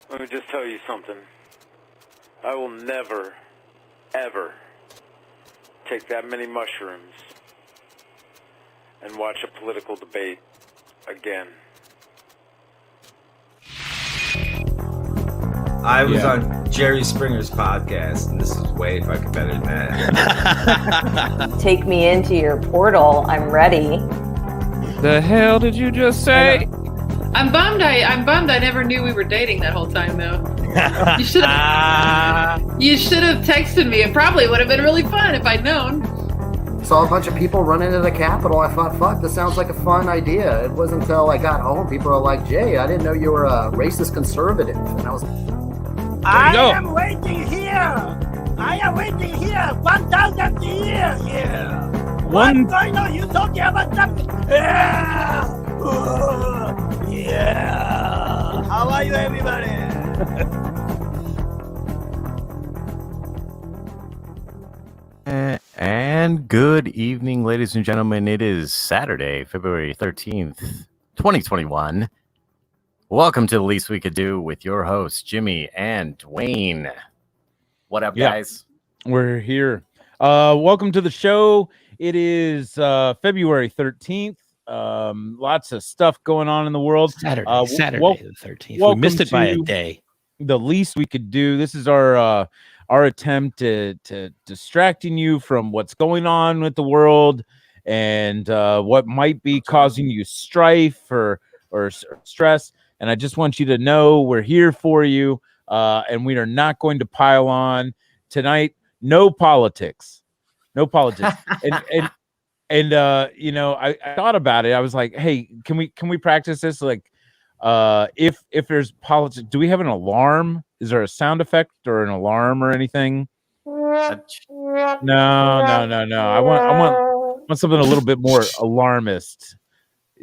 Let me just tell you something. I will never, ever take that many mushrooms and watch a political debate again. I was on Jerry Springer's podcast, and this is way fucking better than that. Take me into your portal. I'm ready. The hell did you just say? I'm bummed. I'm bummed. I never knew we were dating that whole time, though. You should have. You should have texted me. It probably would have been really fun if I'd known. Saw a bunch of people run into the Capitol. I thought, fuck, this sounds like a fun idea. It wasn't until I got home, people were like, Jay, I didn't know you were a racist conservative. And I was I am waiting here. 1,000 years here. What's going on? You talking about something? Yeah. How are you, everybody? And good evening, ladies and gentlemen. It is Saturday, February 13th, 2021. Welcome to The Least We Could Do with your hosts, Jimmy and Dwayne. What up, guys? We're here. Welcome to the show. It is February 13th. Lots of stuff going on in the world. Saturday the 13th. We missed it by a day. The Least We Could Do. This is our attempt to distracting you from what's going on with the world and what might be causing you strife or stress. And I just want you to know we're here for you, and we are not going to pile on tonight. No politics. And you know, I thought about it. I was like, hey, can we practice this? Like, if there's politics, do we have an alarm? Is there a sound effect or an alarm or anything? No. I want something a little bit more alarmist.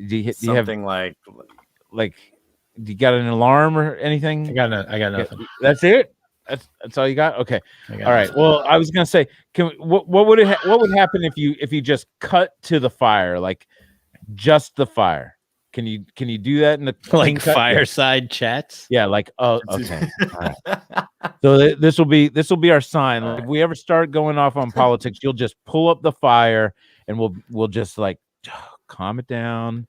Do you have something like? Do you got an alarm or anything? I got nothing. That's it. That's all you got. Okay. All right. Nothing. Well, I was gonna say, what would happen if you just cut to the fire, like just the fire? Can you do that in the like fireside chats? Yeah. Like, oh, okay. All right. So this will be our sign. Like, if we ever start going off on politics, you'll just pull up the fire, and we'll just like calm it down.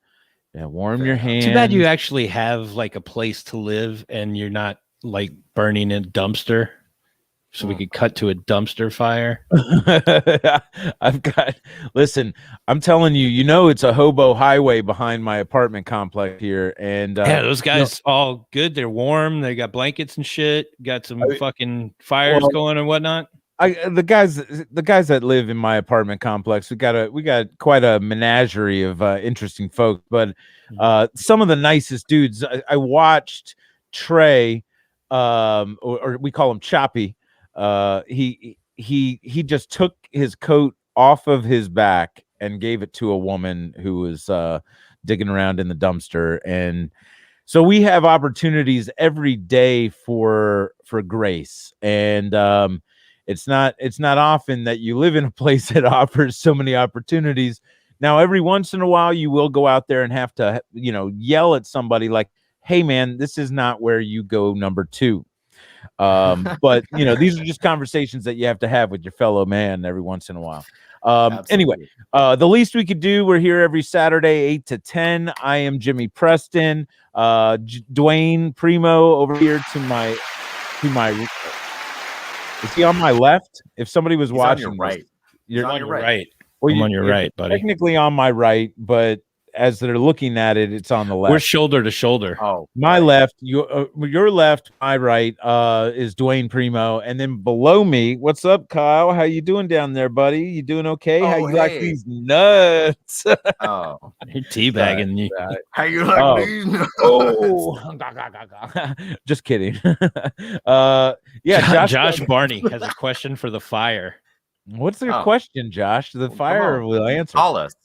Yeah, warm your hands. Too bad you actually have like a place to live and you're not like burning in a dumpster. So we could cut to a dumpster fire. Listen, I'm telling you, it's a hobo highway behind my apartment complex here. And yeah, those guys all good. They're warm. They got blankets and shit. Got some fucking fires going and whatnot. The guys that live in my apartment complex, we got quite a menagerie of interesting folks, but some of the nicest dudes. I watched Trey, or we call him Choppy. He just took his coat off of his back and gave it to a woman who was digging around in the dumpster. And so we have opportunities every day for grace, and it's not often that you live in a place that offers so many opportunities. Now, every once in a while, you will go out there and have to, yell at somebody like, "Hey, man, this is not where you go number 2." But these are just conversations that you have to have with your fellow man every once in a while. Anyway, The Least We Could Do. We're here every Saturday, 8 to 10. I am Jimmy Preston. Dwayne Primo over here to my. Is he on my left? If somebody was watching, on your right. You're on your right. Well, I'm on your right, buddy. Technically on my right, but as they're looking at it, it's on the left. We're shoulder to shoulder. Oh, my left, your left, my right is Dwayne Primo, and then below me, what's up, Kyle? How you doing down there, buddy? You doing okay? How you like these nuts? Oh, you're teabagging you. How you like these? Oh, just kidding. Yeah, Josh Barney has a question for the fire. What's your question, Josh? The fire will answer. Call us.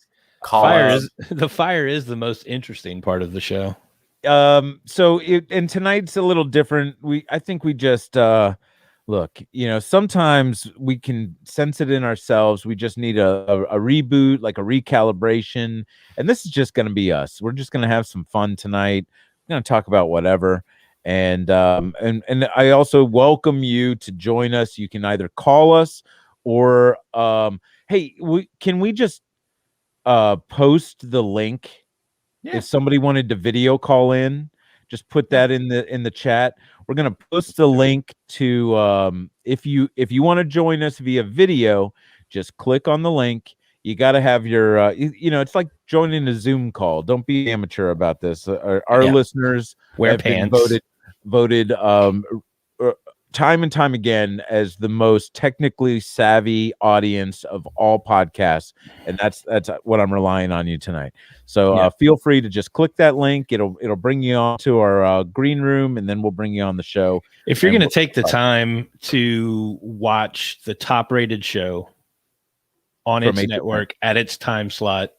The fire is the most interesting part of the show. And tonight's a little different. I think we just look, sometimes we can sense it in ourselves. We just need a reboot, like a recalibration. And this is just going to be us. We're just going to have some fun tonight. We're going to talk about whatever. And I also welcome you to join us. You can either call us or hey, can we just post the link? If somebody wanted to video call in, just put that in the chat. We're gonna post the link to if you want to join us via video, just click on the link. You got to have your it's like joining a Zoom call. Don't be amateur about this. Our listeners Wear have been pants. voted time and time again as the most technically savvy audience of all podcasts, and that's what I'm relying on you tonight. So feel free to just click that link. It'll bring you on to our green room, and then we'll bring you on the show. If you're going to take the time to watch the top rated show on its network at its time slot,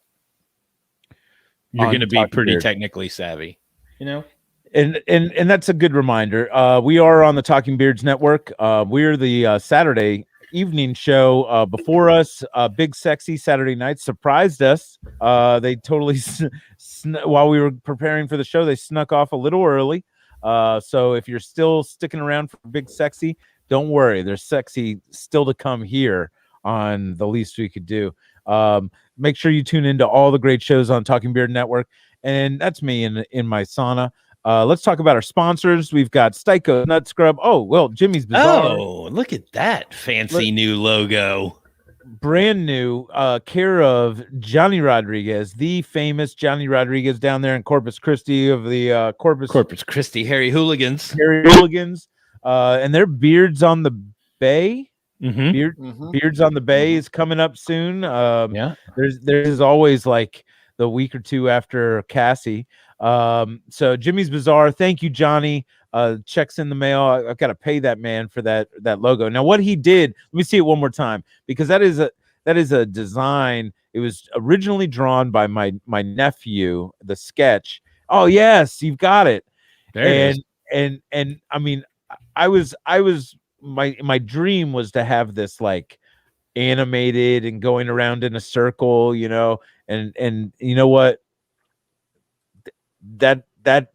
you're going to be pretty technically savvy, you know? And that's a good reminder. We are on the Talking Beards Network. We're the Saturday evening show. Before us, Big Sexy Saturday Night surprised us. They totally while we were preparing for the show, they snuck off a little early. So if you're still sticking around for Big Sexy, don't worry. There's sexy still to come here on The Least We Could Do. Make sure you tune into all the great shows on Talking Beard Network. And that's me in my sauna. Let's talk about our sponsors. We've got Styko Nut Scrub. Oh, well, Jimmy's Bizarre. Oh, look at that fancy new logo. Brand new, care of Johnny Rodriguez, the famous Johnny Rodriguez down there in Corpus Christi of the Corpus Christi Harry Hooligans. And their Beards on the Bay. Mm-hmm. Beards on the Bay is coming up soon. There's always like the week or two after Cassie. So Jimmy's Bizarre, thank you, Johnny. Checks in the mail. I've got to pay that man for that logo. Now, what he did, let me see it one more time, because that is a design. It was originally drawn by my nephew, the sketch. Oh yes, you've got it. And I mean, I was my dream was to have this like animated and going around in a circle, and you know what? That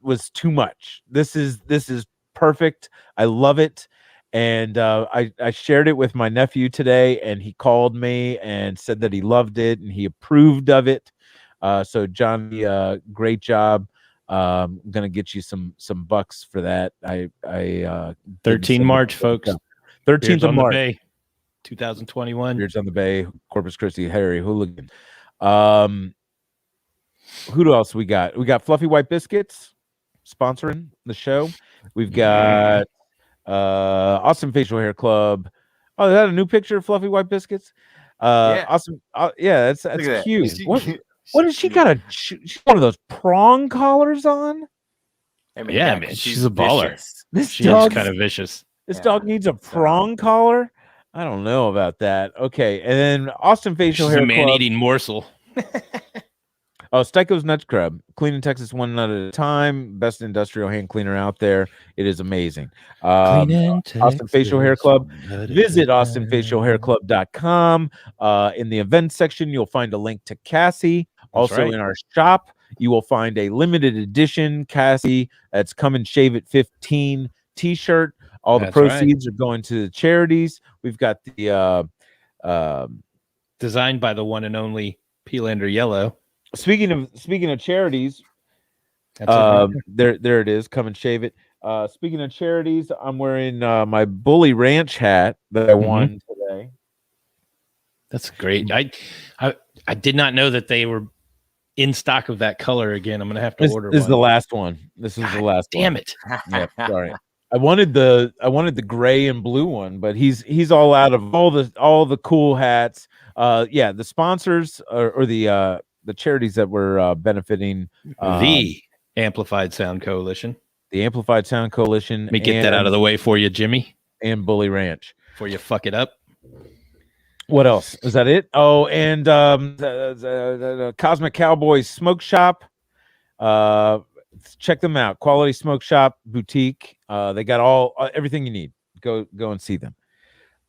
was too much. This is perfect. I love it. And I shared it with my nephew today, and he called me and said that he loved it and he approved of it. So Johnny, great job. I'm gonna get you some bucks for that. I 13 March, folks. 13th of March, Bay, 2021. Beards on the Bay, Corpus Christi, Harry Hooligan. Who else we got? We got Fluffy White Biscuits sponsoring the show. We've got Awesome Facial Hair Club. Oh, is that a new picture of Fluffy White Biscuits? Awesome. Yeah, that's cute. What has she got? She's one of those prong collars on? I mean, yeah, man, she's a baller. Vicious. She's kind of vicious. This dog needs a prong collar? I don't know about that. Okay, and then Austin Facial Hair Club. She's a man-eating morsel. Oh, Styko's Nut Scrub, cleaning Texas one nut at a time. Best industrial hand cleaner out there. It is amazing. Austin Facial Hair Club. Visit austinfacialhairclub.com. In the events section, you'll find a link to Cassie. Also in our shop, you will find a limited edition Cassie. That's Come and Shave It 15 t-shirt. All the proceeds are going to the charities. We've got the designed by the one and only Peelander Yellow. Speaking of charities, there it is. Come and shave it. Speaking of charities, I'm wearing my Bully Ranch hat that I won today. That's great. I did not know that they were in stock of that color again. I'm gonna have to order. This is the last one. This is the last. Damn one. it! Yeah, sorry. I wanted the gray and blue one, but he's all out of all the cool hats. The sponsors or the charities that we're benefiting. The Amplified Sound Coalition. The Amplified Sound Coalition. Let me get that out of the way for you, Jimmy. And Bully Ranch. Before you fuck it up. What else? Is that it? Oh, and the Cosmic Cowboys Smoke Shop. Check them out. Quality Smoke Shop Boutique. They got everything you need. Go and see them.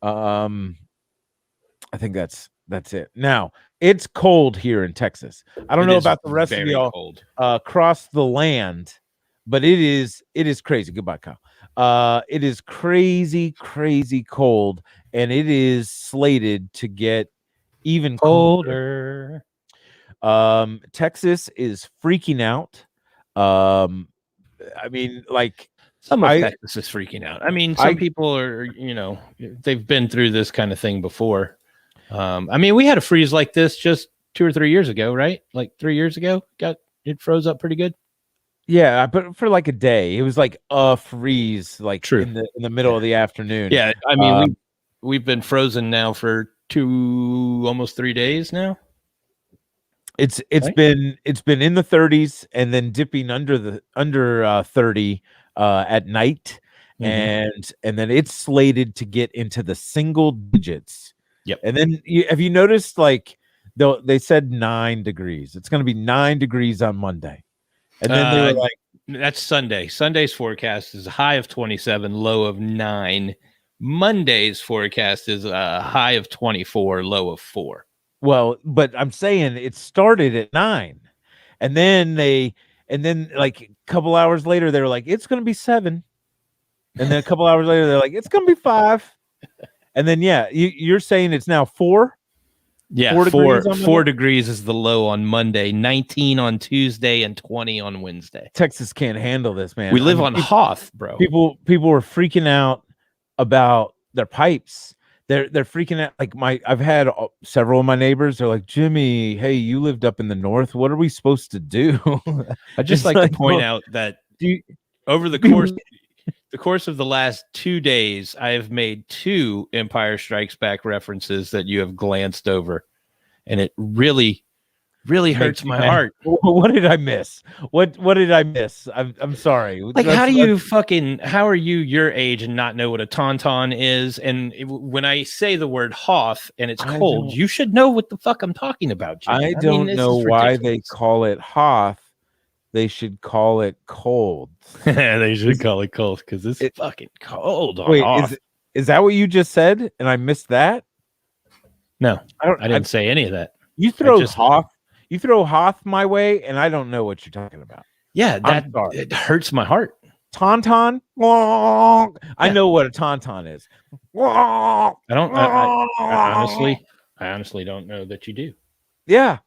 I think that's it. Now, it's cold here in Texas. I don't know about the rest of y'all. Across the land, but it is crazy. Goodbye, Kyle. It is crazy cold, and it is slated to get even colder. Texas is freaking out. I mean, like, some of Texas is freaking out. I mean, some people are, they've been through this kind of thing before. I mean, we had a freeze like this just 2 or 3 years ago, right? Like 3 years ago, it froze up pretty good. Yeah, but for like a day, it was like a freeze, like True. in the middle of the afternoon. Yeah, I mean, we've been frozen now for almost 3 days now. It's right? been in the 30s and then dipping under 30 at night, and then it's slated to get into the single digits. Yep. And then have you noticed, like, they said 9 degrees? It's going to be 9 degrees on Monday. And then they were like, that's Sunday. Sunday's forecast is a high of 27, low of 9. Monday's forecast is a high of 24, low of 4. Well, but I'm saying it started at 9. And then like a couple hours later, they were like, it's going to be 7. And then a couple hours later, they're like, it's going to be 5. And then, yeah, you're saying it's now 4? Yeah, 4 degrees is the low on Monday, 19 on Tuesday, and 20 on Wednesday. Texas can't handle this, man. We live on Hoth, bro. People were freaking out about their pipes. They're freaking out. Like, I've had several of my neighbors. They're like, Jimmy, hey, you lived up in the north. What are we supposed to do? I just like to point out that over the course of the last 2 days, I have made 2 Empire Strikes Back references that you have glanced over, and it really hurts my heart. What did I miss? What did I miss? I'm sorry. Like, how are you your age and not know what a tauntaun is? And when I say the word Hoth and it's cold, you should know what the fuck I'm talking about, Jimmy. I don't know why they call it Hoth. They should call it cold. They should call it cold because it's fucking cold. Wait, is that what you just said? And I missed that? No, I didn't say any of that. You throw Hoth. You throw Hoth my way, and I don't know what you're talking about. Yeah, it hurts my heart. Tauntaun? I know what a tauntaun is. I honestly don't know that you do. Yeah.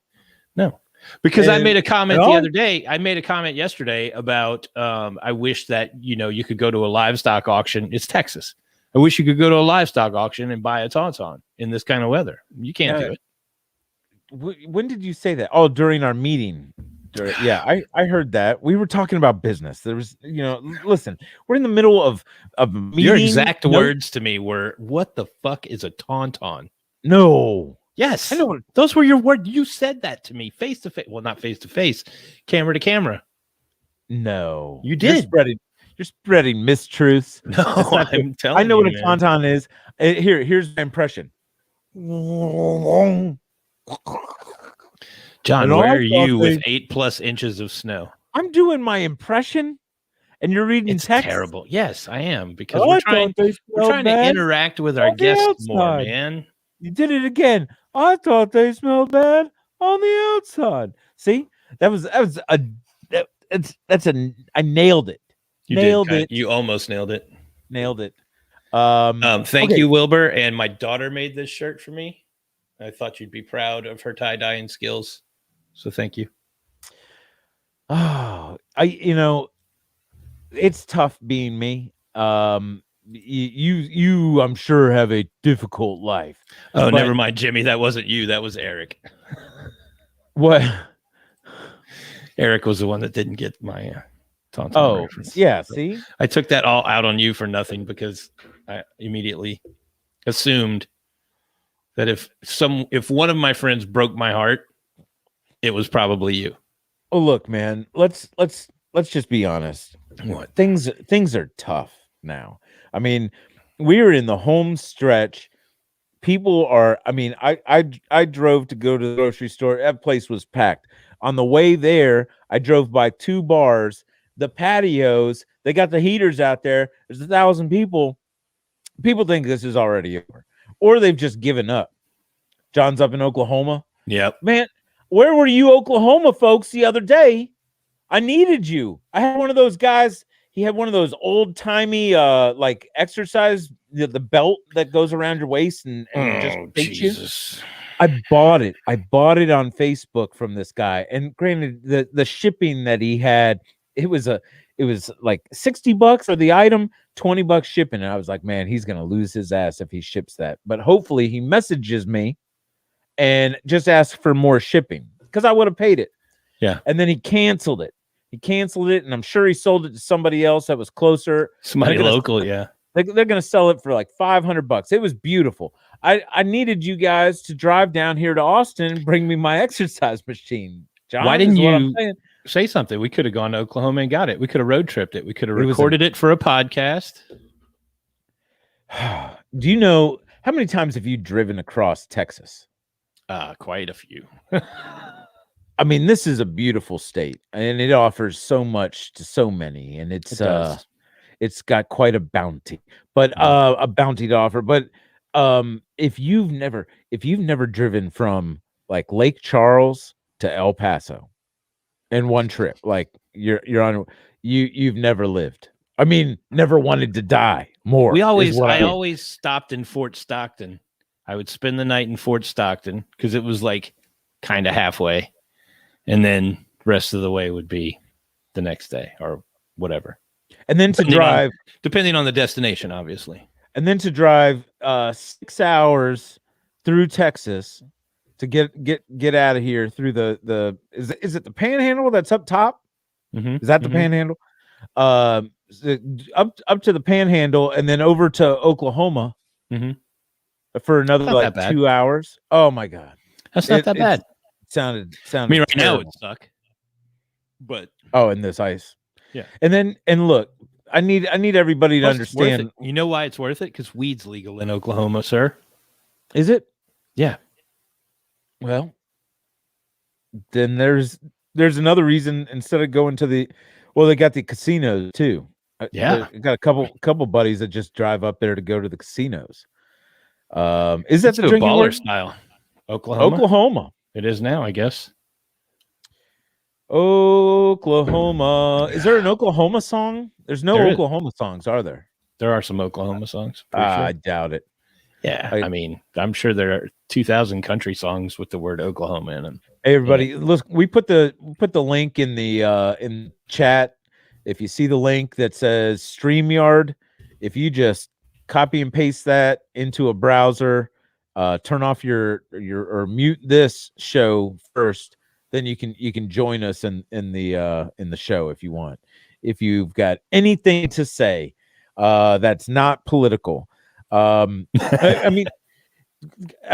No. Because I made a comment the other day. I made a comment yesterday about I wish that you could go to a livestock auction. It's Texas. I wish you could go to a livestock auction and buy a tauntaun in this kind of weather. You can't do it. When did you say that? Oh, during our meeting. I heard that. We were talking about business. There was, listen, we're in the middle of meeting. Your exact words to me were, "What the fuck is a tauntaun?" No. Yes, I know. Those were your words. You said that to me face to face. Well, not face to face, camera to camera. No, you did. You're spreading mistruths. No, I'm telling you. I know what a tauntaun is. Here's my impression. John, where are you with 8+ inches of snow? I'm doing my impression, and you're reading text. Terrible. Yes, I am, because we're trying to interact with our guests more, man. You did it again. I thought they smelled bad on the outside. See, I nailed it. Nailed it. You almost nailed it. Nailed it. Thank you, Wilbur. And my daughter made this shirt for me. I thought you'd be proud of her tie-dyeing skills. So thank you. Oh, it's tough being me. You I'm sure have a difficult life. Oh, never mind, Jimmy. That wasn't you. That was Eric. What? Eric was the one that didn't get my tauntaun reference. Yeah. See, I took that all out on you for nothing because I immediately assumed that if one of my friends broke my heart, it was probably you. Oh, look, man. Let's just be honest. What? Things are tough now. I mean, we're in the home stretch. People are. I mean, I drove to go to the grocery store. That place was packed. On the way there, I drove by 2 bars. The patios. They got the heaters out there. There's 1,000 people. People think this is already over, or they've just given up. John's up in Oklahoma. Yep. Man, where were you, Oklahoma folks, the other day? I needed you. I had one of those guys. He had one of those old timey like exercise the belt that goes around your waist and just takes you. I bought it. I bought it on Facebook from this guy. And granted, the shipping that he had, it was like $60 for the item, $20 shipping. And I was like, man, he's gonna lose his ass if he ships that. But hopefully he messages me and just asks for more shipping because I would have paid it. Yeah. And then he canceled it. And I'm sure he sold it to somebody else that was closer. Somebody local, yeah. They're going to sell it for like $500. It was beautiful. I needed you guys to drive down here to Austin and bring me my exercise machine. John, why didn't you say something? We could have gone to Oklahoma and got it. We could have road tripped it. We could have recorded it for a podcast. Do you know how many times have you driven across Texas? Quite a few. I mean, this is a beautiful state, and it offers so much to so many, and it's got quite a bounty, but a bounty to offer. But if you've never driven from like Lake Charles to El Paso in one trip, like you've never lived. I mean, never wanted to die more. I always stopped in Fort Stockton. I would spend the night in Fort Stockton because it was like kind of halfway. And then the rest of the way would be the next day or whatever. And then depending on the destination, obviously. And then to drive 6 hours through Texas to get out of here through is it the Panhandle that's up top? Mm-hmm. Is that the Panhandle? Up to the Panhandle and then over to Oklahoma for another 2 hours. Oh my God, that's not that bad. Sounded. I mean, right terrible. now it suck. But in this ice, yeah. And look, I need everybody to understand. You know why it's worth it? Because weed's legal in Oklahoma, sir. Is it? Yeah. Well, then there's another reason instead of going to they got the casinos too. Yeah, I got a couple buddies that just drive up there to go to the casinos. Is that the drinking baller style? Oklahoma. It is now, I guess. Oklahoma. Is there an Oklahoma song? There's no Oklahoma songs, are there? There are some Oklahoma songs. Sure. I doubt it. Yeah, I mean, I'm sure there are 2,000 country songs with the word Oklahoma in them. Hey, everybody, look, we put the link in the chat. If you see the link that says StreamYard, if you just copy and paste that into a browser. Turn off your or mute this show first, then you can join us in the show if you want. If you've got anything to say that's not political. I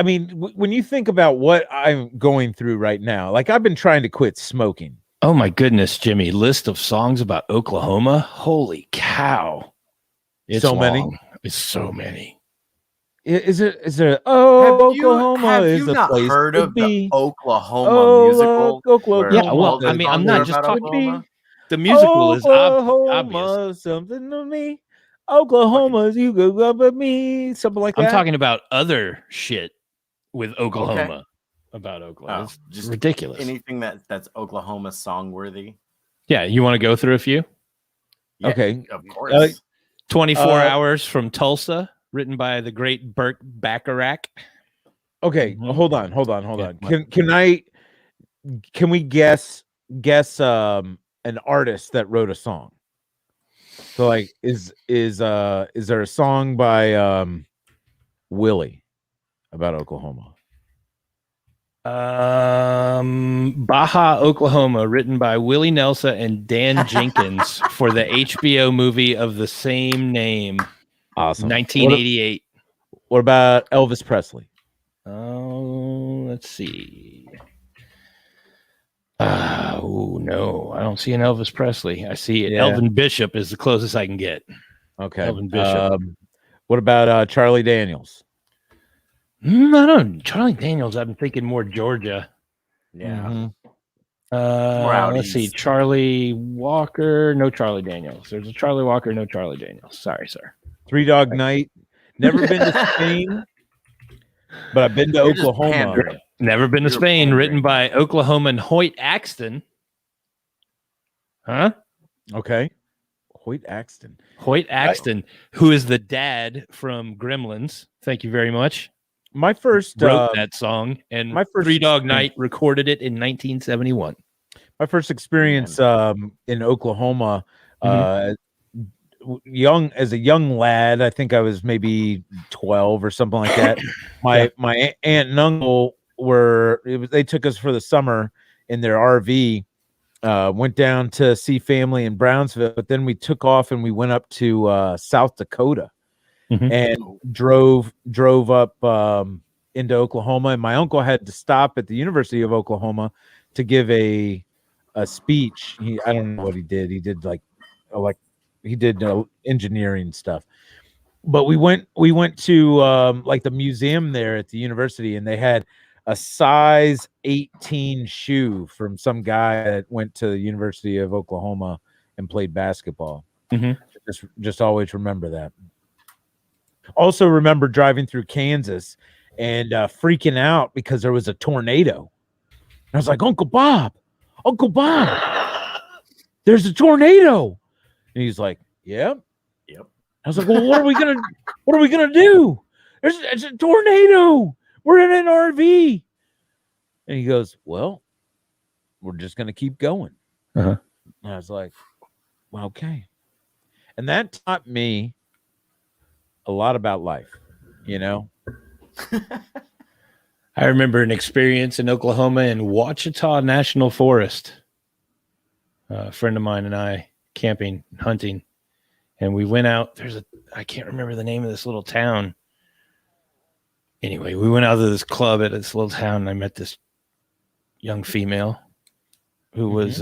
mean, when you think about what I'm going through right now, like I've been trying to quit smoking. Oh my goodness, Jimmy! List of songs about Oklahoma. Holy cow! It's so long. Many. It's so many. Is there? Oh, Oklahoma have you is not a place heard to of be. the Oklahoma musical? Oklahoma. Yeah, well, I mean, I'm not just talking. Oklahoma. The musical is Oklahoma, obvious. Something to me. Oklahoma, you go up at me, something like that. I'm talking about other shit with Oklahoma. About Oklahoma. It's just ridiculous. Anything that's Oklahoma song worthy. Yeah, you want to go through a few? Yeah, okay, of course. 24 Hours from Tulsa, written by the great Burt Bacharach. Okay, hold on. Can we guess an artist that wrote a song? So like is there a song by Willie about Oklahoma? Baja, Oklahoma, written by Willie Nelson and Dan Jenkins for the HBO movie of the same name. Awesome. 1988. What about Elvis Presley? Oh, let's see. Oh no, I don't see an Elvis Presley. I see Elvin Bishop is the closest I can get. Okay, Elvin Bishop. What about Charlie Daniels? I don't know. Charlie Daniels. I'm thinking more Georgia. Yeah. Let's see. Charlie Walker. No Charlie Daniels. There's a Charlie Walker. No Charlie Daniels. Sorry, sir. Three Dog Night. Never been to Spain, but I've been to Oklahoma. Never been to Spain. Written by Oklahoman Hoyt Axton. Huh? Okay. Hoyt Axton. Hoyt Axton, who is the dad from Gremlins. Thank you very much. My first Wrote that song, and my first Three Dog experience- Night recorded it in 1971. My first experience in Oklahoma, young as a young lad, I think I was maybe 12 or something like that. My aunt and uncle they took us for the summer in their RV. Went down to see family in Brownsville, but then we took off and we went up to South Dakota and drove up into Oklahoma. And my uncle had to stop at the University of Oklahoma to give a speech. I don't know what he did. He did he did engineering stuff. But we went to like the museum there at the university, and they had a size 18 shoe from some guy that went to the University of Oklahoma and played basketball. Just always remember that. Also remember driving through Kansas and freaking out because there was a tornado. I was like, Uncle Bob, there's a tornado. And he's like, yep. I was like, well, what are we gonna do? It's a tornado. We're in an RV. And he goes, well, we're just gonna keep going. And I was like, well, okay. And that taught me a lot about life, you know. I remember an experience in Oklahoma in Ouachita National Forest. A friend of mine and I camping, hunting, and we went out. I can't remember the name of this little town. Anyway, we went out to this club at this little town, and I met this young female who was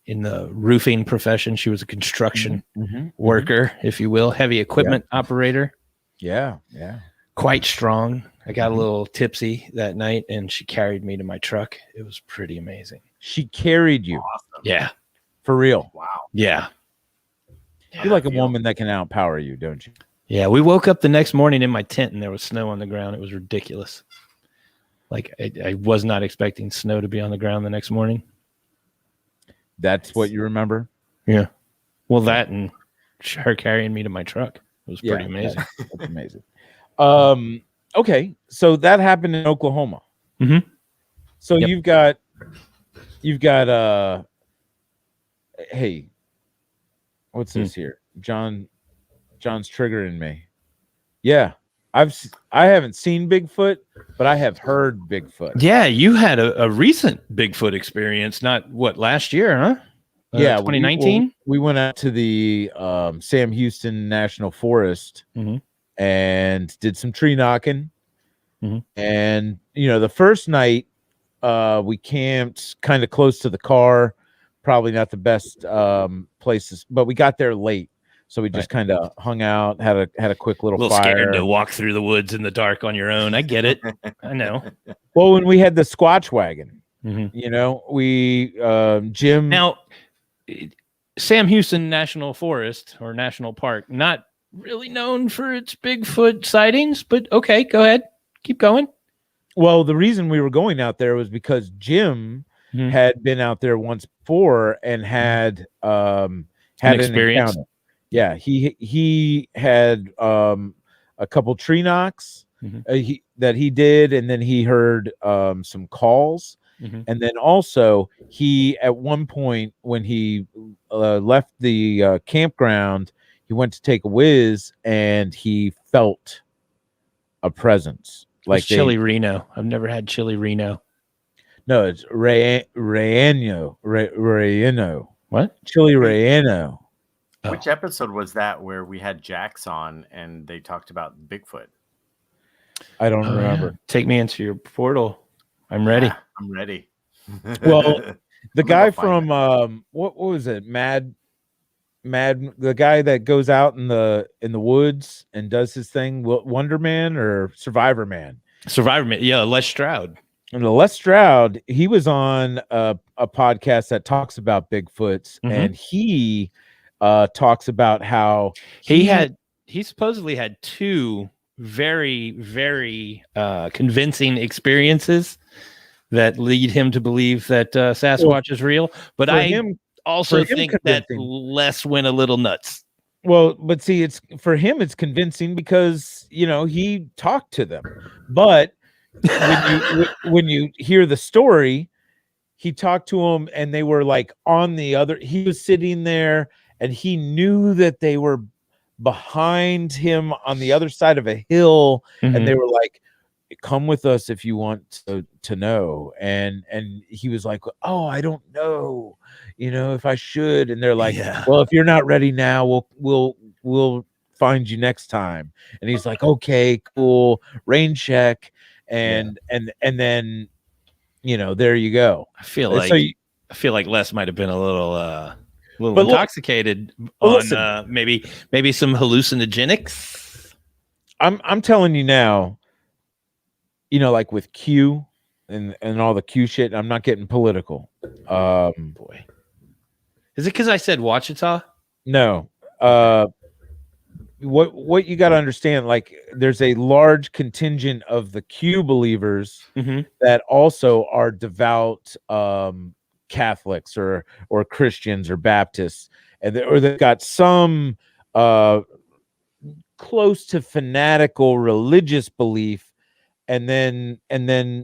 in the roofing profession. She was a construction worker, if you will, heavy equipment operator. Yeah. Quite strong. I got a little tipsy that night, and she carried me to my truck. It was pretty amazing. She carried you. Awesome. Yeah. For real. Wow. Yeah. You're like a woman that can outpower you, don't you? Yeah. We woke up the next morning in my tent, and there was snow on the ground. It was ridiculous. Like, I was not expecting snow to be on the ground the next morning. That's what you remember? Yeah. Well, that and her carrying me to my truck was pretty amazing. That's amazing. Okay, so that happened in Oklahoma. So you've got hey, what's this here? John's triggering me. Yeah, I haven't seen Bigfoot, but I have heard Bigfoot. Yeah, you had a recent Bigfoot experience, not last year, huh? Yeah, 2019. We went out to the Sam Houston National Forest and did some tree knocking. And the first night we camped kind of close to the car, probably not the best places, but we got there late, so we just kind of hung out, had a quick little fire. Scared to walk through the woods in the dark on your own. I get it. I know. Well, when we had the Squatch wagon, we Jim. Now, Sam Houston National Forest or National Park, not really known for its Bigfoot sightings, but okay, go ahead. Keep going. Well, the reason we were going out there was because Jim had been out there once before and had an experience. encounter. Yeah, he had a couple tree knocks that he did, and then he heard some calls. And then also he, at one point when he left the campground, he went to take a whiz and he felt a presence. Like chili Reno. I've never had chili Reno. No, it's Rayano. What? Chili Rayano. Which episode was that where we had Jax on and they talked about Bigfoot? I don't remember. Yeah. Take me into your portal. I'm ready. Yeah, I'm ready. Well, the guy from what was it? Mad, the guy that goes out in the woods and does his thing, Wonder Man or Survivor Man? Survivor Man. Yeah, Les Stroud. And Les Stroud, he was on a podcast that talks about Bigfoots, and he talks about how he supposedly had two very, very convincing experiences that lead him to believe that Sasquatch is real. But I also think that Les went a little nuts. Well, but see, it's for him, it's convincing because he talked to them. But when you hear the story, he talked to them, and they were like on the other. He was sitting there, and he knew that they were behind him on the other side of a hill, and they were like, "Come with us if you want to know." And he was like, "Oh, I don't know, if I should." And they're like, "Well, if you're not ready now, we'll find you next time." And he's like, "Okay, cool." Rain check, and then there you go. I feel like Les might have been a little intoxicated on maybe some hallucinogenics. I'm telling you now. Like with Q and all the Q shit, I'm not getting political. Boy. Is it because I said Wichita? No. What you got to understand, like there's a large contingent of the Q believers that also are devout Catholics or Christians or Baptists, or they've got some close to fanatical religious belief. And then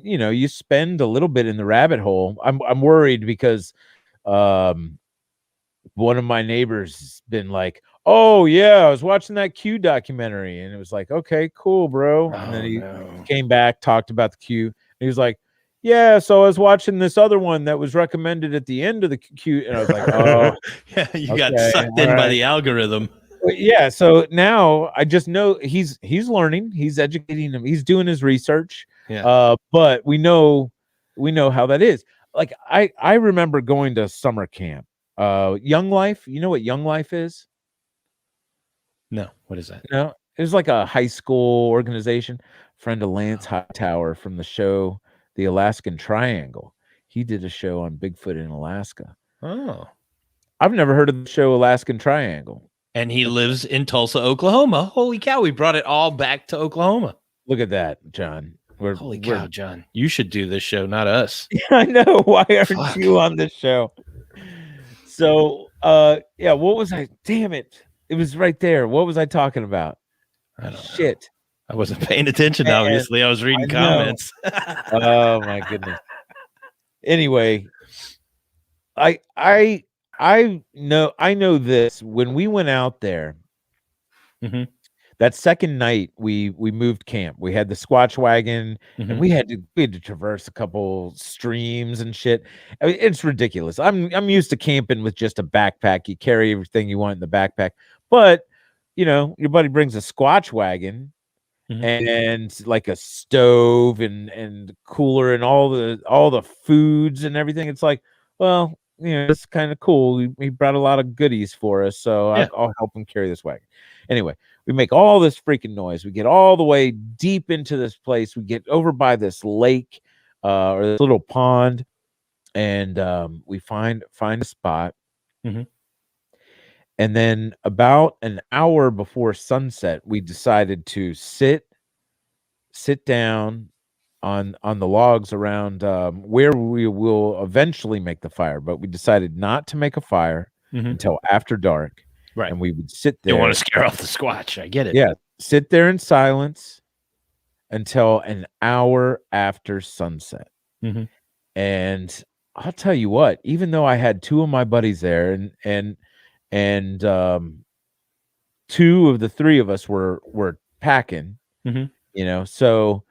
you spend a little bit in the rabbit hole. I'm worried because one of my neighbors has been like, "Oh yeah, I was watching that Q documentary," and it was like, "Okay, cool, bro." And then he came back, talked about the Q, and he was like, "Yeah, so I was watching this other one that was recommended at the end of the Q," and I was like, "Oh, yeah, you got sucked in by the algorithm." Yeah, so now I just know he's learning, he's educating him, he's doing his research. But we know how that is. Like I remember going to summer camp. Young Life, you know what Young Life is? No, what is that? No, it was like a high school organization. Friend of Lance Hightower from the show The Alaskan Triangle. He did a show on Bigfoot in Alaska. Oh. I've never heard of the show Alaskan Triangle. And he lives in Tulsa, Oklahoma. Holy cow, we brought it all back to Oklahoma. Look at that, John. Holy cow, John. You should do this show, not us. I know. Why aren't you on this show? So, what was I? Damn it. It was right there. What was I talking about? I don't know. Shit. I wasn't paying attention, obviously. I was reading comments. Oh, my goodness. Anyway, I know this. When we went out there, that second night we moved camp. We had the Squatch wagon, and we had to traverse a couple streams and shit. I mean, it's ridiculous. I'm used to camping with just a backpack. You carry everything you want in the backpack, but your buddy brings a Squatch wagon and like a stove and cooler and all the foods and everything. It's like, well, it's kind of cool. He brought a lot of goodies for us, so I'll help him carry this wagon. Anyway, we make all this freaking noise. We get all the way deep into this place. We get over by this lake or this little pond, and we find a spot. And then about an hour before sunset, we decided to sit down on the logs around where we will eventually make the fire, but we decided not to make a fire until after dark. Right. And we would sit there. You want to scare off the Squatch. I get it. Yeah. Sit there in silence until an hour after sunset. And I'll tell you what, even though I had two of my buddies there and two of the three of us were packing, so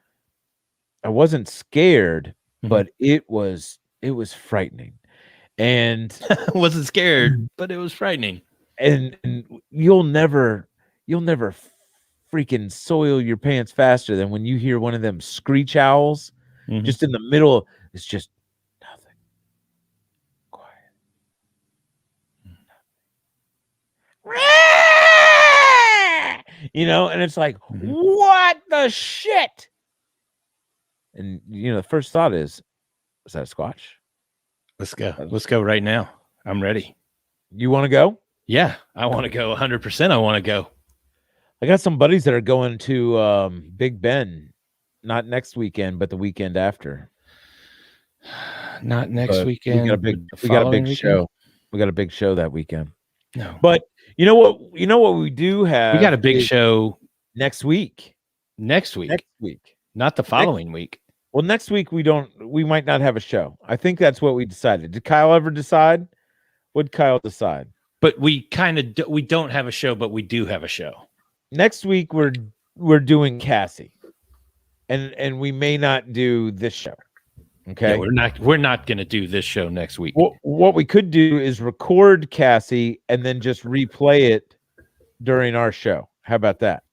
I wasn't scared, but it was frightening. And wasn't scared, but it was frightening. And you'll never freaking soil your pants faster than when you hear one of them screech owls just in the middle. It's just nothing. Quiet. And it's like, what the shit? And the first thought is that a Squatch? Let's go. Let's go right now. I'm ready. You want to go? Yeah, I want to go 100%. I want to go. I got some buddies that are going to Big Ben, not next weekend, but the weekend after. Not next But weekend. We got a big show. We got a big show that weekend. No, but you know what? We do have. We got a big show next week. Not the following week. Well, next week we might not have a show. I think that's what we decided. Did Kyle ever decide? What did Kyle decide? But we we don't have a show, but we do have a show. Next week we're doing Cassie. And we may not do this show. Okay. Yeah, we're not going to do this show next week. What we could do is record Cassie and then just replay it during our show. How about that?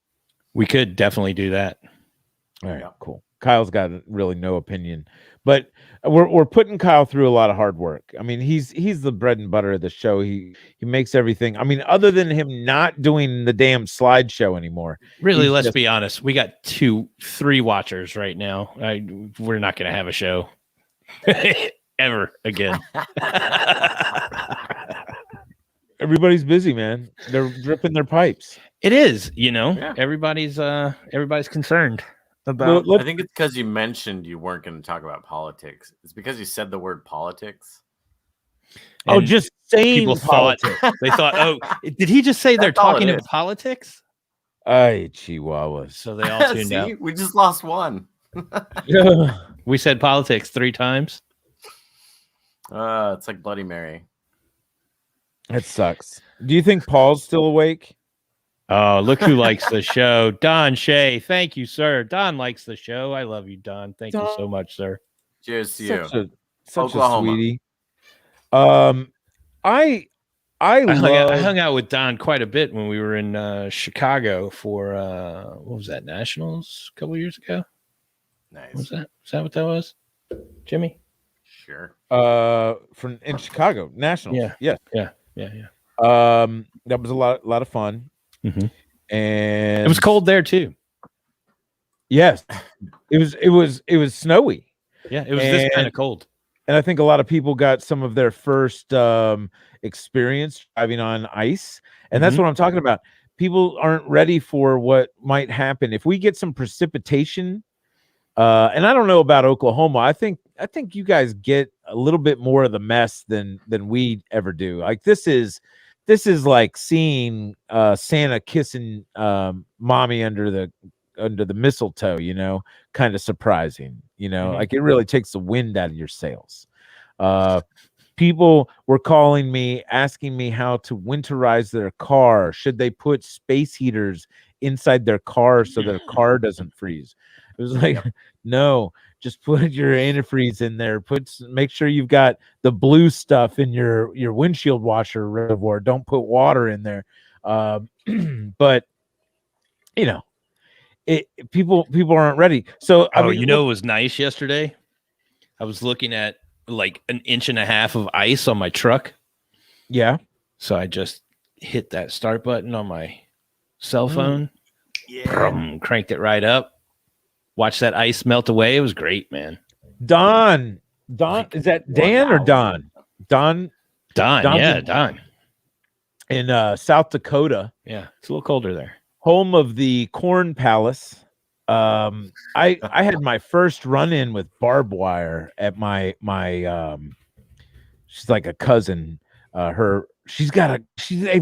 We could definitely do that. All right, cool. Kyle's got really no opinion, but we're putting Kyle through a lot of hard work. I mean, he's the bread and butter of the show. He makes everything. I mean, other than him not doing the damn slideshow anymore. Really, let's be honest. We got 3 watchers right now. We're not going to have a show ever again. Everybody's busy, man. They're dripping their pipes. It is, everybody's concerned about. I think it's because you mentioned you weren't going to talk about politics. It's because you said the word politics. And just saying people politics. They thought, oh, did he just say they're talking about politics? Ay, chihuahuas. So they all tuned out. We just lost one. We said politics 3 times. It's like Bloody Mary. That sucks. Do you think Paul's still awake? Oh, look who likes the show. Don Shea. Thank you, sir. Don likes the show. I love you, Don. Thank you so much, sir. Cheers to you. Such a sweetie. I hung out with Don quite a bit when we were in Chicago for what was that, Nationals a couple years ago? Nice. What was that? Is that what that was? Jimmy? Sure. In Chicago, Nationals. Yeah. That was a lot of fun. Mm-hmm. And it was cold there too. Yes. It was snowy. Yeah, it was this kind of cold. And I think a lot of people got some of their first experience driving on ice. And that's what I'm talking about. People aren't ready for what might happen. If we get some precipitation, and I don't know about Oklahoma. I think you guys get a little bit more of the mess than we ever do. Like this is like seeing Santa kissing mommy under the mistletoe, kind of surprising, like it really takes the wind out of your sails. People were calling me, asking me how to winterize their car. Should they put space heaters inside their car so their car doesn't freeze? It was like, no, just put your antifreeze in there. Make sure you've got the blue stuff in your windshield washer reservoir. Don't put water in there. But people aren't ready. So it was nice yesterday. I was looking at like 1.5 inches of ice on my truck. Yeah. So I just hit that start button on my cell phone. Cranked it right up. Watch that ice melt away. It was great, man. Don, is that Dan or Don? Don. In South Dakota. Yeah, it's a little colder there. Home of the Corn Palace. I had my first run-in with barbed wire at my she's like a cousin. They've got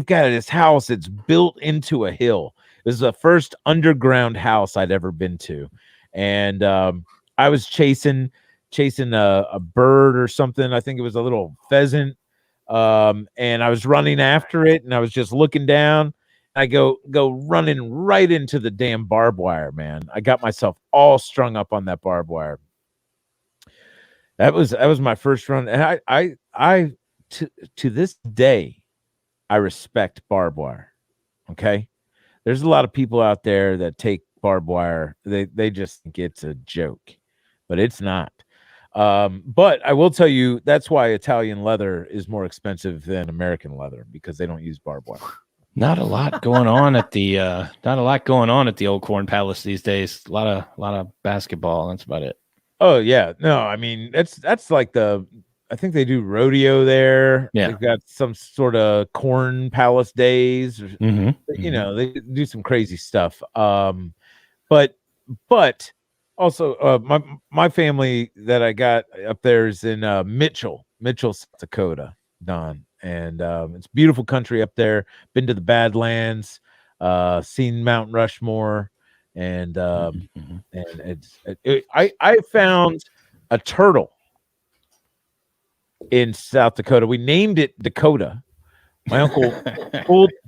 this house. It's built into a hill. This is the first underground house I'd ever been to. And I was chasing a bird or something. I think it was a little pheasant. And I was running after it, and I was just looking down. I go running right into the damn barbed wire, man. I got myself all strung up on that barbed wire. That was my first run, and I to this day, I respect barbed wire. Okay, there's a lot of people out there that take barbed wire. They just think it's a joke, but it's not. But I will tell you that's why Italian leather is more expensive than American leather, because they don't use barbed wire. Not a lot going on at the old Corn Palace these days. A lot of basketball. That's about it. Oh yeah, no, I mean that's like I think they do rodeo there. Yeah, they've got some sort of Corn Palace days. Mm-hmm. They do some crazy stuff. But Also, my family that I got up there is in Mitchell, South Dakota, Don, and it's beautiful country up there. Been to the Badlands, seen Mount Rushmore, and I found a turtle in South Dakota. We named it Dakota. My uncle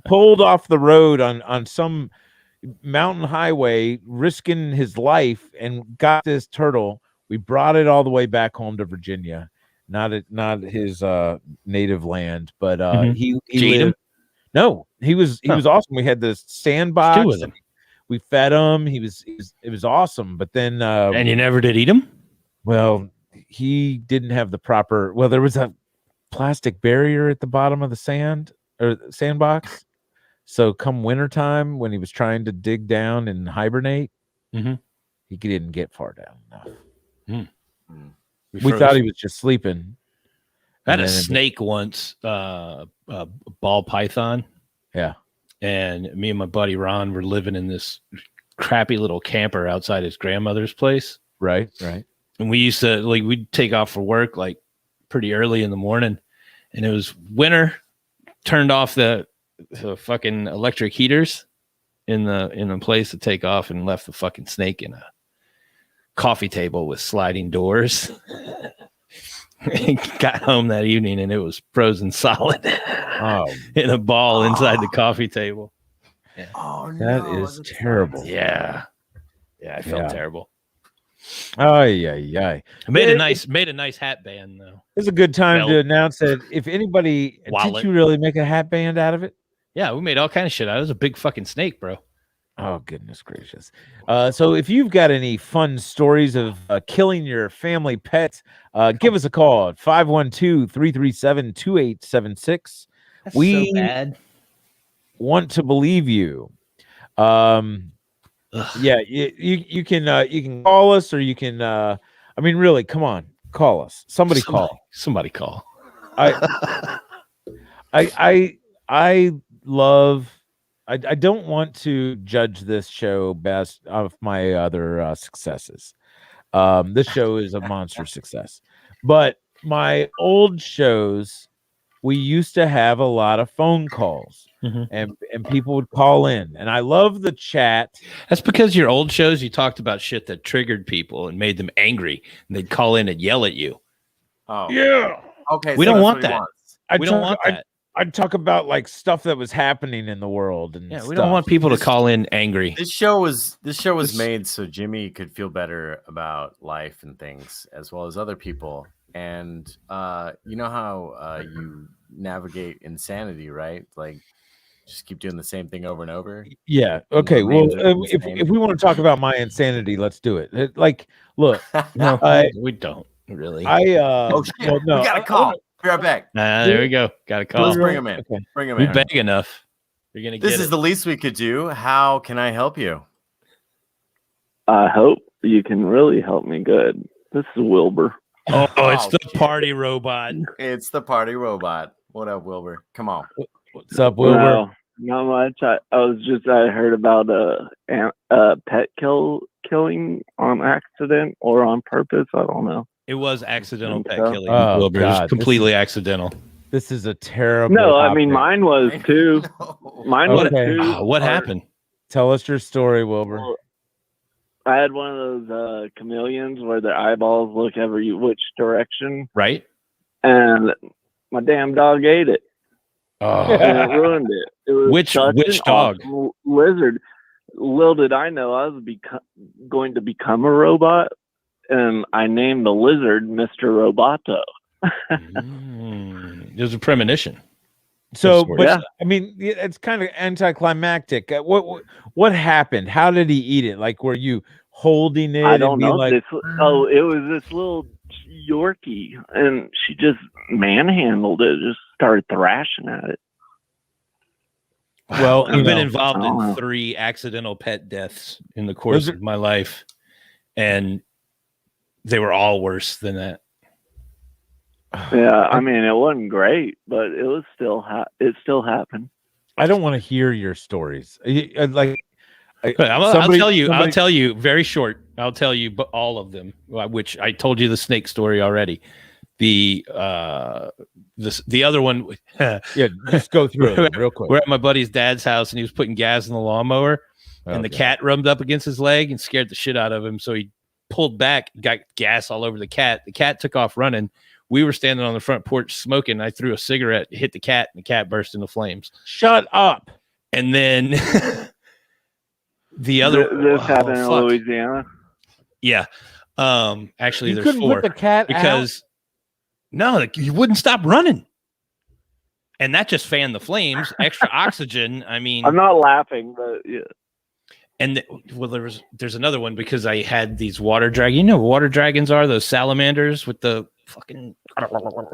pulled off the road on some mountain highway, risking his life, and got this turtle. We brought it all the way back home to Virginia, not his native land, but he Ate him? No, he was awesome. We had this sandbox. With him. We fed him. It was awesome. But then and you never did eat him? Well, he didn't have the proper. Well, there was a plastic barrier at the bottom of the sandbox. So come wintertime, when he was trying to dig down and hibernate, he didn't get far down enough. We thought he was just sleeping. I had a snake once, a ball python. Yeah. And me and my buddy Ron were living in this crappy little camper outside his grandmother's place. Right. And we used to, we'd take off for work pretty early in the morning. And it was winter, turned off the fucking electric heaters in the place to take off, and left the fucking snake in a coffee table with sliding doors. Got home that evening and it was frozen solid in a ball inside the coffee table. Yeah. Oh, that is terrible. Yeah, I felt terrible. I made a nice hat band though. It's a good time to announce that if anybody Wallet. Did you really make a hat band out of it? Yeah, we made all kind of shit. I was a big fucking snake, bro. Oh, goodness gracious. So if you've got any fun stories of killing your family pets, give us a call at 512-337-2876. We so bad. Want to believe you. Yeah, you can call us, or you can really, come on, call us. Somebody call. I don't want to judge this show best of my other successes. This show is a monster success, but my old shows, we used to have a lot of phone calls, and people would call in, and I love the chat. That's because your old shows, you talked about shit that triggered people and made them angry, and they'd call in and yell at you. Oh yeah. Okay. We don't want that. We don't want that. I'd talk about stuff that was happening in the world, and we don't want people to call in angry. This show was made so Jimmy could feel better about life and things, as well as other people. And you know how you navigate insanity, right? Just keep doing the same thing over and over. Yeah. Okay. Well, if we want to talk about my insanity, let's do it. Look. No, we don't really. Oh shit! Well, no, we got a call. Be right back. There we go. Got a call. Let's bring him in. Okay. Bring him in. We beg enough. You're gonna get This is the least we could do. How can I help you? I hope you can really help me good. This is Wilbur. Oh, it's the party robot. It's the party robot. What up, Wilbur? Come on. What's up, Wilbur? No, not much. I heard about a pet killing on accident or on purpose. I don't know. It was accidental pet so. killing. Oh, Wilbur. God. It was completely accidental. This is a terrible. No, I mean mine was too. Mine was Okay. too. What happened? Tell us your story, Wilbur. Well, I had one of those chameleons where their eyeballs look every which direction, Right? and my damn dog ate it. Oh, And it ruined it. It was Which such an dog? awesome lizard. Little did I know I was going to become a robot, and I named the lizard Mr. Roboto. It was a premonition. So, That's but yeah. I mean, it's kind of anticlimactic. What happened? How did he eat it? Were you holding it? I don't know. Like, It was this little Yorkie, and she just manhandled it, just started thrashing at it. well, I've been involved I don't in know. 3 accidental pet deaths in the course of my life, and they were all worse than that. Yeah, I mean, it wasn't great, but it was still it still happened. I don't want to hear your stories. I'll tell you very short. I'll tell you all of them, which I told you the snake story already. The other one. Yeah, just go through it real quick. We're at my buddy's dad's house, and he was putting gas in the lawnmower, and the cat rubbed up against his leg and scared the shit out of him. So he pulled back, got gas all over the cat. The cat took off running. We were standing on the front porch smoking. I threw a cigarette, hit the cat, and the cat burst into flames. Shut up. And then the other. This happened in Louisiana. Yeah. Actually, You there's couldn't 4 put the cat because no, you wouldn't stop running, and that just fanned the flames. Extra oxygen. I mean, I'm not laughing, but yeah. And there's another one because I had these water dragons. You know what water dragons are? Those salamanders with the fucking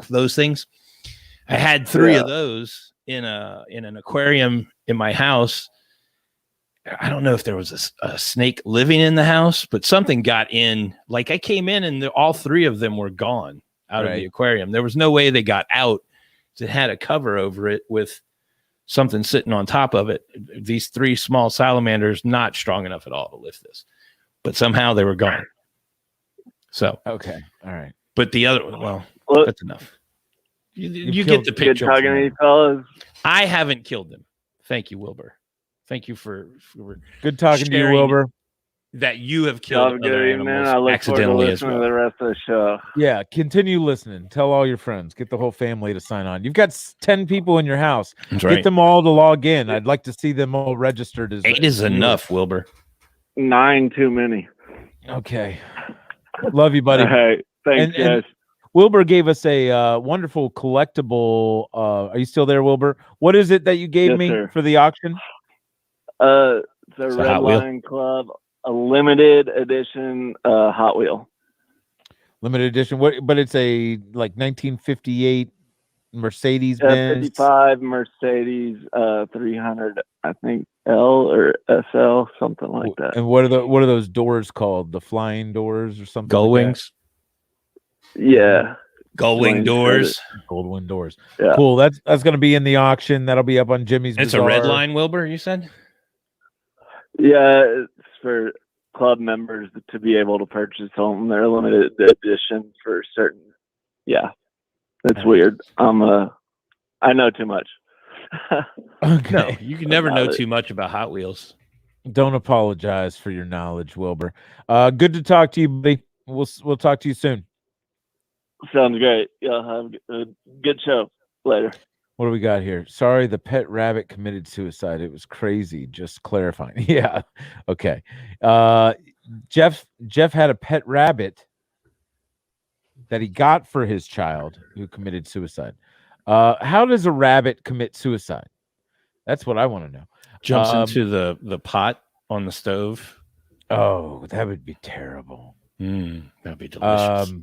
those things. I had 3 of those in an aquarium in my house. I don't know if there was a snake living in the house, but something got in. Like I came in and all 3 of them were gone out of the aquarium. There was no way they got out. It had a cover over it with something sitting on top of it. These 3 small salamanders, not strong enough at all to lift this, but somehow they were gone. So, okay. All right. But the other one, well, that's enough. You get the picture. Good talking to you fellas. I haven't killed them. Thank you, Wilbur. Thank you for good talking to you, Wilbur. That you have killed other animals I look accidentally as well. To the rest of the show. Yeah, continue listening. Tell all your friends. Get the whole family to sign on. You've got 10 people in your house. That's Get right. them all to log in. I'd like to see them all registered as 8 is enough, Wilbur. 9 too many. Okay. Love you, buddy. All right. Thanks, guys. And Wilbur gave us a wonderful collectible. Are you still there, Wilbur? What is it that you gave me for the auction? It's a Red Lion Club, a limited edition Hot Wheel. Limited edition. What? But it's a like 1958 Mercedes Benz. 55 Mercedes 300, I think L or SL, something like that. And what are those doors called? The flying doors or something? Gull wings. Yeah. Gullwing doors. Goldwing doors. Yeah. Cool. That's going to be in the auction. That'll be up on Jimmy's. It's Bazaar. a red line, Wilbur, you said? Yeah, it's for club members to be able to purchase them. They're limited edition for certain. Yeah. It's weird. I know too much. Okay. No, you can never know too much about Hot Wheels. Don't apologize for your knowledge, Wilbur. Good to talk to you, buddy. We'll talk to you soon. Sounds great. Yeah, have a good show. Later. What do we got here? Sorry, the pet rabbit committed suicide. It was crazy. Just clarifying. Yeah. Okay. Jeff had a pet rabbit that he got for his child who committed suicide. How does a rabbit commit suicide? That's what I want to know. Jumps into the pot on the stove. Oh, that would be terrible. That'd be delicious.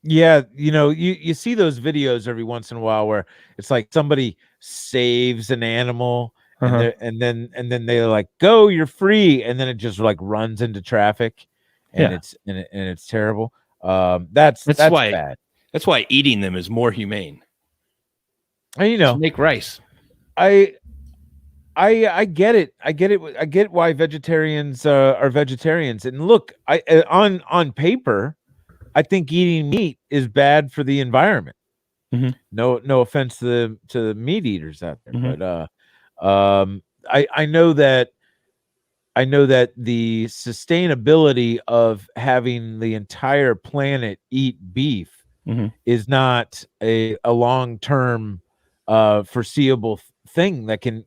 Yeah, you see those videos every once in a while where it's like somebody saves an animal and then they're like, "Go, you're free," and then it just like runs into traffic, and it's terrible. That's why bad. That's why eating them is more humane. And, just make rice. I get it. I get why vegetarians are vegetarians. And look, on paper, I think eating meat is bad for the environment. Mm-hmm. No offense to the meat eaters out there, but I know that the sustainability of having the entire planet eat beef is not a long-term foreseeable thing that can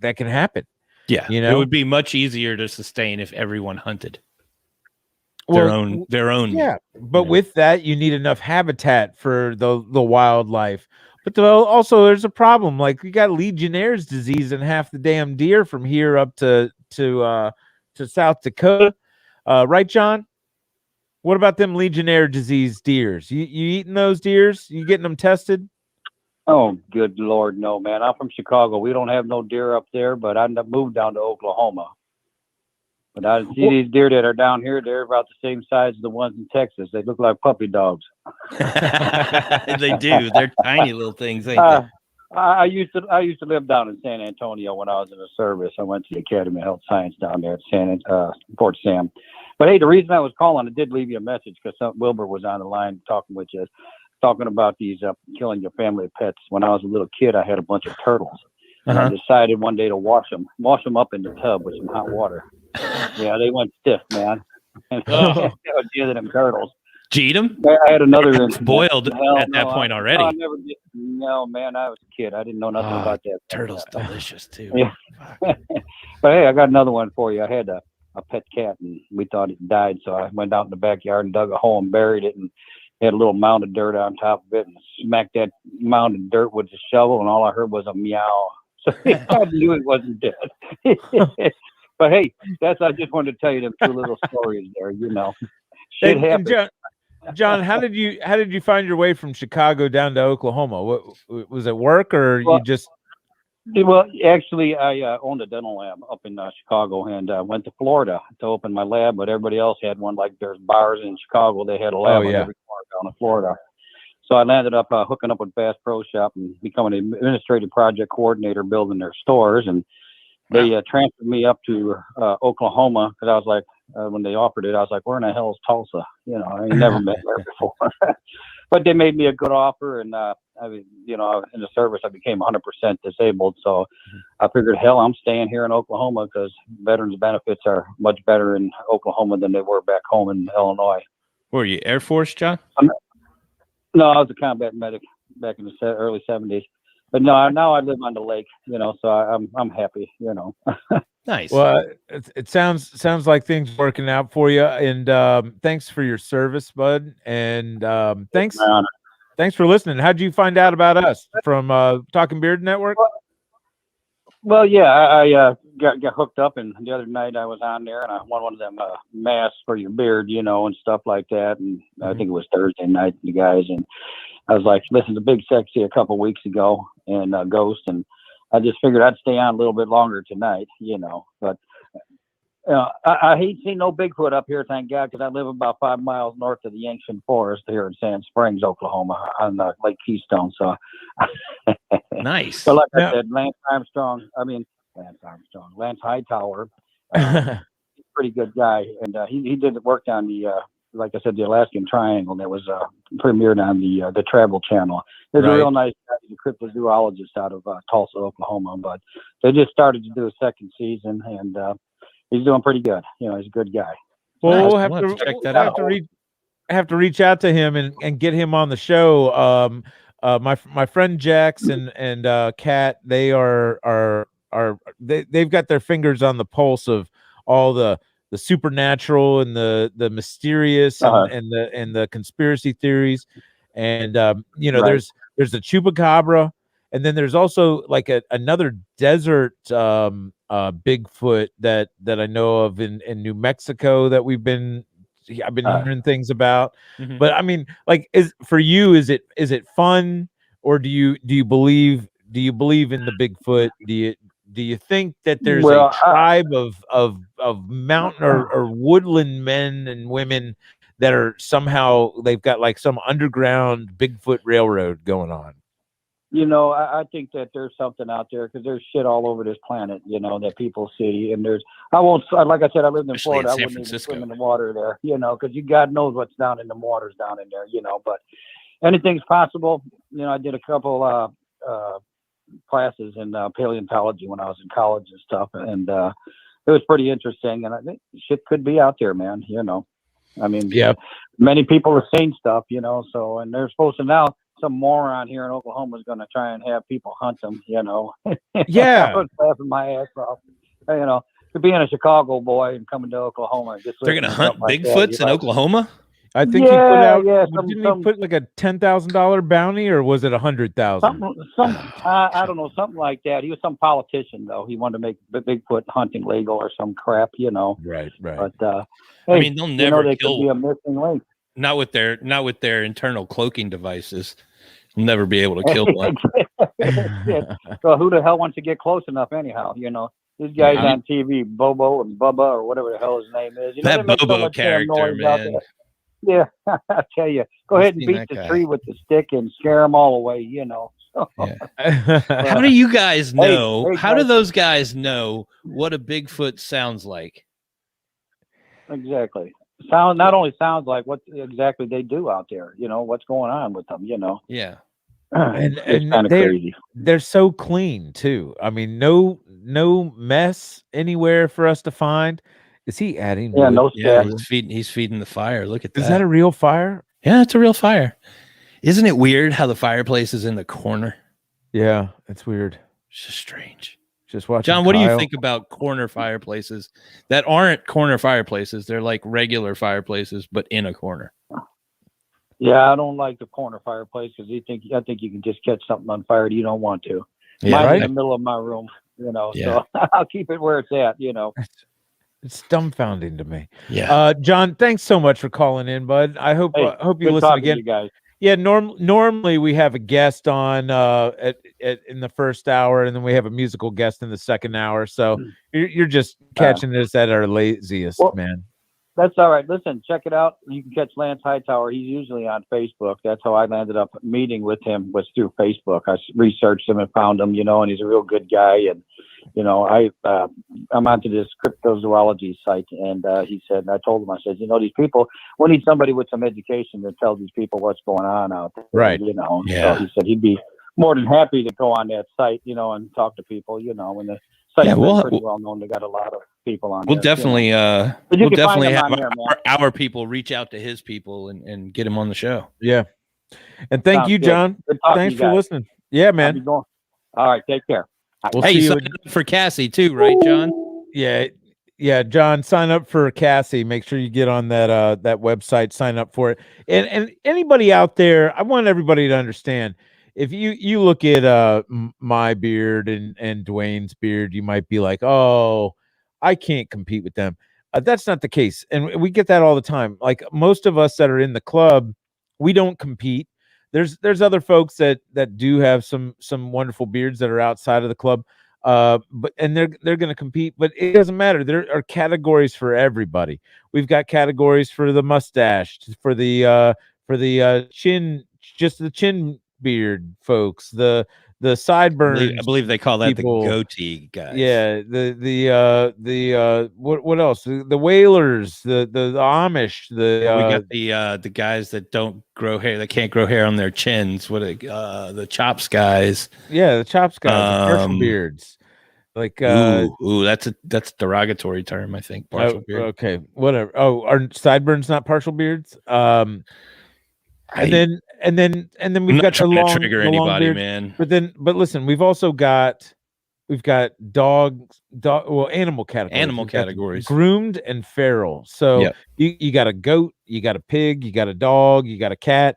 happen. Yeah, it would be much easier to sustain if everyone hunted. Their own. Yeah, but with that, you need enough habitat for the wildlife. But also, there's a problem. Like we got Legionnaire's disease in half the damn deer from here up to South Dakota, right, John? What about them Legionnaire disease deers? You eating those deers? You getting them tested? Oh, good Lord, no, man. I'm from Chicago. We don't have no deer up there, but I moved down to Oklahoma. But I see these deer that are down here. They're about the same size as the ones in Texas. They look like puppy dogs. They do. They're tiny little things, ain't they? I used to live down in San Antonio when I was in the service. I went to the Academy of Health Science down there at Fort Sam. But hey, the reason I was calling, I did leave you a message because Wilbur was on the line talking with you, talking about these killing your family pets. When I was a little kid, I had a bunch of turtles, and I decided one day to wash them up in the tub with some hot water. Yeah, they went stiff, man. And I was dealing them turtles. Did you eat them? I had another boiled at that point already. I never did. No, man, I was a kid. I didn't know nothing about that. Turtles delicious too. Yeah. But hey, I got another one for you. I had a pet cat, and we thought it died, so I went out in the backyard and dug a hole and buried it, and had a little mound of dirt on top of it, and smacked that mound of dirt with a shovel, and all I heard was a meow. So I knew it wasn't dead. But hey, I just wanted to tell you them two little stories there. You know, shit happens. John, how did you find your way from Chicago down to Oklahoma? What was it, work, or you just? Well, actually, I owned a dental lab up in Chicago, and went to Florida to open my lab. But everybody else had one. Like there's bars in Chicago, they had a lab on every corner down in Florida. So I landed up hooking up with Bass Pro Shop and becoming an administrative project coordinator, building their stores. And they transferred me up to Oklahoma because I was like, when they offered it, I was like, where in the hell is Tulsa? You know, I ain't never been there before. But they made me a good offer, and I mean, you know, in the service, I became 100% disabled. So I figured, hell, I'm staying here in Oklahoma because veterans benefits are much better in Oklahoma than they were back home in Illinois. Were you Air Force, John? No, I was a combat medic back in the early 70s. But no, now I live on the lake, you know, so I'm happy, you know. Nice. Well, it sounds like things working out for you, and thanks for your service, bud, and thanks for listening. How'd you find out about us? From Talking Beard Network? Well, yeah, I got hooked up, and the other night I was on there, and I won one of them masks for your beard, you know, and stuff like that. And I think it was Thursday night, the guys, and I was like, listen to Big Sexy a couple weeks ago, and Ghost, and I just figured I'd stay on a little bit longer tonight, you know. But I hate seeing no Bigfoot up here, thank God, because I live about 5 miles north of the ancient forest here in Sand Springs, Oklahoma, on Lake Keystone. So nice. But like I said, Lance Hightower, he's a pretty good guy, and he did work on the like I said, the Alaskan Triangle that was premiered on the Travel Channel. There's a real nice guy, he's a cryptozoologist out of Tulsa, Oklahoma, but they just started to do a second season, and he's doing pretty good. You know, he's a good guy. Well, we'll have to check that out. Have to reach out to him and get him on the show. My friend Jax and Kat, they've got their fingers on the pulse of all the supernatural and the mysterious and the conspiracy theories, and you know, there's the chupacabra, and then there's also like another desert Bigfoot that I know of in New Mexico that I've been hearing things about. But I mean, like, is it fun, or do you believe in the Bigfoot? Do you think that there's a tribe of mountain or woodland men and women that are somehow, they've got like some underground Bigfoot railroad going on? You know, I think that there's something out there, because there's shit all over this planet, you know, that people see. And like I said, I lived in Florida. I wouldn't even swim in the water there, you know, because God knows what's down in the waters down in there, you know. But anything's possible. You know, I did a couple classes in paleontology when I was in college and stuff, and it was pretty interesting. And I think shit could be out there, man. You know, I mean, many people are saying stuff, you know. So, and they're supposed to now. Some moron here in Oklahoma is going to try and have people hunt them, you know. Yeah, I was laughing my ass off. You know, to being a Chicago boy and coming to Oklahoma, they're going to hunt Bigfoots in Oklahoma. I think he put out. Didn't he put like a $10,000 bounty, or was it $100,000? I don't know, something like that. He was some politician, though. He wanted to make Bigfoot hunting legal or some crap, you know. Right. But I mean, they'll never they kill. Could be a missing link. Not with their internal cloaking devices. They'll never be able to kill one. So who the hell wants to get close enough anyhow? You know, these guys on TV, Bobo and Bubba or whatever the hell his name is. You know, that Bobo character, man. Yeah, I tell you, go ahead and beat the tree with the stick and scare them all away. You know. How do you guys know? hey, How do guys. those guys know what a Bigfoot sounds like? Exactly. Not only sounds like what exactly they do out there. What's going on with them. Yeah. and It's kind of crazy. they're so clean too. I mean, no mess anywhere for us to find. Is he adding Yeah, wood? no Yeah, staff. he's feeding the fire. Look at that. Is that a real fire? Yeah, it's a real fire. Isn't it weird how the fireplace is in the corner? Yeah, it's weird. It's just strange. Just watching. John, what do you Kyle. think about corner fireplaces that aren't corner fireplaces? They're like regular fireplaces, but in a corner. Yeah, I don't like the corner fireplace because I think you can just catch something on fire that you don't want to. Yeah, Mine's right. in the middle of my room, Yeah. so I'll keep it where it's at, It's dumbfounding to me. Yeah. John, thanks so much for calling in, bud. I hope Hey, you good listen talking to again. you guys. Yeah, normally we have a guest on in the first hour, and then we have a musical guest in the second hour. So you're just catching this at our laziest, man. That's all right. Listen, check it out. You can catch Lance Hightower. He's usually on Facebook. That's how I landed up meeting with him, was through Facebook. I researched him and found him, and he's a real good guy. And I'm onto this cryptozoology site, and he said, and I told him, I said, these people, we need somebody with some education to tell these people what's going on out there. Right. So he said he'd be more than happy to go on that site, and talk to people, and the site's pretty well known. They got a lot of people on We'll there. definitely We'll definitely have there, our people reach out to his people and get him on the show. Yeah. And thank you, good. John. Good talking Thanks to for you guys. listening. Yeah, I'll man. be going. All right, take care. We'll Hey, see you you. signed up for Cassie too, right, John? Yeah, John, sign up for Cassie. Make sure you get on that website, sign up for it. And anybody out there, I want everybody to understand, if you look at my beard and Dwayne's beard, you might be like, "Oh, I can't compete with them." That's not the case. And we get that all the time. Like most of us that are in the club, we don't compete. There's other folks that do have some wonderful beards that are outside of the club. But they're going to compete, but it doesn't matter. There are categories for everybody. We've got categories for the mustache, for the chin, just the chin beard folks, the sideburns. I believe they call that people. the goatee guys. Yeah, what else? The whalers, the Amish, we got the guys that don't grow hair, that can't grow hair on their chins. The chops guys? Yeah, the chops guys, the partial beards. Like ooh, that's a derogatory term, I think. Partial beard. Okay, whatever. Oh, are sideburns not partial beards? And then we've got the long, trigger the long anybody, beard. man. But listen, we've got animal categories. Animal categories. Groomed and feral. So you got a goat, you got a pig, you got a dog, you got a cat.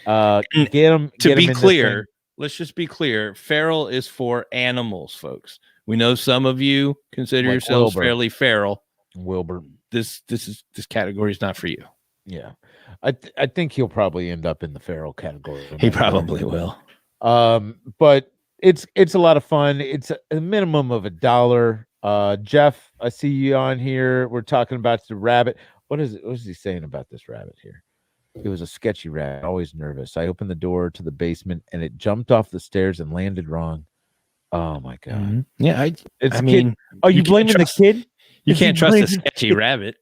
Get them. To be clear, let's just be clear. Feral is for animals, folks. We know some of you consider yourselves fairly feral. Wilbur. This category is not for you. Yeah. I think he'll probably end up in the feral category. He probably will. But it's a lot of fun. It's a minimum of $1. Jeff, I see you on here. We're talking about the rabbit. What is he saying about this rabbit here? It was a sketchy rabbit, always nervous. I opened the door to the basement and it jumped off the stairs and landed wrong. Oh my God. Mm-hmm. Yeah, I mean, are you blaming the kid? You can't trust a sketchy rabbit.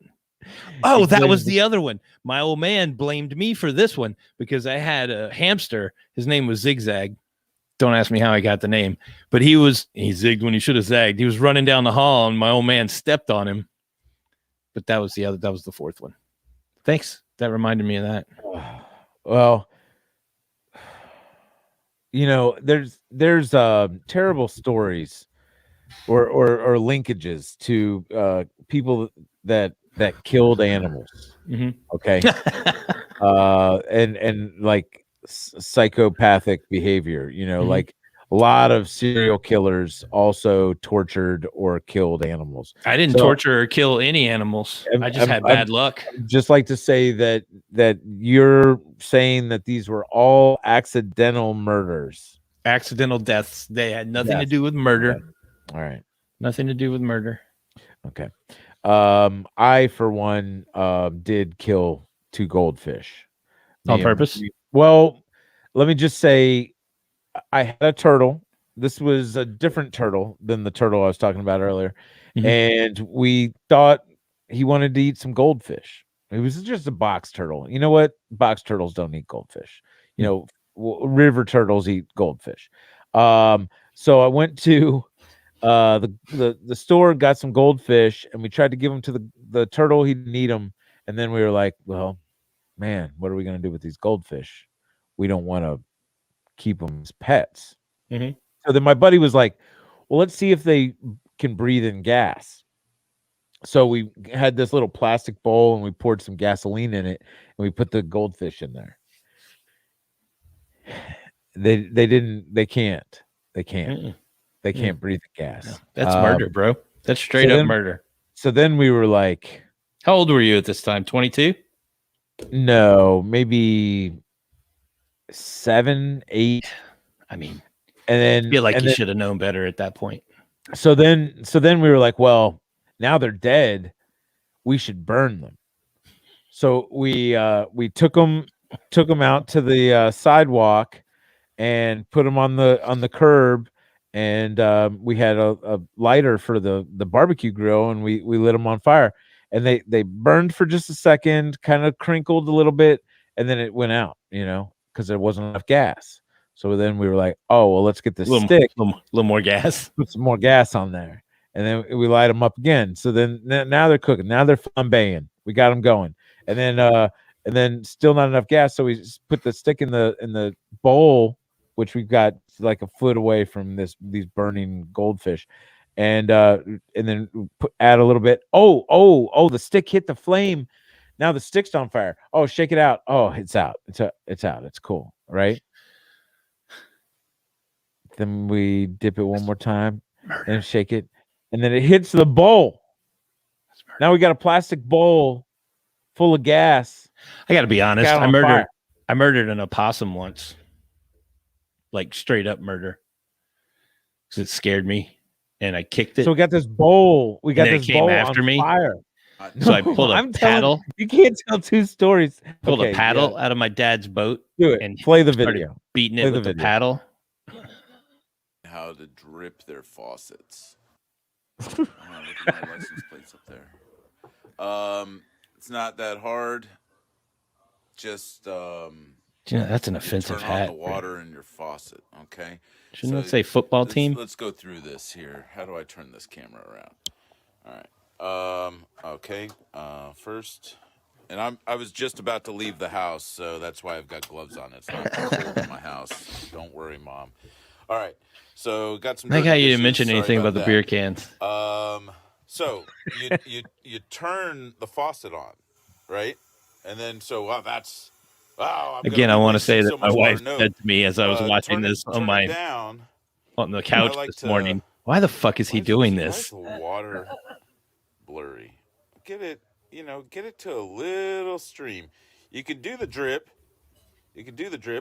Oh, that was the other one. My old man blamed me for this one because I had a hamster. His name was Zigzag. Don't ask me how I got the name, but he zigged when he should have zagged. He was running down the hall and my old man stepped on him. But that was the fourth one. Thanks. That reminded me of that. Well, there's terrible stories or linkages to people that killed animals. Mm-hmm. Okay. And like psychopathic behavior, Mm-hmm. like a lot of serial killers also tortured or killed animals. I didn't torture or kill any animals. I just had bad luck. Just like to say that you're saying that these were all accidental murders. Accidental deaths. They had nothing to do with murder. Okay. All right. Nothing to do with murder. Okay. I, for one, did kill 2 goldfish. On purpose? Well, let me just say, I had a turtle. This was a different turtle than the turtle I was talking about earlier. And we thought he wanted to eat some goldfish. It was just a box turtle. You know what? Box turtles don't eat goldfish. You know, river turtles eat goldfish. So I went to the store, got some goldfish, and we tried to give them to the turtle. He didn't eat them. And then we were like, well, man, what are we going to do with these goldfish? We don't want to keep them as pets. So then my buddy was like, well, let's see if they can breathe in gas. So we had this little plastic bowl and we poured some gasoline in it and we put the goldfish in there. They can't breathe the gas. No, that's murder, bro. That's straight up murder. So then we were like, how old were you at this time? 22? No, maybe 7, 8. I mean, and then I feel like you should have known better at that point. So then we were like, well, now they're dead. We should burn them. So we took them out to the sidewalk and put them on the curb. And we had a lighter for the barbecue grill, and we lit them on fire. And they burned for just a second, kind of crinkled a little bit, and then it went out, because there wasn't enough gas. So then we were like, oh, well, let's get this stick. A little more gas. Put some more gas on there. And then we light them up again. So then now they're cooking. Now they're flambeing. We got them going. And then still not enough gas. So we just put the stick in the bowl, which we've got like a foot away from these burning goldfish. And then add a little bit. Oh, the stick hit the flame. Now the stick's on fire. Oh, shake it out. Oh, it's out. It's out. It's cool. Right? Then we dip it one more time and shake it. And then it hits the bowl. Now we got a plastic bowl full of gas. I got to be honest. I murdered an opossum once. Like straight up murder. Because it scared me. And I kicked it. So we got this bowl. We got this bowl after on me. Fire. So I pulled a paddle. You can't tell two stories. Pulled a paddle out of my dad's boat. Do it. And play the video. Beating it with the paddle. How to drip their faucets. Look at my license plates up there. It's not that hard. Just that's an offensive turn hat. on the water in your faucet, okay? Shouldn't it say football team? Let's go through this here. How do I turn this camera around? All right. Okay. First, and I was just about to leave the house, so that's why I've got gloves on. It's not cold in my house. Don't worry, Mom. All right. So got some. I like how you didn't mention anything about the beer cans. So you turn the faucet on, right? And then that's again. I want to say that my wife said to me as I was watching this on the couch this morning. Why the fuck is he doing this? Why is the water blurry? Get it to a little stream. You can do the drip,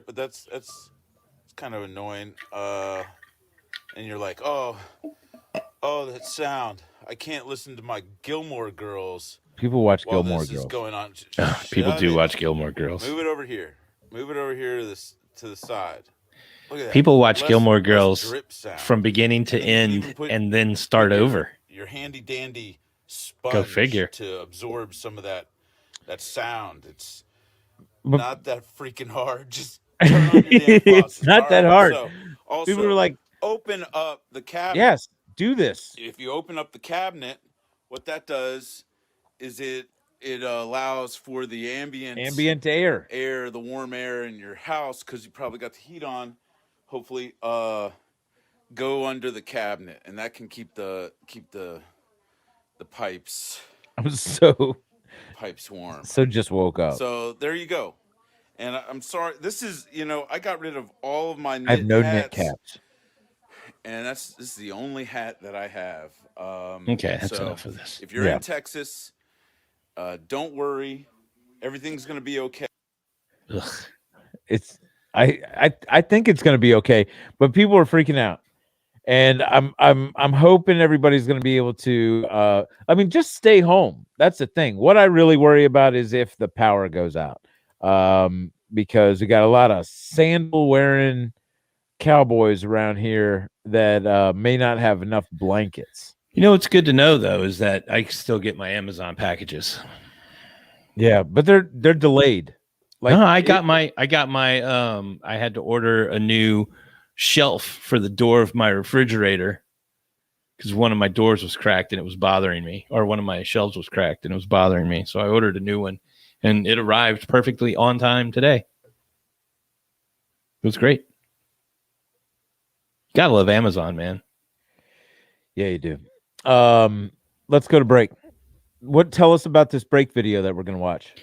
but that's kind of annoying. And you're like, oh, that sound. I can't listen to my Gilmore Girls. People watch Gilmore Girls. Is going on. People do watch Gilmore Girls. Move it over here to the side. Look at that. People watch Gilmore Girls from beginning to end and then start over. Your handy dandy sponge. Go figure. To absorb some of that sound. It's not that freaking hard. Just turn on your damn faucet. It's not that hard. So, also, people were like, open up the cabinet. Yes, do this. If you open up the cabinet, what that does is it allows for the ambient air, the warm air in your house, because you probably got the heat on. Hopefully, go under the cabinet, and that can keep the pipes. Pipes warm. So just woke up. So there you go. And I'm sorry. This is I got rid of all of my knit I have no hats. knit caps. And this is the only hat that I have. Okay, that's enough of this. If you're in Texas, don't worry, everything's gonna be okay. Ugh. I think it's gonna be okay, but people are freaking out, and I'm hoping everybody's gonna be able to. Just stay home. That's the thing. What I really worry about is if the power goes out, because we got a lot of sandal wearing, cowboys around here that may not have enough blankets. You know what's good to know though is that I still get my Amazon packages. Yeah, but they're delayed. Like no, I got my I had to order a new shelf for the door of my refrigerator because one of my doors was cracked and it was bothering me, or one of my shelves was cracked and it was bothering me. So I ordered a new one and it arrived perfectly on time today. It was great. Gotta love Amazon, man. Yeah, you do. Let's go to break. Tell us about this break video that we're gonna watch.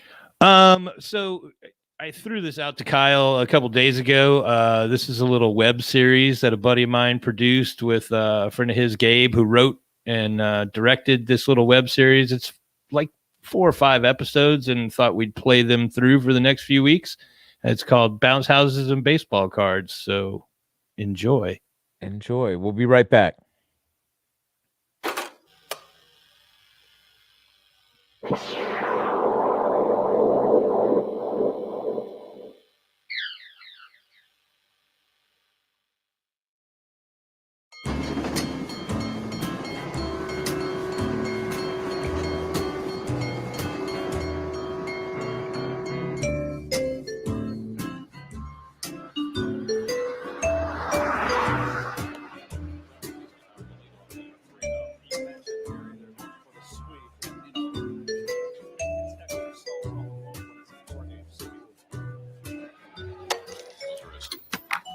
So I threw this out to Kyle a couple days ago. This is a little web series that a buddy of mine produced with a friend of his, Gabe, who wrote and directed this little web series. It's like 4 or 5 episodes, and thought we'd play them through for the next few weeks. It's called Bounce Houses and Baseball Cards. So enjoy. We'll be right back.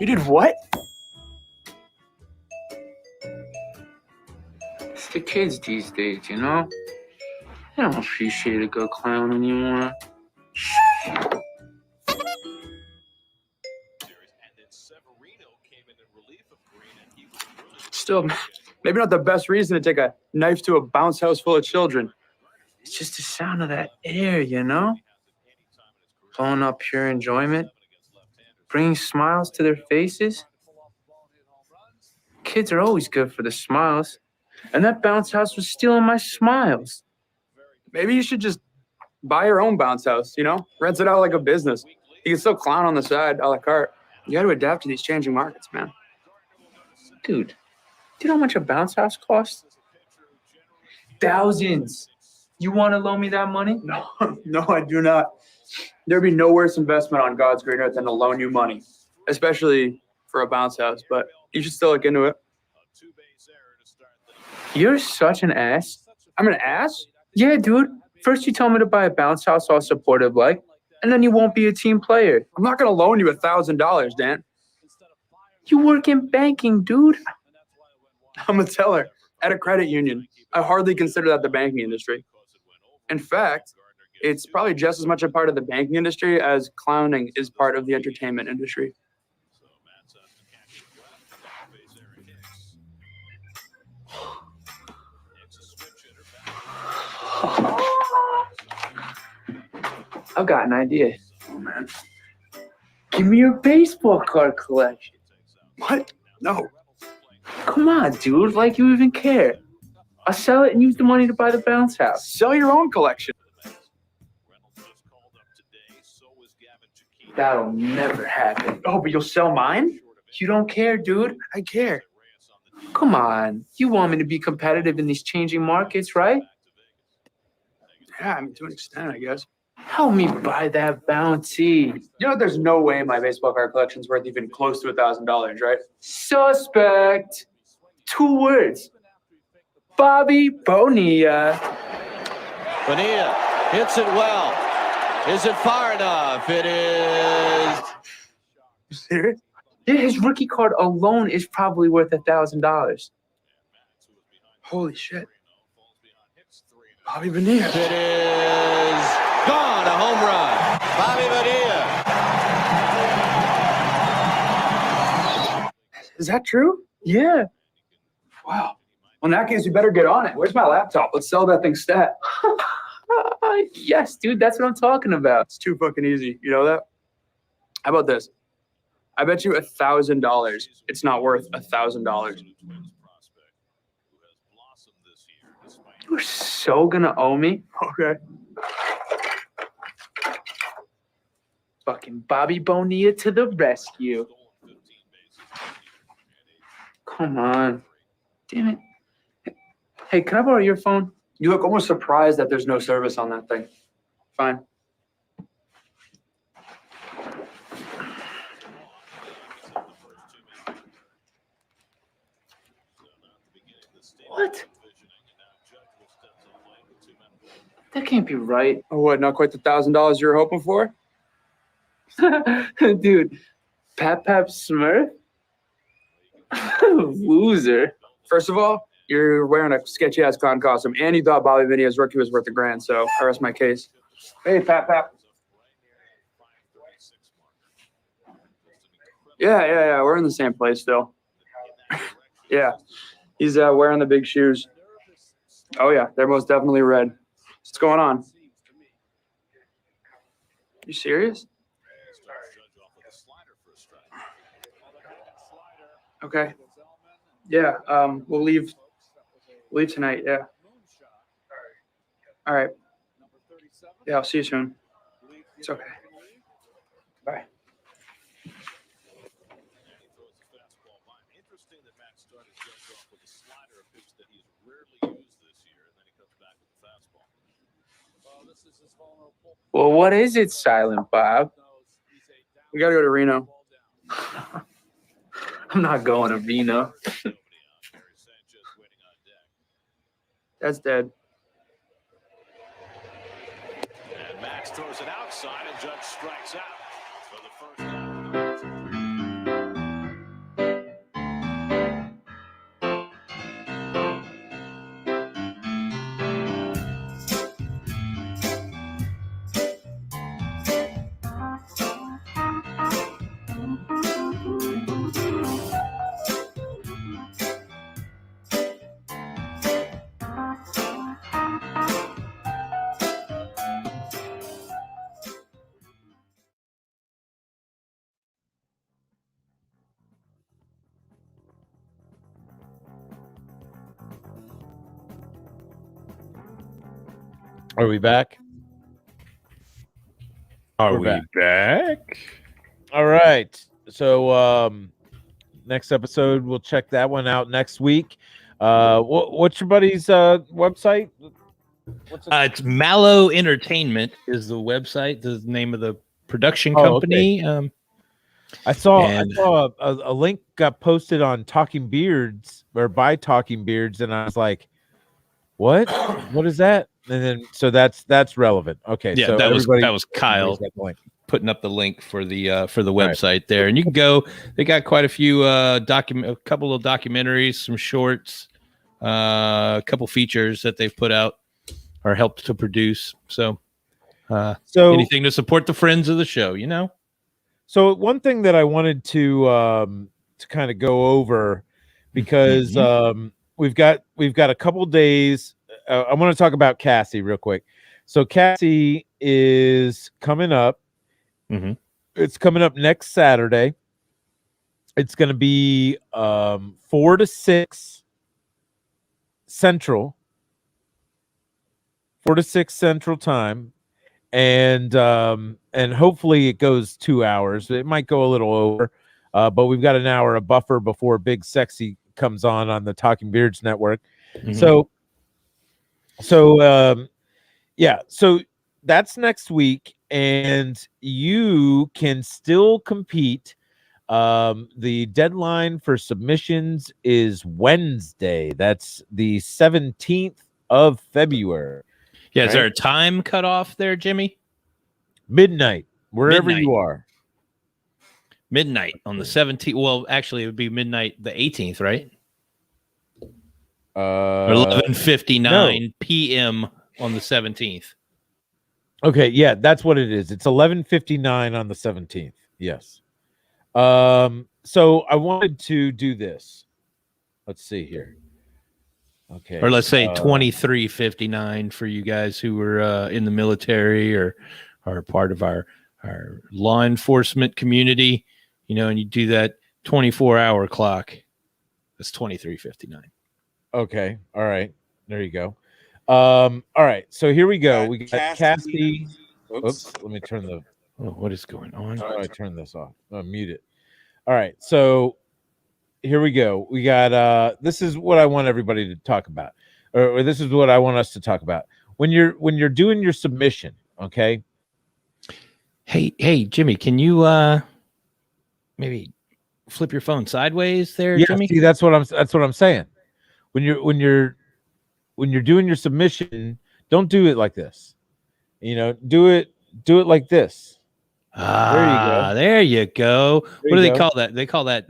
You did what? It's the kids these days, you know? They don't appreciate a good clown anymore. Still, maybe not the best reason to take a knife to a bounce house full of children. It's just the sound of that air, you know? Blowing up pure enjoyment. Bringing smiles to their faces. Kids are always good for the smiles. And that bounce house was stealing my smiles. Maybe you should just buy your own bounce house, you know? Rent it out like a business. You can still clown on the side, a la carte. You got to adapt to these changing markets, man. Dude, do you know how much a bounce house costs? Thousands. You want to loan me that money? No, I do not. There'd be no worse investment on God's green earth than to loan you money, especially for a bounce house, but you should still look into it. You're such an ass. I'm an ass? Yeah, dude. First you tell me to buy a bounce house all supportive like, and then you won't be a team player. I'm not going to loan you $1,000, Dan. You work in banking, dude. I'm a teller at a credit union. I hardly consider that the banking industry. In fact, it's probably just as much a part of the banking industry as clowning is part of the entertainment industry. I've got an idea. Oh, man. Give me your baseball card collection. What? No. Come on, dude. Like you even care. I'll sell it and use the money to buy the bounce house. Sell your own collection. That'll never happen. Oh, but you'll sell mine? You don't care, dude. I care. Come on. You want me to be competitive in these changing markets, right? Yeah, I mean, to an extent, I guess. Help me buy that bounty. You know, there's no way my baseball card collection's worth even close to $1,000, right? Suspect. 2 words. Bobby Bonilla. Bonilla hits it well. Is it far enough? It is. You serious? Yeah, his rookie card alone is probably worth $1,000. Holy shit. Bobby Bonilla. It is gone. A home run. Bobby Bonilla. Is that true? Yeah. Wow. Well, in that case, you better get on it. Where's my laptop? Let's sell that thing stat. Yes, dude, that's what I'm talking about. It's too fucking easy. You know that? How about this? I bet you $1,000 it's not worth $1,000. You're so gonna owe me? Okay. Fucking Bobby Bonilla to the rescue. Come on. Damn it. Hey, can I borrow your phone? You look almost surprised that there's no service on that thing. Fine. What? That can't be right. Oh, what? Not quite the $1,000 you were hoping for? Dude, Pap Smurf? Loser. First of all, you're wearing a sketchy ass clown costume, and you thought Bobby Vinia's rookie was worth $1,000, so I rest my case. Hey, Pap. Yeah. We're in the same place still. Yeah. He's wearing the big shoes. Oh, yeah. They're most definitely red. What's going on? You serious? Okay. Yeah. We'll leave tonight. Yeah. All right. Yeah. I'll see you soon. It's okay. Bye. Well, what is it, Silent Bob? We gotta go to Reno. I'm not going to Reno. That's dead. And Max throws it outside, and Judge strikes out for the first out. Are we back? Are we back? All right. So next episode, we'll check that one out next week. What's your buddy's website? It's Mallow Entertainment is the website, the name of the production company. Okay. I saw a link got posted on Talking Beards or by Talking Beards, and I was like, "What? What is that?" And then so that's relevant. Okay, Yeah, so that was Kyle putting up the link for the website there, and you can go. They got quite a few a couple of documentaries, some shorts, a couple features that they've put out or helped to produce. So anything to support the friends of the show, you know. So one thing that I wanted to kind of go over, because we've got a couple days. I want to talk about Cassie real quick. So Cassie is coming up. It's coming up next Saturday. It's going to be 4 to 6 Central. 4 to 6 Central time. And hopefully it goes 2 hours. It might go a little over, but we've got an hour of buffer before Big Sexy comes on the Talking Beards Network. So that's next week, and you can still compete. The deadline for submissions is Wednesday. That's the 17th of February. Yeah, is there a time cutoff there, Jimmy? Midnight, wherever you are. Midnight on the 17th. Well, actually, it would be midnight the 18th, right? 11:59 p.m. on the 17th. Okay, yeah, that's what it is. It's 11:59 on the 17th. Yes. So I wanted to do this. Let's see here. Okay. Or let's say 23:59 for you guys who were in the military or are part of our law enforcement community, you know, and you do that 24-hour clock. That's 23:59. Okay. All right. There you go. All right. So here we go. We got Cassie. Oops. Let me turn the. Oh, what is going on? How do I turn this off? Mute it. All right. So here we go. We got this is what I want everybody to talk about, or this is what I want us to talk about when you're doing your submission. Okay. Hey, Jimmy, can you maybe flip your phone sideways there, Yeah. Jimmy? See, that's what I'm saying. When you're doing your submission, don't do it like this. Do it like this. There you go. There you go. There What do you they go. call that? They call that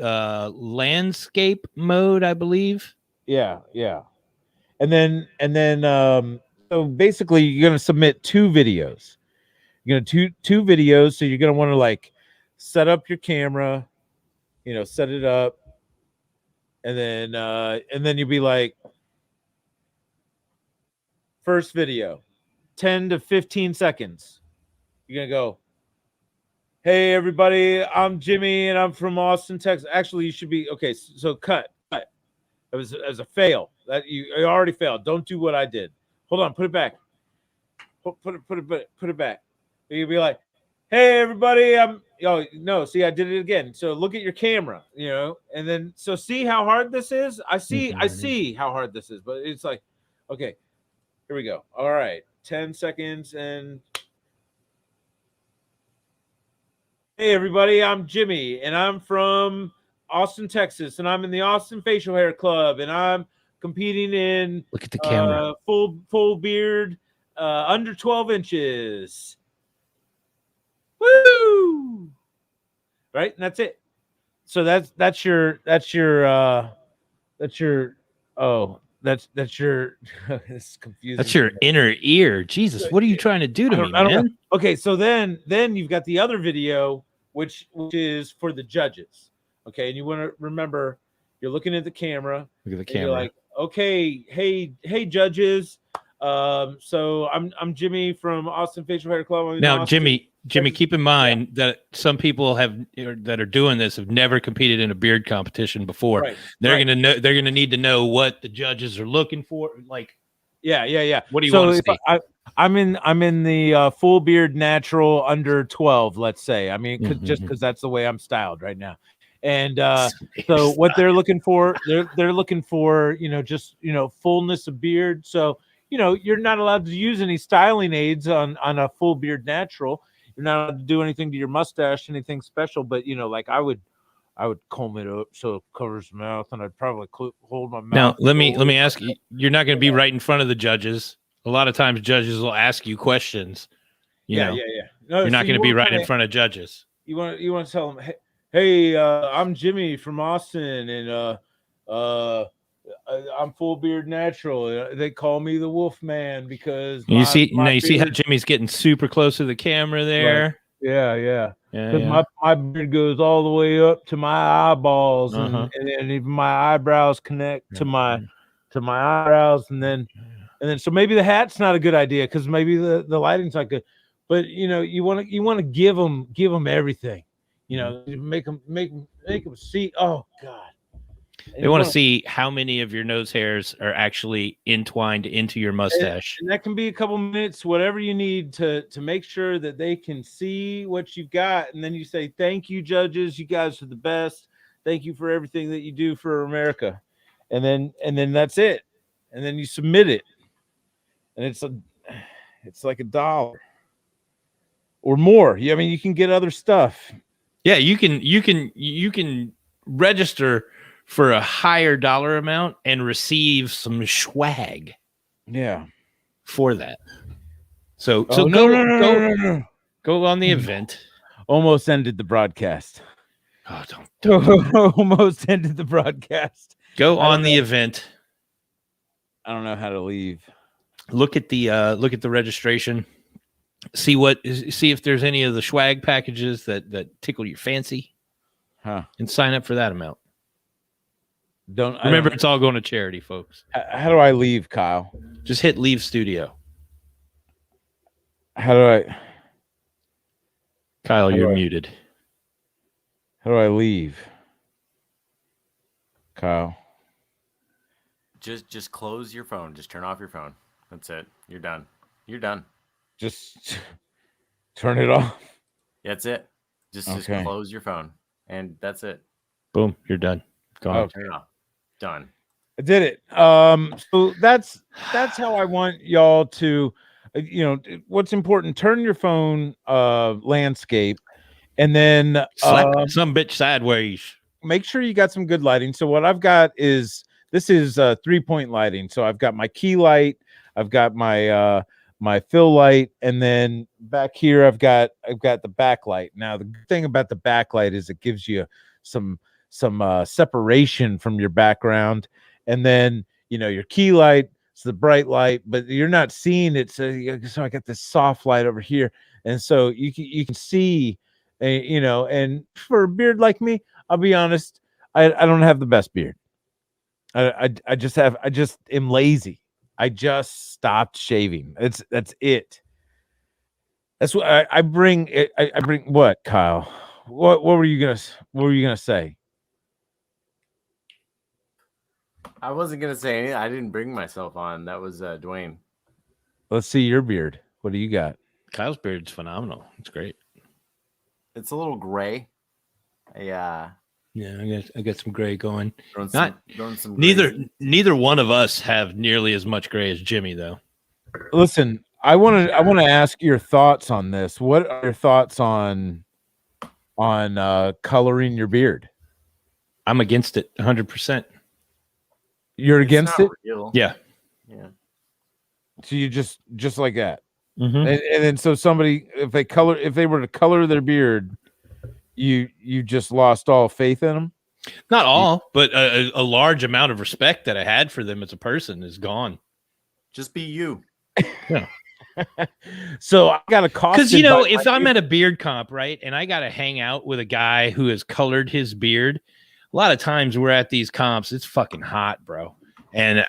landscape mode, I believe. Yeah. And then so basically you're gonna submit 2 videos. You're gonna two videos, so you're gonna want to like set up your camera, set it up, and then you'll be like, first video, 10 to 15 seconds. You're gonna go, hey everybody, I'm Jimmy and I'm from Austin, Texas. Actually, you should be okay. So cut. It was as a fail. That you already failed. Don't do what I did. Hold on, put it back. Put it back. You'll be like, hey everybody, no, see, I did it again. So look at your camera, and then so see how hard this is. I see how hard this is, but it's like, okay, here we go. All right, 10 seconds and hey everybody, I'm Jimmy and I'm from Austin, Texas, and I'm in the Austin Facial Hair Club, and I'm competing in look at the camera, full beard, under 12 inches. Woo! Right, and that's it. So that's your this is confusing. That's your inner ear. Jesus, what are you trying to do to me, man? Okay, so then you've got the other video, which is for the judges. Okay, and you want to remember you're looking at the camera. Look at the camera. You're like, okay, hey judges. So I'm Jimmy from Austin Facial Hair Club. Now, Jimmy, keep in mind that some people that are doing this have never competed in a beard competition before. Right. They're gonna need to know what the judges are looking for. Like, yeah. What do you want to see? I'm in the full beard natural under 12. Let's say. I mean, just because that's the way I'm styled right now. And so what they're looking for, they're looking for, just fullness of beard. So you're not allowed to use any styling aids on a full beard natural. You're not allowed to do anything to your mustache, anything special. But like I would comb it up so it covers the mouth, and I'd probably hold my mouth. Now let me ask you. You're not going to be right in front of the judges. A lot of times judges will ask you questions. Yeah. No, you're not going to be right in front of judges. You want to tell them, hey, I'm Jimmy from Austin, and I'm full beard natural. They call me the Wolf Man because you see how Jimmy's getting super close to the camera there. Right. Yeah. Because my beard goes all the way up to my eyeballs, and even my eyebrows connect to my eyebrows, and then so maybe the hat's not a good idea because maybe the lighting's not good. But you want to give them everything. Make them see. Oh God. They want to see how many of your nose hairs are actually entwined into your mustache. And that can be a couple minutes, whatever you need to make sure that they can see what you've got. And then you say, thank you, judges. You guys are the best. Thank you for everything that you do for America. And then that's it. And then you submit it. And it's like $1 or more. I mean, you can get other stuff. Yeah, you can register for a higher dollar amount and receive some swag. Yeah. For that. So go on the event. Almost ended the broadcast. Oh, don't. Almost ended the broadcast. Go on the event. I don't know how to leave. Look at the registration. See if there's any of the swag packages that tickle your fancy. And sign up for that amount. Remember, it's all going to charity, folks. How do I leave, Kyle? Just hit leave studio. How do I? Kyle, you're muted. How do I leave, Kyle? Just close your phone. Just turn off your phone. That's it. You're done. You're done. Just turn it off. That's it. Just close your phone, and that's it. Boom. You're done. Gone. Okay. Turn it off. Done. I did it. So that's how I want y'all to, what's important. Turn your phone landscape, and then Slap some bitch sideways. make sure you got some good lighting. So what I've got is this is 3-point lighting. So I've got my key light, I've got my my fill light, and then back here I've got the backlight. Now the good thing about the backlight is it gives you some separation from your background, and then your key light, it's the bright light, but you're not seeing it. So I got this soft light over here, and so you can see, and for a beard like me, I'll be honest, I don't have the best beard. I just am lazy. I just stopped shaving. That's it. That's what I bring. I bring what, Kyle? What were you gonna say? I wasn't gonna say anything. I didn't bring myself on. That was Dwayne. Let's see your beard. What do you got? Kyle's beard's phenomenal. It's great. It's a little gray. Yeah, I got some gray going. Throwing some Neither one of us have nearly as much gray as Jimmy, though. Listen, I want to ask your thoughts on this. What are your thoughts on coloring your beard? I'm against it 100%. You're against it? Real. Yeah. Yeah. So you just like that. Mm-hmm. And then so somebody, if they were to color their beard, you just lost all faith in them? Not all, but a large amount of respect that I had for them as a person is gone. Just be you. Yeah. So I got a cost because if I'm at a beard comp, right, and I got to hang out with a guy who has colored his beard, a lot of times we're at these comps, it's fucking hot, bro. And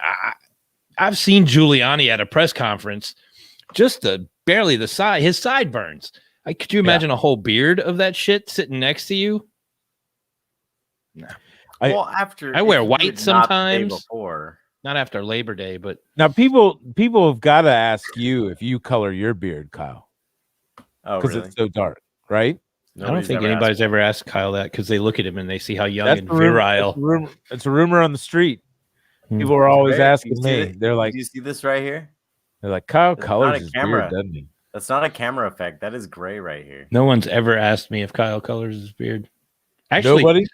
I've seen Giuliani at a press conference, just barely his sideburns. Could you imagine a whole beard of that shit sitting next to you? No. After I wear white sometimes. Before. Not after Labor Day, but now people have got to ask you if you color your beard, Kyle. Oh, because really? it's so dark, right? I don't think anybody's ever asked Kyle that because they look at him and they see how young and virile. It's a rumor on the street. People are always asking me. They're like, "Do you see this right here?" They're like, "Kyle colors his beard, doesn't he?" That's not a camera effect. That is gray right here. No one's ever asked me if Kyle colors his beard. Actually, nobody.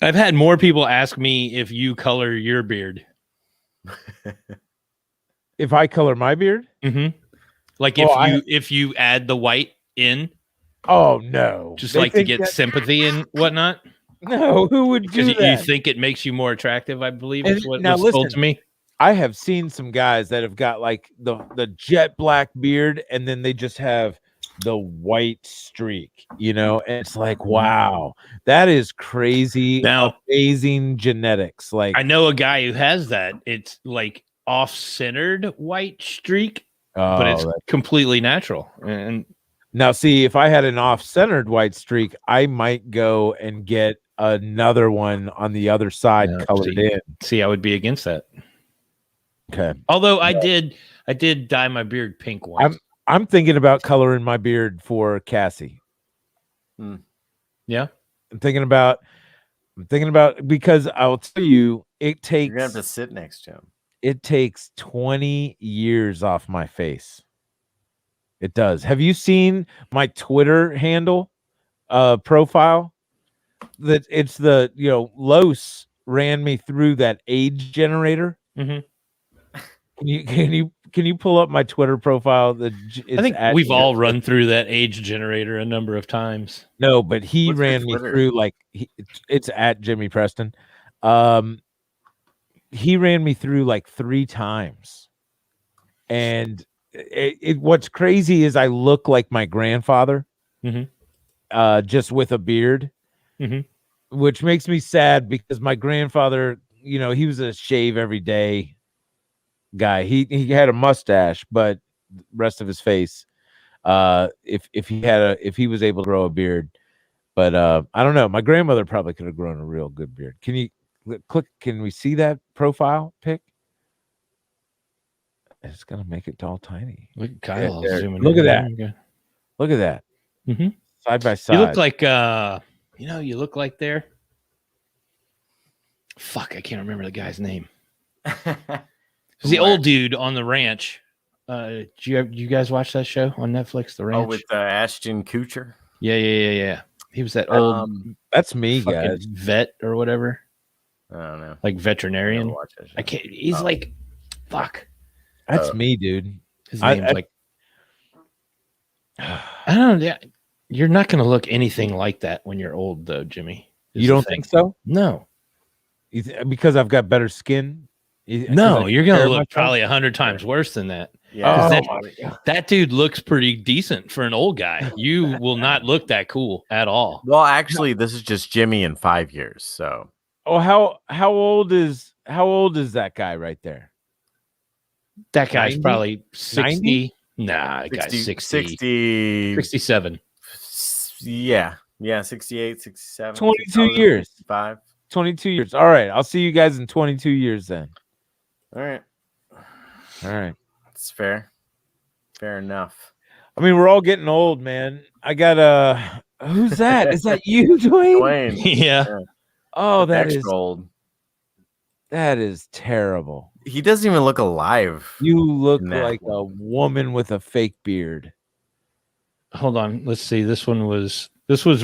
I've had more people ask me if you color your beard. If I color my beard, like if you add the white in. Oh no! Just like to get sympathy and whatnot. No, who would do that? Because you think it makes you more attractive, I believe is what was told to me. I have seen some guys that have got like the jet black beard, and then they just have the white streak, and it's like, wow, that is crazy. Now, amazing genetics. Like, I know a guy who has that. It's like off-centered white streak, but it's completely natural. And now, see, if I had an off-centered white streak, I might go and get another one on the other side colored in. See, I would be against that. Okay. Although I did dye my beard pink once. I'm thinking about coloring my beard for Cassie. Yeah. I'm thinking about because I'll tell you, it takes. You're gonna have to sit next to him. It takes 20 years off my face. It does. Have you seen my Twitter handle profile? That it's the Los ran me through that age generator. Mm-hmm. Can you pull up my Twitter profile? I think we've all run through that age generator a number of times. No, but he ran me through it's at Jimmy Preston. He ran me through like 3 times, and what's crazy is I look like my grandfather, just with a beard, which makes me sad because my grandfather, he was a shave every day guy. He had a mustache, but the rest of his face, if he was able to grow a beard, but I don't know. My grandmother probably could have grown a real good beard. Can you click? Can we see that profile pic? It's gonna make it all tiny. Look at Kyle. Look at that. Okay. Look at that. Mm-hmm. Side by side. You look like you look like there. Fuck, I can't remember the guy's name. It was the old dude on the ranch. Do you guys watch that show on Netflix, The Ranch? Oh, with Ashton Kutcher. Yeah. He was that old. That's me, guys. Vet or whatever. I don't know. Like veterinarian. I can't. He's like, fuck. That's me, dude. His name's like. I don't know. Yeah, you're not going to look anything like that when you're old, though, Jimmy. You don't think so? No. Because I've got better skin. No, you're going to look probably 100 times worse than that. Yeah. That dude looks pretty decent for an old guy. You will not look that cool at all. Well, actually, this is just Jimmy in 5 years. So. Oh, how old is that guy right there? That guy's 90? probably 60. 90? Nah, that guy's 60. 67. Yeah. 68, 67. 22 years. 5. 22 years. All right. I'll see you guys in 22 years then. All right. It's fair. Fair enough. I mean, we're all getting old, man. I got who's that? Is that you, Dwayne? Yeah. Oh, that is old. That is terrible. He doesn't even look alive. You look like a woman with a fake beard. Hold on. Let's see. This was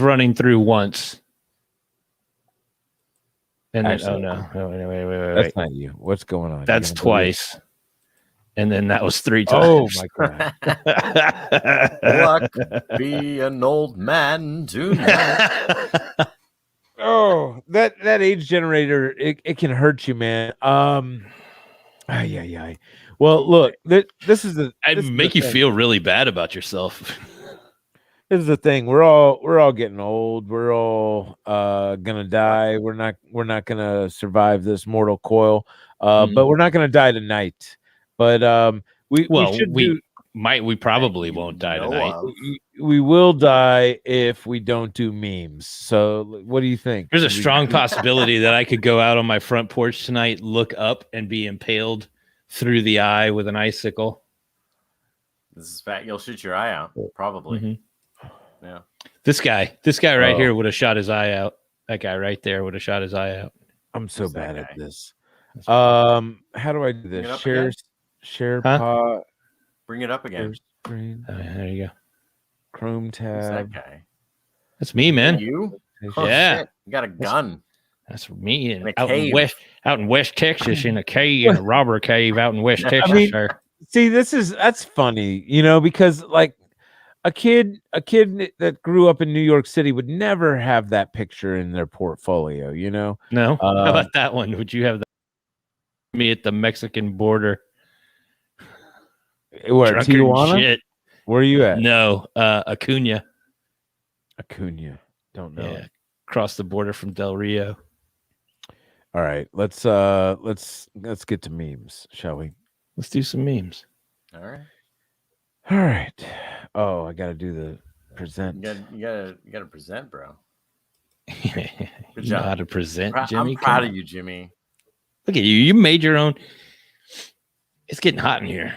running through once. And then, Actually, wait. That's not you. What's going on? That's twice. And then that was 3 times. Oh my god. Luck be an old man tonight. Oh, that age generator, it can hurt you, man. Yeah. Well, look, this is I'd make you feel really bad about yourself. This is the thing. We're all getting old. We're all gonna die. We're not gonna survive this mortal coil. But we're not gonna die tonight. But we probably won't die tonight. We will die if we don't do memes. So what do you think? There's a strong possibility that I could go out on my front porch tonight, look up, and be impaled through the eye with an icicle. This is fat. You'll shoot your eye out, probably. Mm-hmm. Yeah. This guy right here would have shot his eye out. That guy right there would have shot his eye out. I'm so bad at this. How do I do this? Share pod. Bring it up again. Screen. There you go. Chrome tab. Who's that guy? That's me, man. You? Oh, yeah. Shit. You got a gun. That's me in a out cave. in West Texas, in a cave, in a robber cave out in West Texas. I mean, sir. See, that's funny, because like a kid that grew up in New York City would never have that picture in their portfolio, No. How about that one? Would you have me at the Mexican border? Where, Drunken Tijuana? shit. Where are you at? No, Acuna. Don't know. Yeah, across the border from Del Rio. All right, let's get to memes, shall we? Let's do some memes. All right. Oh, I got to do the present. You gotta present, bro. Good job. You know how to present, Jimmy? I'm proud of you, Jimmy. Look at you. You made your own. It's getting hot in here.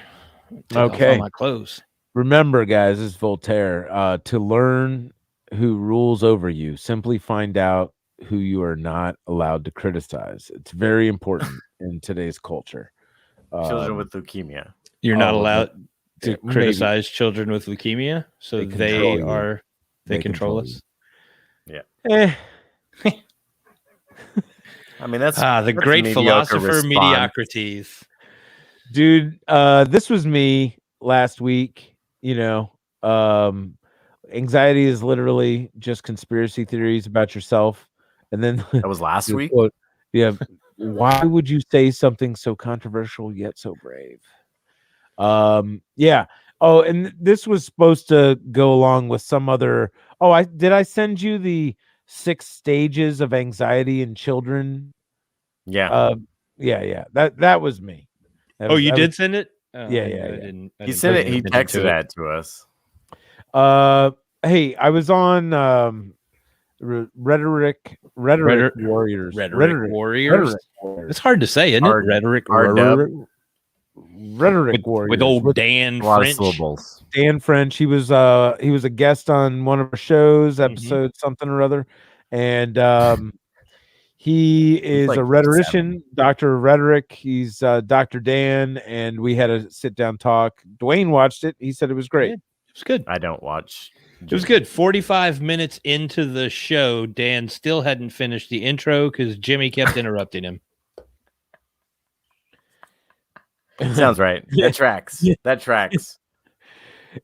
Take off all my clothes. Remember, guys, this is Voltaire. To learn who rules over you, simply find out who you are not allowed to criticize. It's very important in today's culture. Children with leukemia. You're not allowed to criticize children with leukemia, so they control us. Yeah. I mean, that's the great philosopher mediocrities. Dude, this was me last week. Anxiety is literally just conspiracy theories about yourself. And then that was last week. Quote, yeah. Why would you say something so controversial yet so brave? Yeah. Oh, and this was supposed to go along with some other. Oh, I send you the 6 stages of anxiety in children? Yeah. Yeah. That was me. You did send it? Yeah. He said it. He texted that to us. Hey, I was on Rhetoric Warriors. Rhetoric Warriors. It's hard to say, isn't it? Rhetoric Warriors. With old Dan French. Dan French. He was a guest on one of our shows, episode something or other, and He is like a rhetorician, Doctor of Rhetoric. He's Dr. Dan, and we had a sit-down talk. Dwayne watched it. He said it was great. It was good. I don't watch. It was good. 45 minutes into the show, Dan still hadn't finished the intro because Jimmy kept interrupting him. Sounds right. That tracks. That tracks.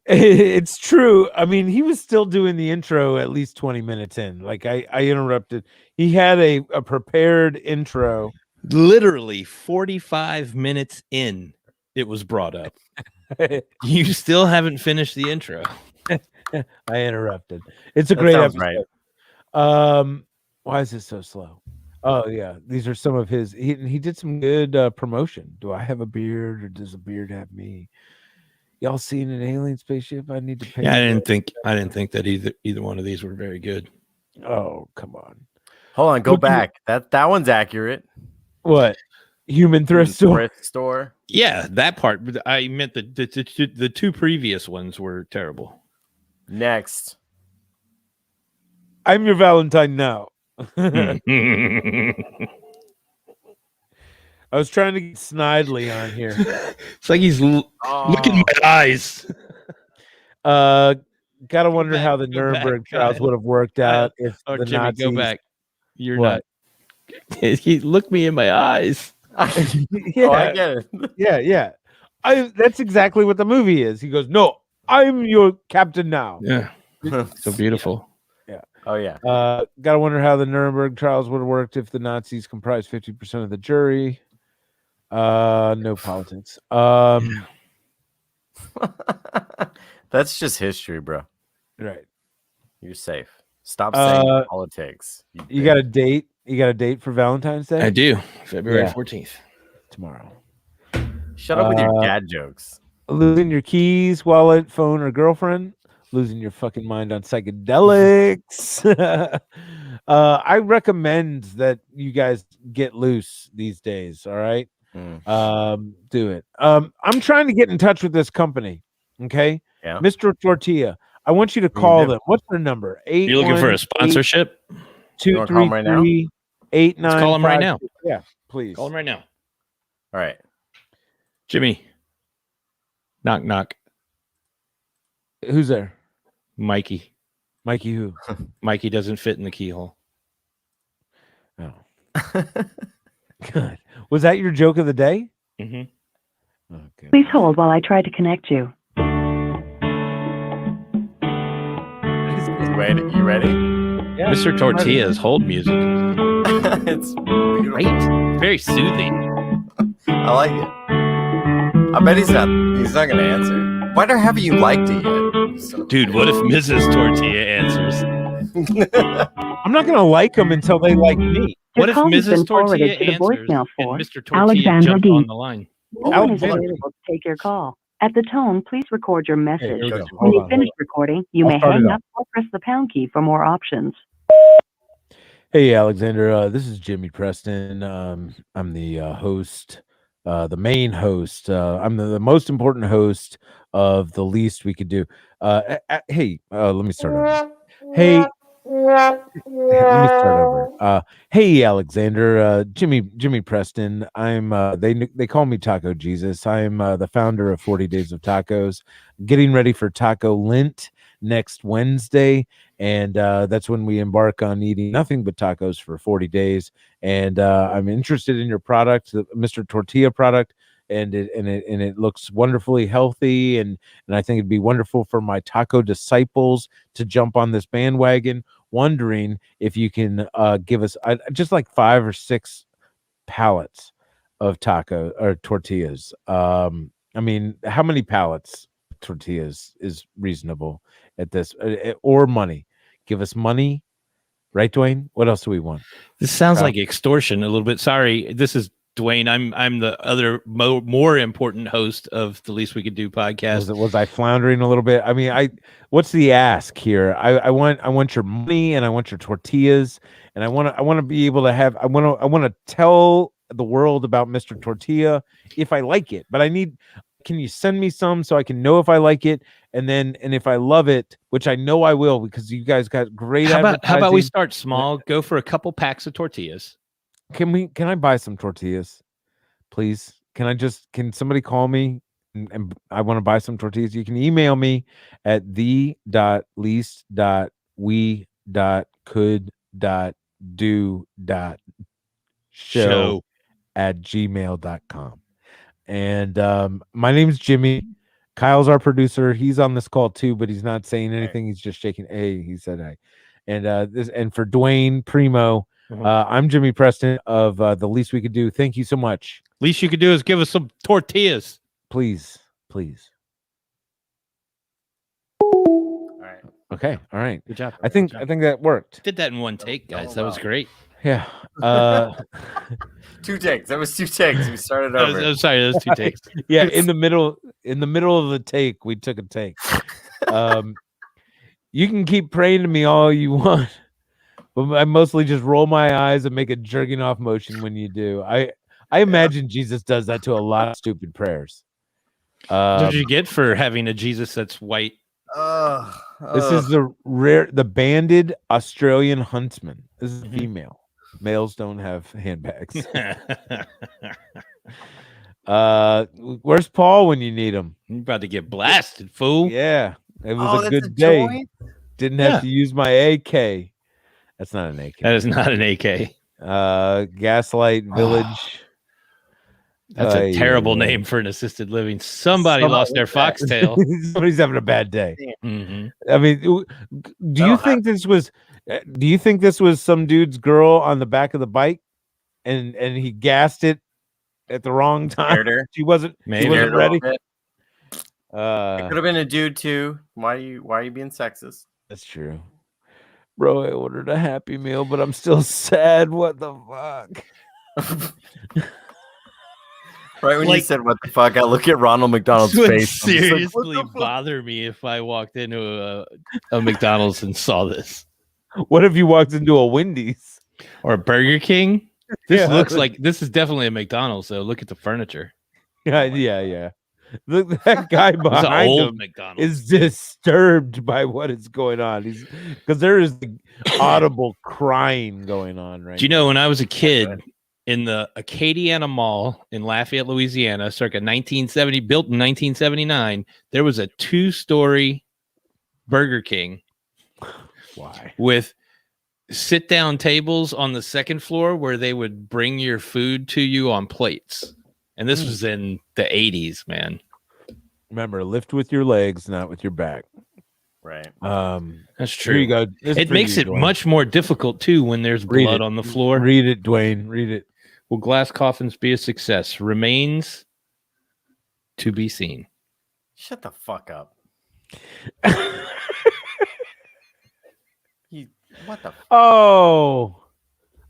It's true. I mean, he was still doing the intro at least 20 minutes in. Like I interrupted. He had a prepared intro. Literally 45 minutes in, it was brought up. You still haven't finished the intro. I interrupted. It's a great episode. Right. Why is it so slow? Oh yeah, these are some of his. He did some good promotion. Do I have a beard, or does a beard have me? Y'all seen an alien spaceship? I need to pay. Yeah, I didn't think that either one of these were very good. Oh come on, hold on, go back. That one's accurate. What? Human thrift store? Yeah, that part. I meant the two previous ones were terrible. Next, I'm your Valentine now. I was trying to get Snidely on here. It's like he's looking in my eyes. Gotta wonder how the Nuremberg trials would have worked out if the Jimmy, Nazis... go back. You're what? Not. He looked me in my eyes. Yeah, I get it. yeah. That's exactly what the movie is. He goes, "No, I'm your captain now." Yeah, so beautiful. Yeah. Oh yeah. Gotta wonder how the Nuremberg trials would have worked if the Nazis comprised 50% of the jury. No politics. That's just history, bro. Right. You're safe. Stop saying politics. You got a date? You got a date for Valentine's Day? I do. February 14th. Tomorrow. Shut up with your dad jokes. Losing your keys, wallet, phone, or girlfriend? Losing your fucking mind on psychedelics? I recommend that you guys get loose these days. All right. Do it. I'm trying to get in touch with this company. Okay. Yeah. Mr. Tortilla, I want you to call them. What's their number? You looking for a sponsorship? 233-89. Let's call them right now. Yeah, please. Call them right now. All right. Jimmy. Knock, knock. Who's there? Mikey. Mikey who? Mikey doesn't fit in the keyhole. Oh. Good. Was that your joke of the day? Mm-hmm. Okay. Please hold while I try to connect you. You ready? Yeah, Mr. Tortilla's hold music. It's great. Very soothing. I like it. I bet he's not gonna answer. Why haven't you liked it yet? Dude, what if Mrs. Tortilla answers? I'm not gonna like them until they like me. What if Mrs. Tortilla to the answers voicemail and for Mr. Tortilla Alexandra jumped D. on the line? No one is available to take your call. At the tone, please record your message. here we go. When you Hold finish on. recording, you I'll may start it hang up. up or press the pound key for more options. Hey, Alexander. This is Jimmy Preston. I'm the host, the main host. I'm the most important host of The Least We Could Do. Hey, let me start over. Hey, let me start over. Hey, Alexander. Jimmy Preston. I'm. They call me Taco Jesus. I'm the founder of 40 Days of Tacos. Getting ready for Taco Lent next Wednesday, and that's when we embark on eating nothing but tacos for 40 days. And I'm interested in your product, the Mr. Tortilla product, and it looks wonderfully healthy, and I think it'd be wonderful for my taco disciples to jump on this bandwagon. Wondering if you can give us just like 5 or 6 pallets of taco or tortillas. I mean, how many pallets tortillas is reasonable at this, or money? Give us money, right, Dwayne? What else do we want? This sounds like extortion a little bit. Sorry, this is Dwayne. I'm the other more important host of The Least We Could Do podcast. Was I floundering a little bit? I mean, what's the ask here? I want your money, and I want your tortillas, and I want to be able to have. I want to tell the world about Mr. Tortilla if I like it, but I need. Can you send me some so I can know if I like it, and if I love it, which I know I will because you guys got great advertising. How about we start small? Go for a couple packs of tortillas. Can I buy some tortillas, please? Can somebody call me and I want to buy some tortillas? You can email me at the.least.we.could.do.show@gmail.com. And my name's Jimmy. Kyle's our producer. He's on this call too, but he's not saying anything. He's just shaking. Hey, he said hey. And for Dwayne Primo, I'm Jimmy Preston of The Least We Could Do. Thank you so much. Least you could do is give us some tortillas. Please. All right. Okay. All right. Good job. I think that worked. Did that in one take, guys. That was great. Yeah. 2 takes. That was 2 takes. We started over. I'm sorry, that was 2 takes. Yeah, in the middle of the take, we took a take. You can keep praying to me all you want, but I mostly just roll my eyes and make a jerking off motion when you do. I imagine Jesus does that to a lot of stupid prayers. What did you get for having a Jesus that's white? This is the banded Australian huntsman. This is female. Males don't have handbags. Where's Paul when you need him? You're about to get blasted, fool. Yeah, it was a good day. Joint? Didn't have to use my AK. That's not an AK. That is not an AK. Gaslight Village. That's a terrible name for an assisted living. Somebody lost their foxtail. Somebody's having a bad day. Mm-hmm. I mean, do you think this was some dude's girl on the back of the bike, and he gassed it at the wrong time? She wasn't ready. It could have been a dude too. Why are you being sexist? That's true. Bro, I ordered a Happy Meal, but I'm still sad. What the fuck? Right when you said what the fuck, I look at Ronald McDonald's This would face. seriously bother me if I walked into a McDonald's and saw this. What if you walked into a Wendy's or a Burger King? This Yeah. looks like this is definitely a McDonald's. Though, look at the furniture. Yeah. Look, that guy behind old him McDonald's. is disturbed by what is going on. He's because there is audible crying going on right. Do you know when I was a kid in the Acadiana Mall in Lafayette, Louisiana, circa 1970, built in 1979, there was a 2-story Burger King. Why? With sit-down tables on the second floor where they would bring your food to you on plates. And this was in the 80s, man. Remember, lift with your legs, not with your back. Right. That's true. Here you go. This It for makes you, it Dwayne. much more difficult too when there's Read blood it. on the floor. Read it, Dwayne. Read it. Will glass coffins be a success? Remains to be seen. Shut the fuck up. What the? Oh,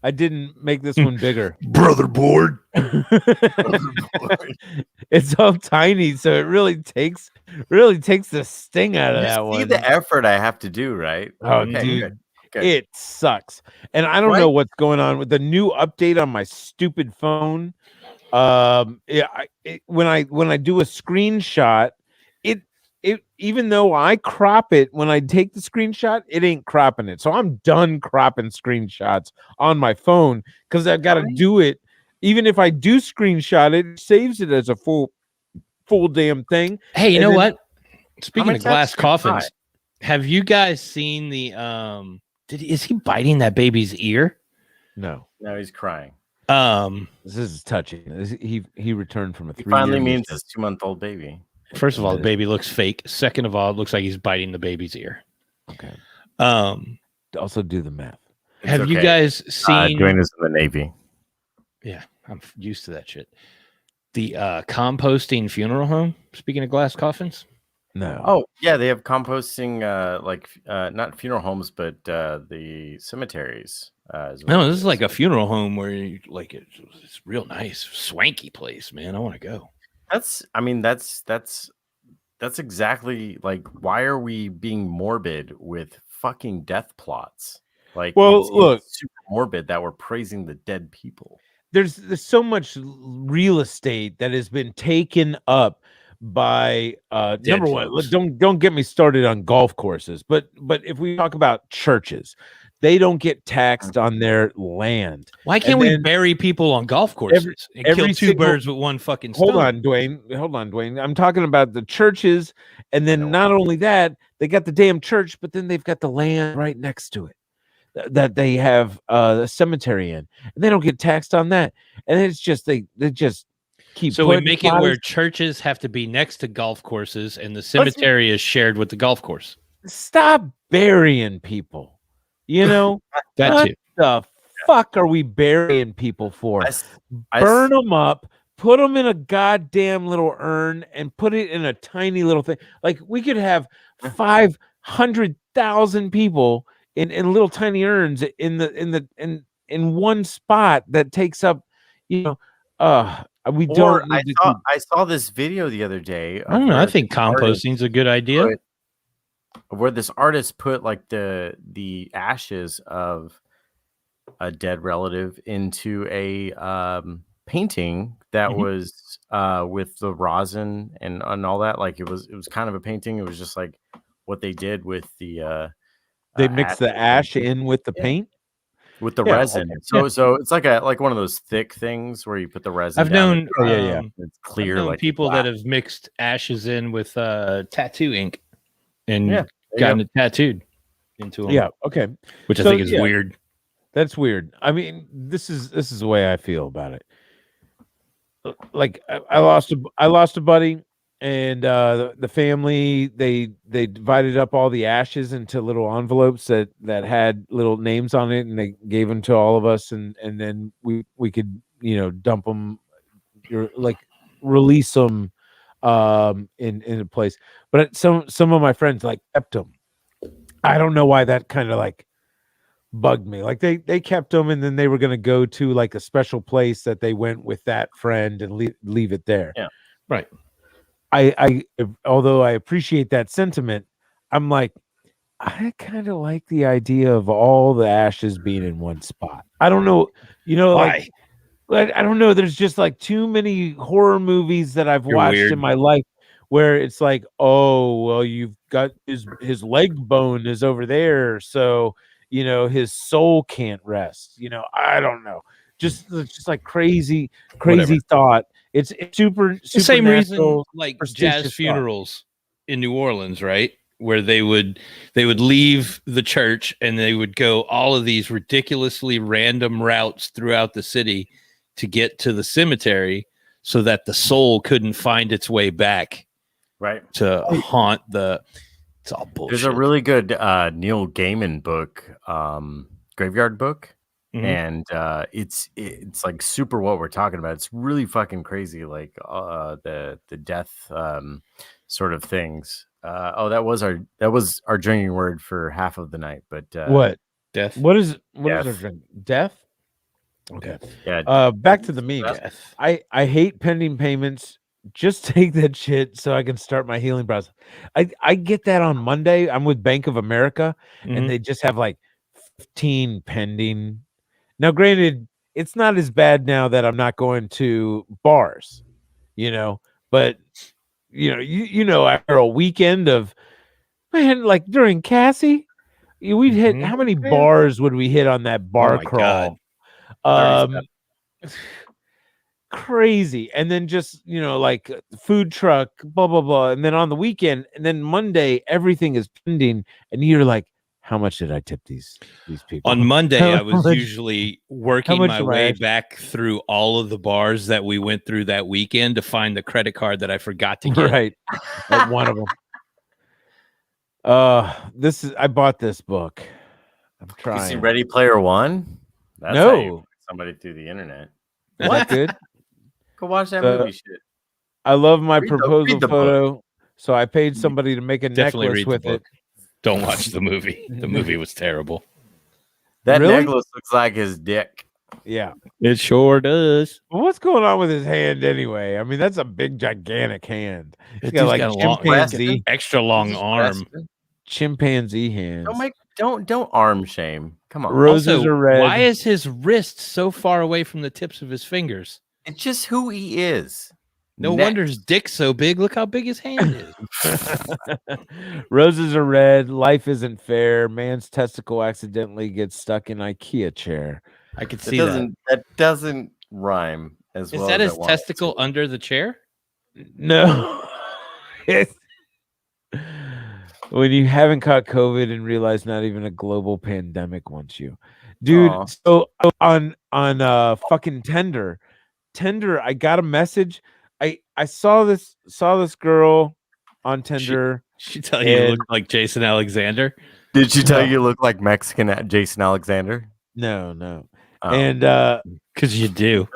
I didn't make this one bigger. Brother board. It's all tiny, so it really takes the sting out of You that see one. the effort I have to do, right? Oh, Okay, dude, good. it sucks. And I don't know what's going on with the new update on my stupid phone. When I do a screenshot, it even though I crop it when I take the screenshot, it ain't cropping it. So I'm done cropping screenshots on my phone because I've got to do it. Even if I do screenshot it, it saves it as a full damn thing. Hey, you And know then- what? Speaking many of glass times can you coffins, have you guys seen the is he biting that baby's ear? No. No, he's crying. This is touching. He returned from a 3 He finally year means his 2-month-old baby. First of all, the baby looks fake. Second of all, it looks like he's biting the baby's ear. Okay. Also do the math. Have you guys seen? Dwayne is in the Navy. Yeah, I'm used to that shit. The composting funeral home. Speaking of glass coffins. No. Oh yeah, they have composting, not funeral homes, but the cemeteries. No, this is like a funeral home where you like it's real nice, swanky place, man. I want to go. That's exactly like, why are we being morbid with fucking death plots? Like, Well, it's look, super morbid that we're praising the dead people. There's so much real estate that has been taken up by number one. folks. Don't get me started on golf courses, but if we talk about churches, they don't get taxed on their land. Why can't we bury people on golf courses and kill two birds with one fucking stone? Hold on, Dwayne. I'm talking about the churches, and then not only that, they got the damn church, but then they've got the land right next to it that they have a cemetery in, and they don't get taxed on that. And it's just they just keep. So we make it where churches have to be next to golf courses, and the cemetery is shared with the golf course. Stop burying people. You know that what too. The fuck are we burying people for? Burn them up. Put them in a goddamn little urn and put it in a tiny little thing. Like we could have 500,000 people in little tiny urns in one spot that takes up, we don't. I saw this video the other day. I don't know. I think composting's a good idea. Where this artist put like the ashes of a dead relative into a painting that was with the rosin and all that. Like it was kind of a painting. It was just like what they did with the they mix the ash in with the paint with the resin. Okay. So it's like one of those thick things where you put the resin. I've known it's clear. I've known like people that have mixed ashes in with tattoo ink and gotten it tattooed into them. Yeah. Okay. Which I think is weird. That's weird. I mean, this is the way I feel about it. Like I lost a buddy, and the family they divided up all the ashes into little envelopes that had little names on it, and they gave them to all of us, and then we could dump them, like release them in a place. But some of my friends like kept them. I don't know why that kind of like bugged me. Like they kept them, and then they were going to go to like a special place that they went with that friend and leave it there. Yeah, right. I although I appreciate that sentiment, I'm like, I kind of like the idea of all the ashes being in one spot. I don't know, why? Like I don't know. There's just like too many horror movies that I've watched in my life where it's like, oh well, you've got his leg bone is over there, so his soul can't rest. I don't know. Just like crazy Whatever. Thought. It's super the same reason like superstitious jazz funerals in New Orleans, right? Where they would leave the church and they would go all of these ridiculously random routes throughout the city to get to the cemetery so that the soul couldn't find its way back, right, to haunt the. It's all bullshit. There's a really good Neil Gaiman book, Graveyard Book. And it's like super what we're talking about. It's really fucking crazy, like the death sort of things. That was our drinking word for half of the night. But what death? What is our drink? Death. Okay. Yeah. Back to the meat. I hate pending payments. Just take that shit so I can start my healing process. I get that on Monday. I'm with Bank of America, and they just have like 15 pending. Now, granted, it's not as bad now that I'm not going to bars, but after a weekend of, man, like during Cassie, we'd hit how many bars would we hit on that bar crawl? Crazy. And then just, like food truck, blah, blah, blah. And then on the weekend, and then Monday, everything is pending. And you're like, how much did I tip these people? On Monday, I was usually working my way back through all of the bars that we went through that weekend to find the credit card that I forgot to get. Right. At one of them. I bought this book. I'm trying. You see Ready Player One? That's how you find somebody through the internet. What? Good. Go watch that movie shit. I love my Read proposal the photo. book. So I paid somebody to make a Definitely necklace read with the book. it. Don't watch the movie. The movie was terrible. That Really? necklace looks like his dick. Yeah. It sure does. What's going on with his hand anyway? I mean, that's a big, gigantic hand. He's It's got like got a long, chimpanzee, extra long arm. chimpanzee hands. Don't arm shame. Come on. Roses Also, are red. why is his wrist so far away from the tips of his fingers? It's just who he is. No wonder his dick's so big. Look how big his hand is. Roses are red. Life isn't fair. Man's testicle accidentally gets stuck in IKEA chair. I could see that. That doesn't rhyme as Is well. that as his testicle under the chair? No. It's when you haven't caught COVID and realize not even a global pandemic wants you, dude. Aw. So on fucking Tinder, I got a message. I saw this girl on Tinder. She tell you you look like Jason Alexander. Did she tell you look like Mexican Jason Alexander? No. Oh. And because you do.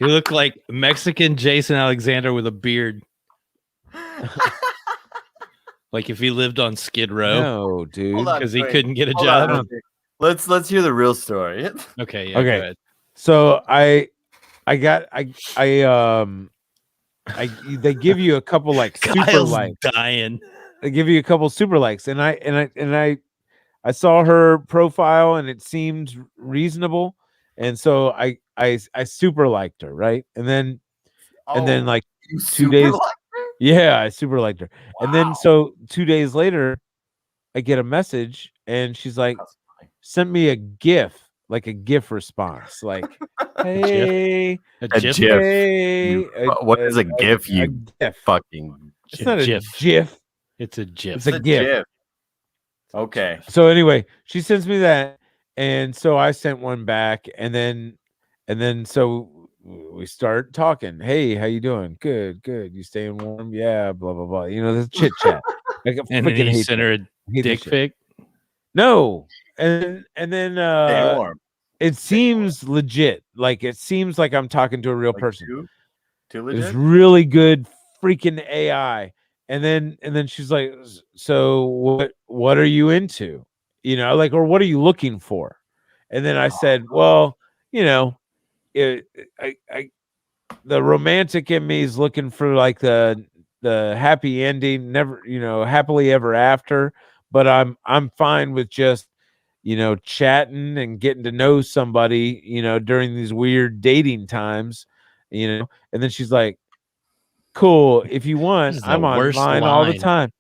You look like Mexican Jason Alexander with a beard. Like if he lived on Skid Row. No, dude. Because he couldn't get a job. Let's hear the real story. Okay, yeah, go ahead. So they give you a couple like super Kyle's likes. dying. They give you a couple super likes, and I saw her profile and it seemed reasonable, and so I super liked her, right? And then like 2 days, yeah, I super liked her, and then so 2 days later, I get a message and she's like, sent me a GIF. Like a GIF response, like, "Hey, a GIF. Hey, What is a GIF? You GIF. fucking. It's not a GIF. GIF. It's a GIF. It's a GIF. Okay. So anyway, she sends me that, and so I sent one back, and then so we start talking. Hey, how you doing? Good. You staying warm? Yeah. Blah blah blah. You know, this chit chat. Like, And then you sent her a dick pic. No, and then it seems legit. Like it seems like I'm talking to a real person. Too It was legit. really good freaking AI. And then she's like, so what are you into? You know, like, or what are you looking for? And then I said, well, you know, the romantic in me is looking for like the happy ending, never, you know, happily ever after. But I'm fine with just, you know, chatting and getting to know somebody, you know, during these weird dating times, you know. And then she's like, cool, if you want, I'm online all the time.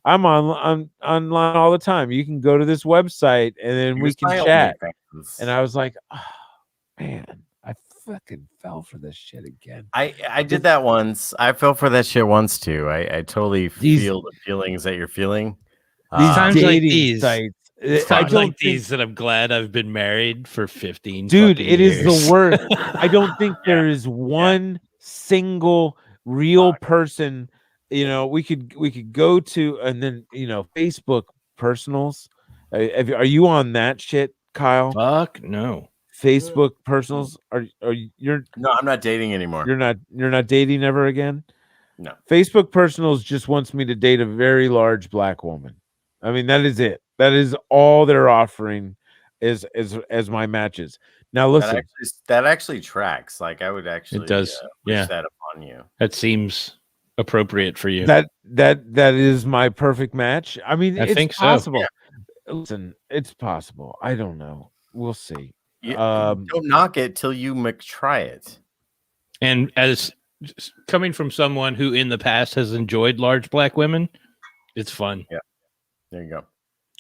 I'm online all the time. You can go to this website and then we can chat. And I was like, oh man, I fucking fell for this shit again. I did that once. I fell for that shit once too. I totally feel the feelings that you're feeling. These Times like these. sites. Times like these that I'm glad I've been married for 15 Dude, fucking it is years. the worst. I don't think there is one single real person. You know, we could go to, and then, you know, Facebook personals. Are you on that shit, Kyle? Fuck no. Facebook personals are you're No, I'm not dating anymore. You're not dating ever again? No. Facebook personals just wants me to date a very large black woman. I mean, that is it. That is all they're offering as my matches. Now listen, that actually tracks. Like I would actually It does. wish Yeah. that upon you. That seems appropriate for you. that is my perfect match. I mean, I it's think so. possible. Listen, it's possible. I don't know. We'll see. Don't knock it till you try it. And as coming from someone who in the past has enjoyed large black women, it's fun. Yeah. There you go.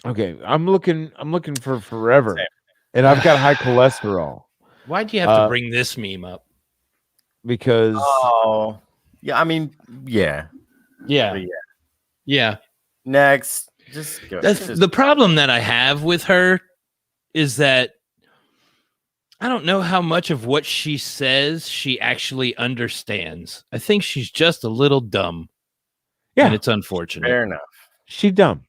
Okay, I'm looking for forever. Same. And I've got high cholesterol. Why'd you have to bring this meme up? Because yeah, I mean, yeah. Next, just go. The problem that I have with her is that I don't know how much of what she says she actually understands. I think she's just a little dumb. Yeah, and it's unfortunate. Fair enough. She dumb.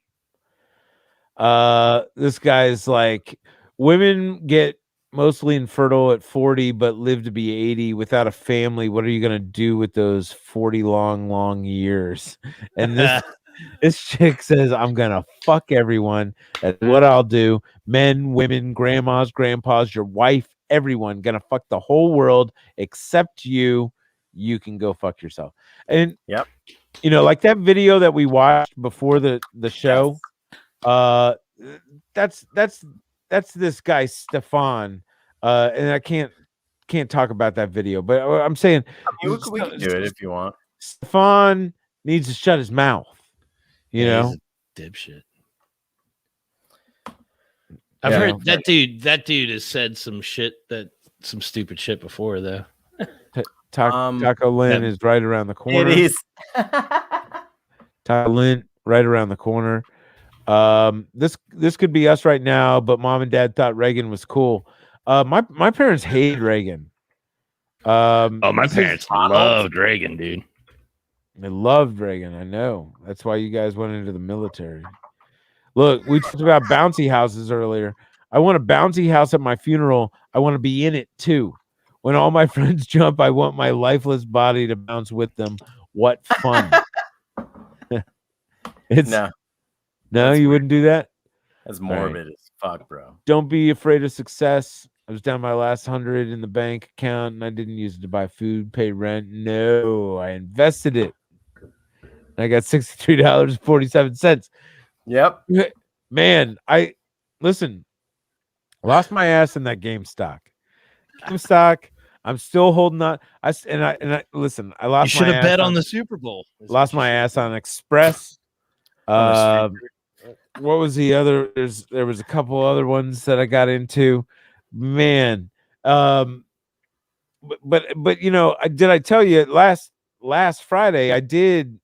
This guy's like, women get mostly infertile at 40 but live to be 80 without a family. What are you gonna do with those 40 long years? And this chick says, I'm gonna fuck everyone. That's what I'll do. Men, women, grandmas, grandpas, your wife, everyone, gonna fuck the whole world except you. You can go fuck yourself. And yep, you know, like that video that we watched before the show. That's this guy Stefan, and I can't can't talk about that video, but I'm saying we can do it if you want. Stefan needs to shut his mouth. You know, he's a dipshit. I've heard that dude. That dude has said some stupid shit before, though. Taco Lynn is right around the corner. It is. Taco Lynn right around the corner. This could be us right now, but mom and dad thought Reagan was cool. My parents hated Reagan. My parents loved Reagan, dude. They loved Reagan. I know. That's why you guys went into the military. Look, we talked about bouncy houses earlier. I want a bouncy house at my funeral. I want to be in it too. When all my friends jump, I want my lifeless body to bounce with them. What fun! No, you wouldn't do that. That's morbid as fuck, bro. Don't be afraid of success. I was down my last 100 in the bank account, and I didn't use it to buy food, pay rent. No, I invested it. I got $63.47. Yep. Man, I lost my ass in that GameStop. I'm still holding on. I listen. I lost. You should my have ass bet on the Super Bowl. Lost my ass on Express. What was the other? There was a couple other ones that I got into. Man, but you know, I tell you last Friday I did.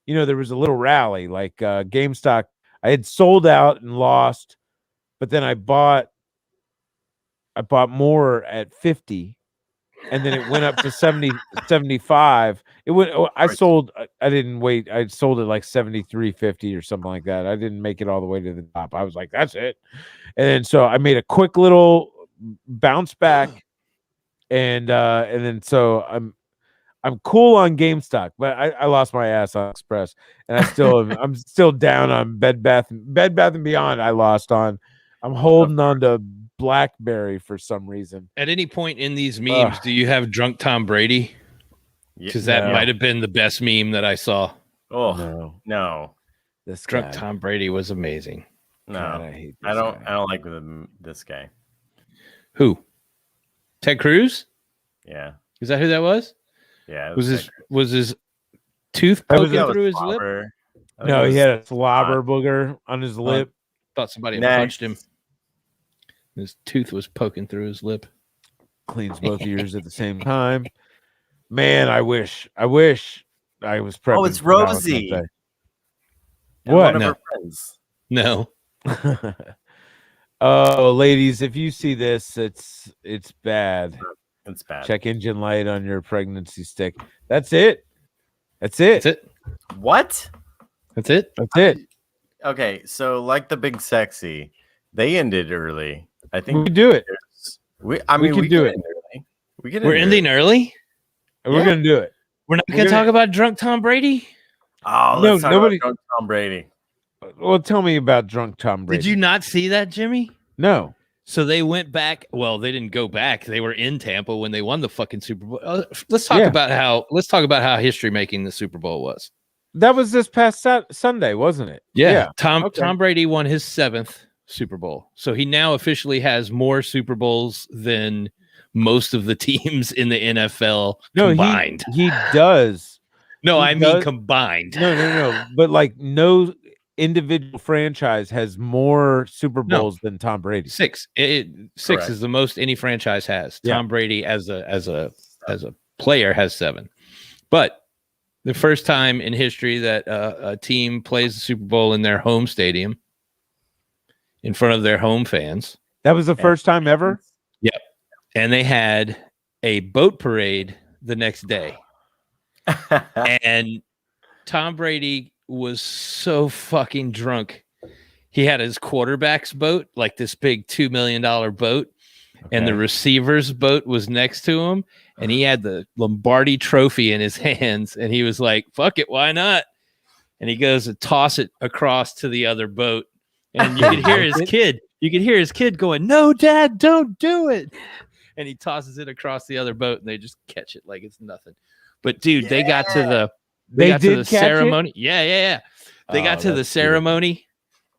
You know, there was a little rally like GameStop. I had sold out and lost, but then I bought more at 50, and then it went up to 70, 75. It went. I sold. I didn't wait. I sold it like 73.50 or something like that. I didn't make it all the way to the top. I was like, that's it. And then so I made a quick little bounce back, and then so I'm cool on GameStop, but I lost my ass on Express, and I'm still down on Bed Bath and Beyond. I lost on. I'm holding on to BlackBerry for some reason. At any point in these memes, do you have drunk Tom Brady? Because that might have been the best meme that I saw. Oh no, this drunk Tom Brady was amazing. No, God, I hate I don't like this guy. Who? Ted Cruz? Yeah. Is that who that was? Yeah. Was his tooth poking through his lip? No, he had a slobber booger on his lip. Thought somebody had punched him. His tooth was poking through his lip. Cleans both ears at the same time. Man, I wish I was prepping. Oh, it's Rosie. What? No. No. Oh, ladies, if you see this, it's bad. It's bad. Check engine light on your pregnancy stick. That's it. That's it. That's it. What? That's it. That's it. Okay, so like the Big Sexy, they ended early. I think we can do it. We can do it. We're ending early. We're gonna do it. We're not gonna talk about drunk Tom Brady. Oh, let's talk about drunk Tom Brady. Well, tell me about drunk Tom Brady. Did you not see that, Jimmy? No. So they went back. Well, they didn't go back. They were in Tampa when they won the fucking Super Bowl. Let's talk about how history making the Super Bowl was. That was this past Sunday, wasn't it? Yeah. Tom Brady won his 7th Super Bowl. So he now officially has more Super Bowls than most of the teams in the NFL combined. He does. No, I mean combined. No. But like no individual franchise has more Super Bowls than Tom Brady. 6. Six is the most any franchise has. Tom Brady as a player has 7. But the first time in history that a team plays the Super Bowl in their home stadium in front of their home fans. That was the first time ever? Yep. And they had a boat parade the next day. And Tom Brady was so fucking drunk. He had his quarterback's boat, like this big $2 million boat, and the receiver's boat was next to him, and he had the Lombardi trophy in his hands, and he was like, fuck it, why not? And he goes to toss it across to the other boat, and you could hear his kid going, no, Dad, don't do it. And he tosses it across the other boat, and they just catch it like it's nothing. But dude, they got to the ceremony. Yeah. They got to the ceremony,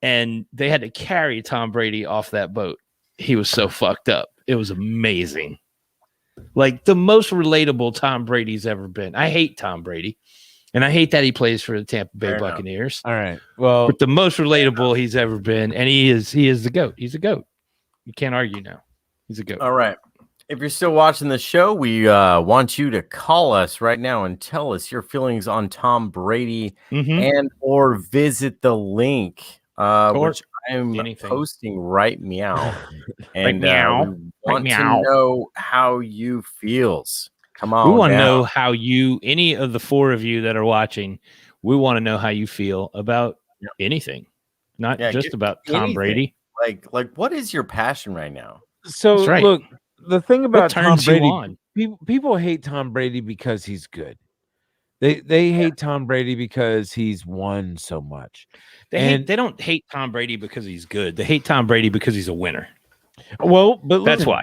and they had to carry Tom Brady off that boat. He was so fucked up. It was amazing. Like the most relatable Tom Brady's ever been. I hate Tom Brady, and I hate that he plays for the Tampa Bay Buccaneers. All right. Well, but the most relatable he's ever been, and he is the GOAT. He's a GOAT. You can't argue now. He's a GOAT. All right. If you're still watching the show, we want you to call us right now and tell us your feelings on Tom Brady and or visit the link, which I'm posting right meow. And we want to know how you feels. Come on. We want to know how any of the four of you that are watching, we want to know how you feel about anything, not just about Tom Brady. Like what is your passion right now? So look, the thing about Tom Brady, on? people hate Tom Brady because he's good. They hate Tom Brady because he's won so much. They don't hate Tom Brady because he's good. They hate Tom Brady because he's a winner. Well, but that's why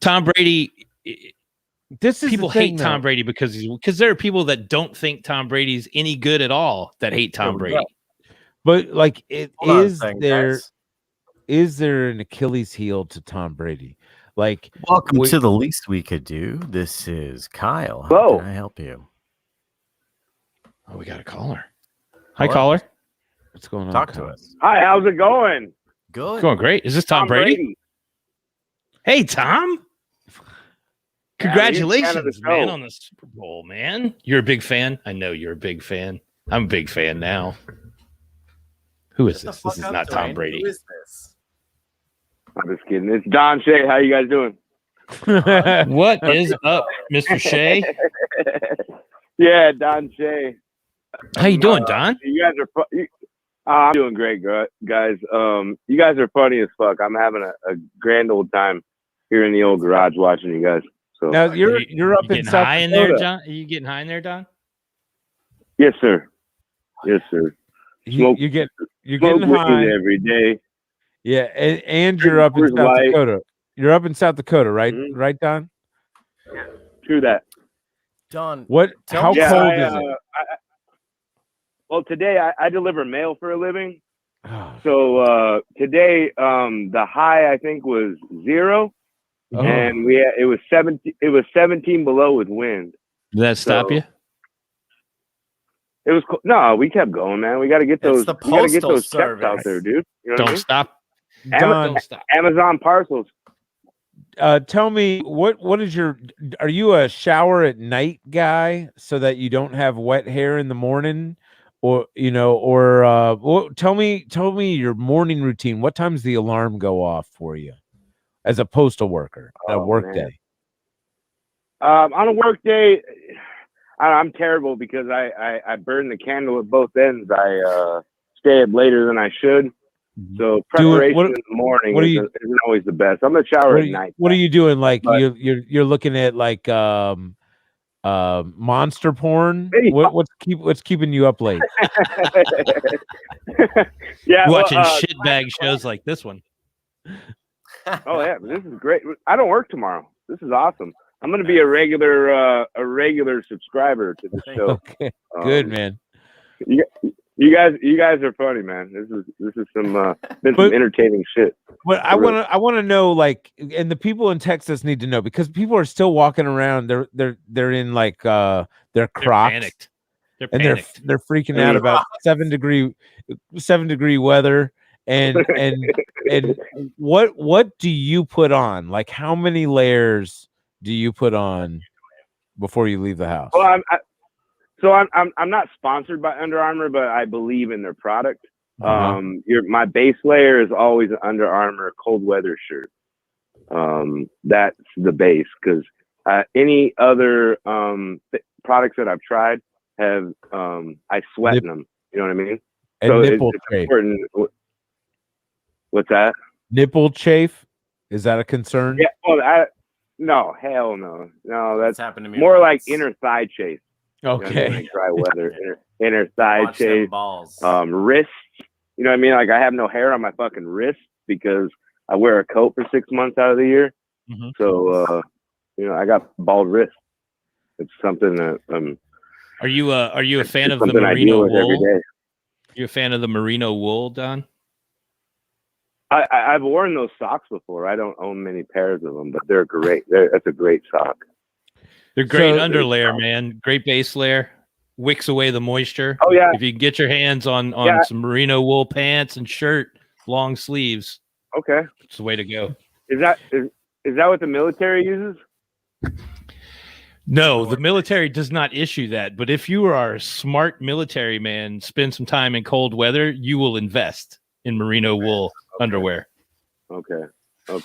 Tom Brady. This is people hate Tom Brady because there are people that don't think Tom Brady's any good at all that hate Tom Brady. But like, is there an Achilles heel to Tom Brady? Like, welcome to the least we could do. This is Kyle. How can I help you? Oh, we got a caller. Hi, caller. What's going on? Talk to us. Hi, how's it going? Good. It's going great. Is this Tom Brady? Hey, Tom. Congratulations, man, on the Super Bowl, man. You're a big fan? I know you're a big fan. I'm a big fan now. Who is this? This is not Tom Brady. Who is this? I'm just kidding. It's Don Shea. How you guys doing? What is up, Mr. Shea? Yeah, Don Shea. How you doing, Don? You guys are I'm doing great, guys. You guys are funny as fuck. I'm having a grand old time here in the old garage watching you guys. So now you're up in South high in Dakota. there, John? Are you getting high in there, Don? Yes, sir. Yes, sir. You're getting high every day. Yeah, and you're up in South Dakota. You're up in South Dakota, right? Right, Don? True that. Don, how cold is it? Well, today I deliver mail for a living. So today the high I think was 0, and it was 17. It was 17 below with wind. Did that stop you? It was no. We kept going, man. We got to get those. We got to get those steps out there, dude. You know Don't stop. Don, Amazon parcels. Tell me what is are you a shower at night guy so that you don't have wet hair in the morning, or tell me your morning routine. What time's the alarm go off for you as a postal worker at a work day? On a work day, I'm terrible because I burn the candle at both ends. I stay up later than I should. So preparation in the morning isn't always the best. I'm gonna shower at night. What are you doing? Like you're looking at like monster porn? What's keeping you up late? Yeah, watching shitbag shows like this one. Oh yeah, this is great. I don't work tomorrow. This is awesome. I'm gonna be a regular subscriber to the show. Okay, good man. You guys are funny, man. This is some some entertaining shit. But I want to know, like, and the people in Texas need to know, because people are still walking around. They're in like their Crocs. Panicked. They're and panicked. they're freaking out about 7 degree weather. And what do you put on? Like, how many layers do you put on before you leave the house? Well, I'm not sponsored by Under Armour, but I believe in their product. My base layer is always an Under Armour cold weather shirt. That's the base, because any other products that I've tried have I sweat in them. You know what I mean? And so nipple it's chafe. important. What's that? Nipple chafe? Is that a concern? Yeah. Well, no, hell no. No, that's happened to me more once. like inner thigh chafe. Okay. You know, like dry weather, inner thigh Watch them chafe, balls. wrists. You know what I mean? Like, I have no hair on my fucking wrist because I wear a coat for 6 months out of the year. Mhm. So, I got bald wrists. It's something that Are you a fan of the something I deal merino with every wool? day. You a fan of the merino wool, Don? I've worn those socks before. I don't own many pairs of them, but they're great. That's a great sock. They're great underlayer, man. Great base layer. Wicks away the moisture. Oh yeah. If you can get your hands on some merino wool pants and shirt, long sleeves. Okay. It's the way to go. Is that what the military uses? No, the military does not issue that. But if you are a smart military man, spend some time in cold weather, you will invest in merino wool underwear. Okay. Well,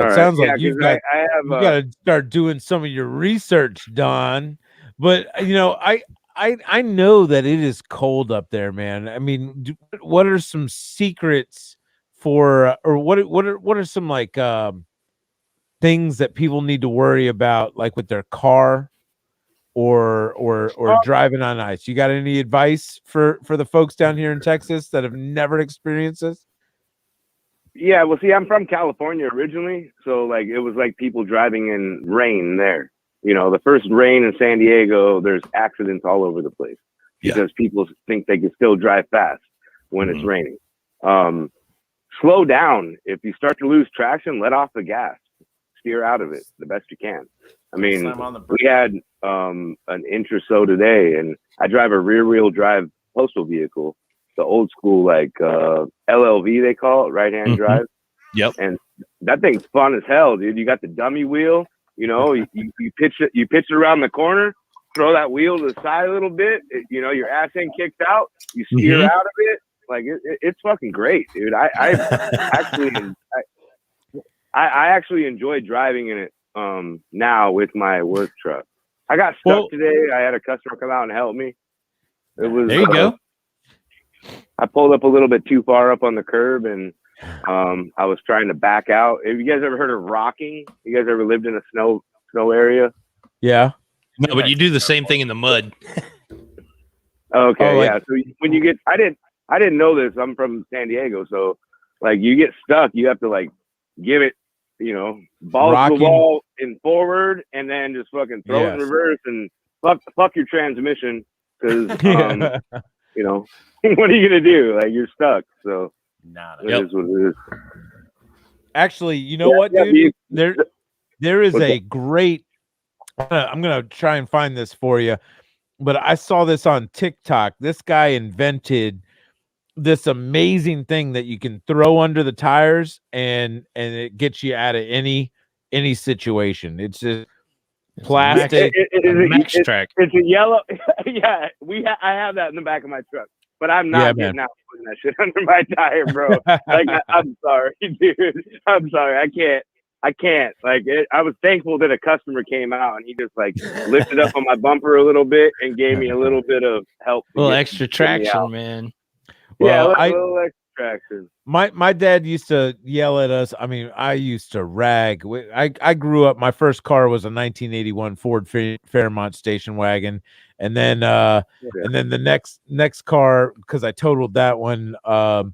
it All sounds right. like you've got you got to start doing some of your research, Don. But I know that it is cold up there, man. I mean, what are some secrets for, or what are some like things that people need to worry about, like with their car or driving on ice? You got any advice for the folks down here in Texas that have never experienced this? Yeah, well, see, I'm from California originally, so like it was like people driving in rain there. The first rain in San Diego, there's accidents all over the place because people think they can still drive fast when it's raining. Slow down. If you start to lose traction, let off the gas. Steer out of it the best you can. I mean, we had an inch or so today, and I drive a rear-wheel drive postal vehicle. The old school, like LLV, they call it, right-hand drive. Yep. And that thing's fun as hell, dude. You got the dummy wheel. You pitch it around the corner, throw that wheel to the side a little bit. Your ass end kicks out. You steer out of it. Like it's fucking great, dude. I actually enjoy driving in it now with my work truck. I got stuck today. I had a customer come out and help me. It was there you go. I pulled up a little bit too far up on the curb, and I was trying to back out. Have you guys ever heard of rocking? You guys ever lived in a snow area? Yeah. No, but you do the same thing in the mud. Okay, yeah. So when you get, I didn't know this. I'm from San Diego, so like you get stuck, you have to like give it, balls to the wall and forward, and then just fucking throw it in reverse and fuck your transmission because what are you gonna do? Like you're stuck. So it is what it is. Actually, you know what, dude? There is a great. I'm gonna try and find this for you, but I saw this on TikTok. This guy invented this amazing thing that you can throw under the tires and it gets you out of any situation. It's just plastic. It's a yellow. Yeah, I have that in the back of my truck, but I'm not getting out putting that shit under my tire, bro. Like I'm sorry, dude. I'm sorry. I can't. Like I was thankful that a customer came out and he just like lifted up on my bumper a little bit and gave me a little bit of help. A little extra traction, man. Well, a little extra traction. My dad used to yell at us. I mean, I used to rag. I grew up. My first car was a 1981 Ford Fairmont station wagon, and then the next car, because I totaled that one. I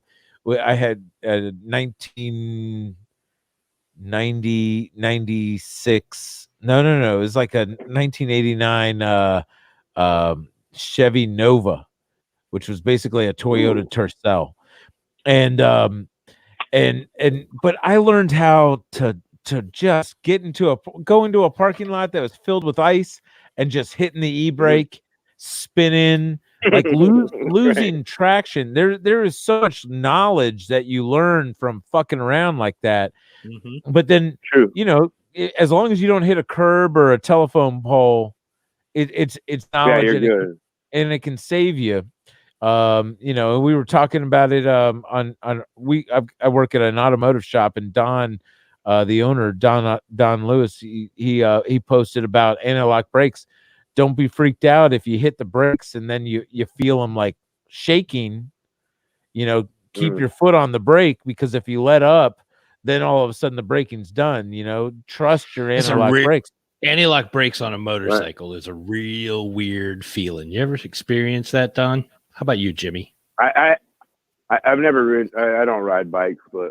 had a 1996. No, it was like a 1989 Chevy Nova, which was basically a Toyota Tercel. And but I learned how to just go into a parking lot that was filled with ice and just hitting the e-brake, spinning, like losing traction. There is so much knowledge that you learn from fucking around like that. But then as long as you don't hit a curb or a telephone pole, it's knowledge and it can save you. We were talking about it I work at an automotive shop, and Don, the owner, Don Lewis, he posted about anti-lock brakes. Don't be freaked out if you hit the brakes and then you feel them like shaking. Keep your foot on the brake, because if you let up, then all of a sudden the braking's done. Trust your anti-lock brakes. Anti-lock brakes on a motorcycle is a real weird feeling. You ever experienced that, Don? How about you, Jimmy? I've never ridden. I don't ride bikes, but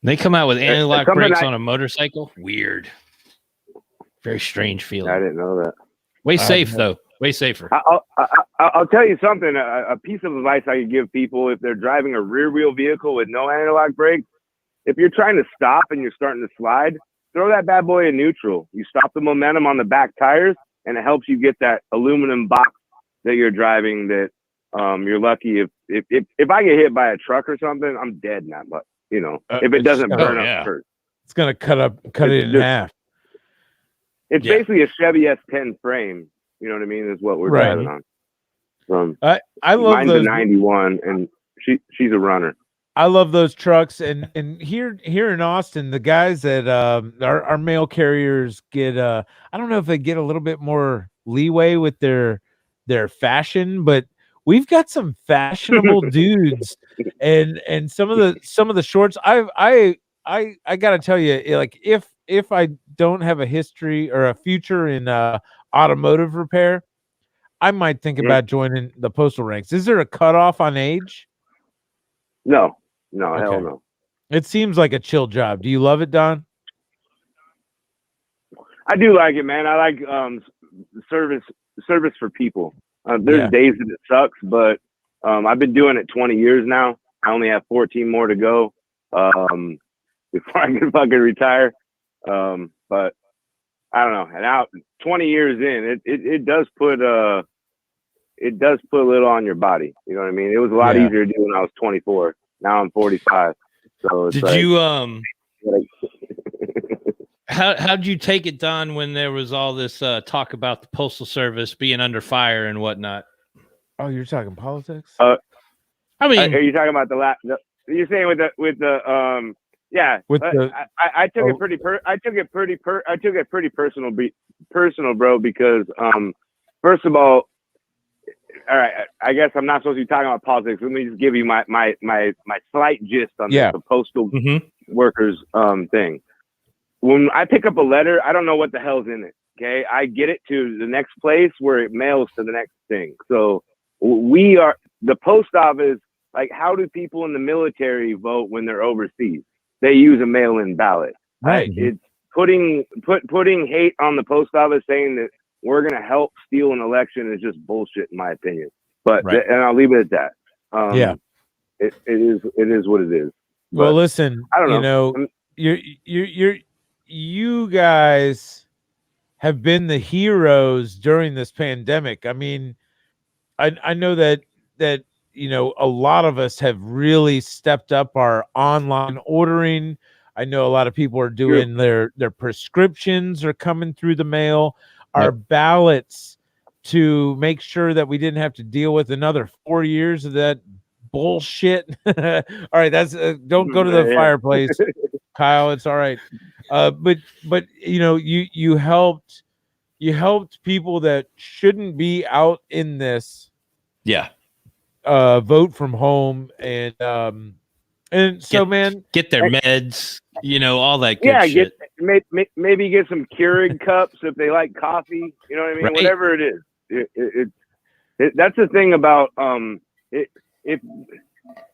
they come out with anti-lock brakes on a motorcycle. Weird, very strange feeling. I didn't know that. Way safe though. Way safer. I'll tell you something. A piece of advice I could give people if they're driving a rear wheel vehicle with no analog brakes. If you're trying to stop and you're starting to slide, throw that bad boy in neutral. You stop the momentum on the back tires, and it helps you get that aluminum box that you're driving. That you're lucky if I get hit by a truck or something, I'm dead in that. But if it doesn't burn up first, it's gonna cut it in half. It's basically a Chevy S10 frame. You know what I mean? Is what we're driving on. I love mine's those. a 91, and she's a runner. I love those trucks, and here in Austin, the guys that our mail carriers get. I don't know if they get a little bit more leeway with their fashion, but we've got some fashionable dudes, and some of the shorts. I gotta tell you, like if I don't have a history or a future in automotive repair, I might think about joining the postal ranks. Is there a cutoff on age? No, hell no. It seems like a chill job. Do you love it, Don? I do like it, man. I like service for people. There's days that it sucks, but I've been doing it 20 years now. I only have 14 more to go before I can fucking retire. But I don't know. And now 20 years in, it does put a little on your body. You know what I mean? It was a lot easier to do when I was 24. Now I'm 45. So it's how'd you take it, Don, when there was all this talk about the Postal Service being under fire and whatnot? Oh, you're talking politics? I mean, are you talking about you're saying with the yeah, I took it pretty personal, bro, because first of all right, I guess I'm not supposed to be talking about politics. Let me just give you my slight gist on the postal workers thing. When I pick up a letter, I don't know what the hell's in it. Okay, I get it to the next place where it mails to the next thing. So we are the post office. Like, how do people in the military vote when they're overseas? They use a mail-in ballot. Right. It's putting hate on the post office, saying that we're going to help steal an election is just bullshit, in my opinion. But and I'll leave it at that. It is what it is. Well, but listen, I don't know. You guys have been the heroes during this pandemic. I mean, I know that a lot of us have really stepped up our online ordering. I know a lot of people are doing their prescriptions are coming through the mail. Our ballots to make sure that we didn't have to deal with another 4 years of that bullshit. All right, that's don't go to the fireplace, Kyle. It's all right. But you helped people that shouldn't be out in this. Yeah. Vote from home and so get their meds, all that good shit. Maybe get some Keurig cups if they like coffee. You know what I mean? Right. Whatever it is. That's the thing about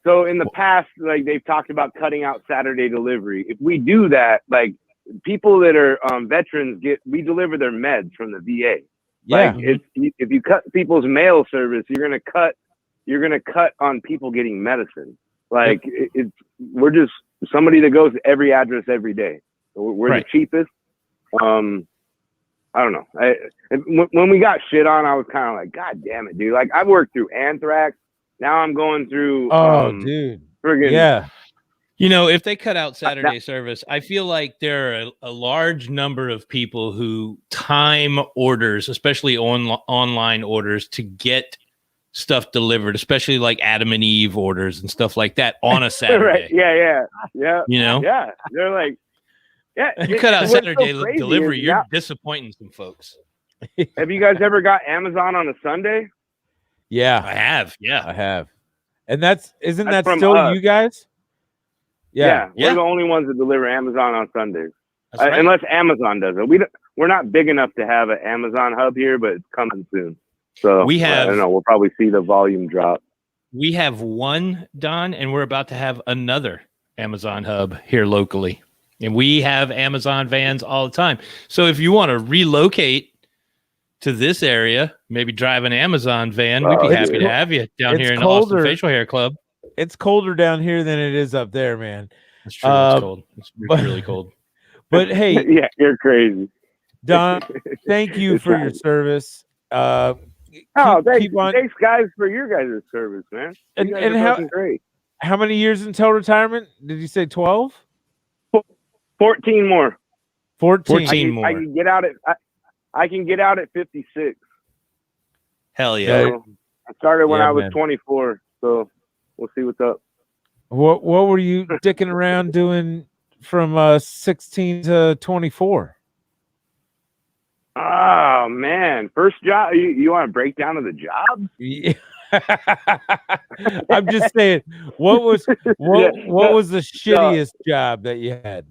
so in the past, like they've talked about cutting out Saturday delivery. If we do that, like people that are veterans we deliver their meds from the VA. Yeah. Like if you cut people's mail service, you're gonna cut on people getting medicine. Like we're just somebody that goes to every address every day. We're the cheapest. I don't know. When we got shit on, I was kind of like, God damn it, dude. Like I've worked through anthrax. Now I'm going through. Dude. Friggin', yeah. If they cut out Saturday service, I feel like there are a large number of people who time orders, especially online orders, to get stuff delivered, especially like Adam and Eve orders and stuff like that on a Saturday. Right. Yeah. Yeah. They're like, you cut out Saturday delivery, you're disappointing some folks. Have you guys ever got Amazon on a Sunday? Yeah, I have. Yeah, I have. And isn't that from still us. you guys? Yeah, we're the only ones that deliver Amazon on Sundays, right. Unless Amazon does it. We're not big enough to have an Amazon hub here, but it's coming soon. So we have. I don't know. We'll probably see the volume drop. We have one, Don, and we're about to have another Amazon hub here locally. And we have Amazon vans all the time. So if you want to relocate to this area, maybe drive an Amazon van, we'd be happy to have you down here in the Austin Facial Hair Club. It's colder down here than it is up there, man. It's true. It's cold. It's really cold. But hey, yeah, you're crazy, Don. Thank you for your service. Thanks, guys, for your guys' service, man. You guys are fucking great. How many years until retirement? Did you say 12? 14 more. 14 more. I can get out at 56. Hell yeah! So I started when I was 24, so we'll see what's up. What were you dicking around doing from 16 to 24? Oh man, first job. You want to break down to the jobs? Yeah. I'm just saying, what was the shittiest job that you had?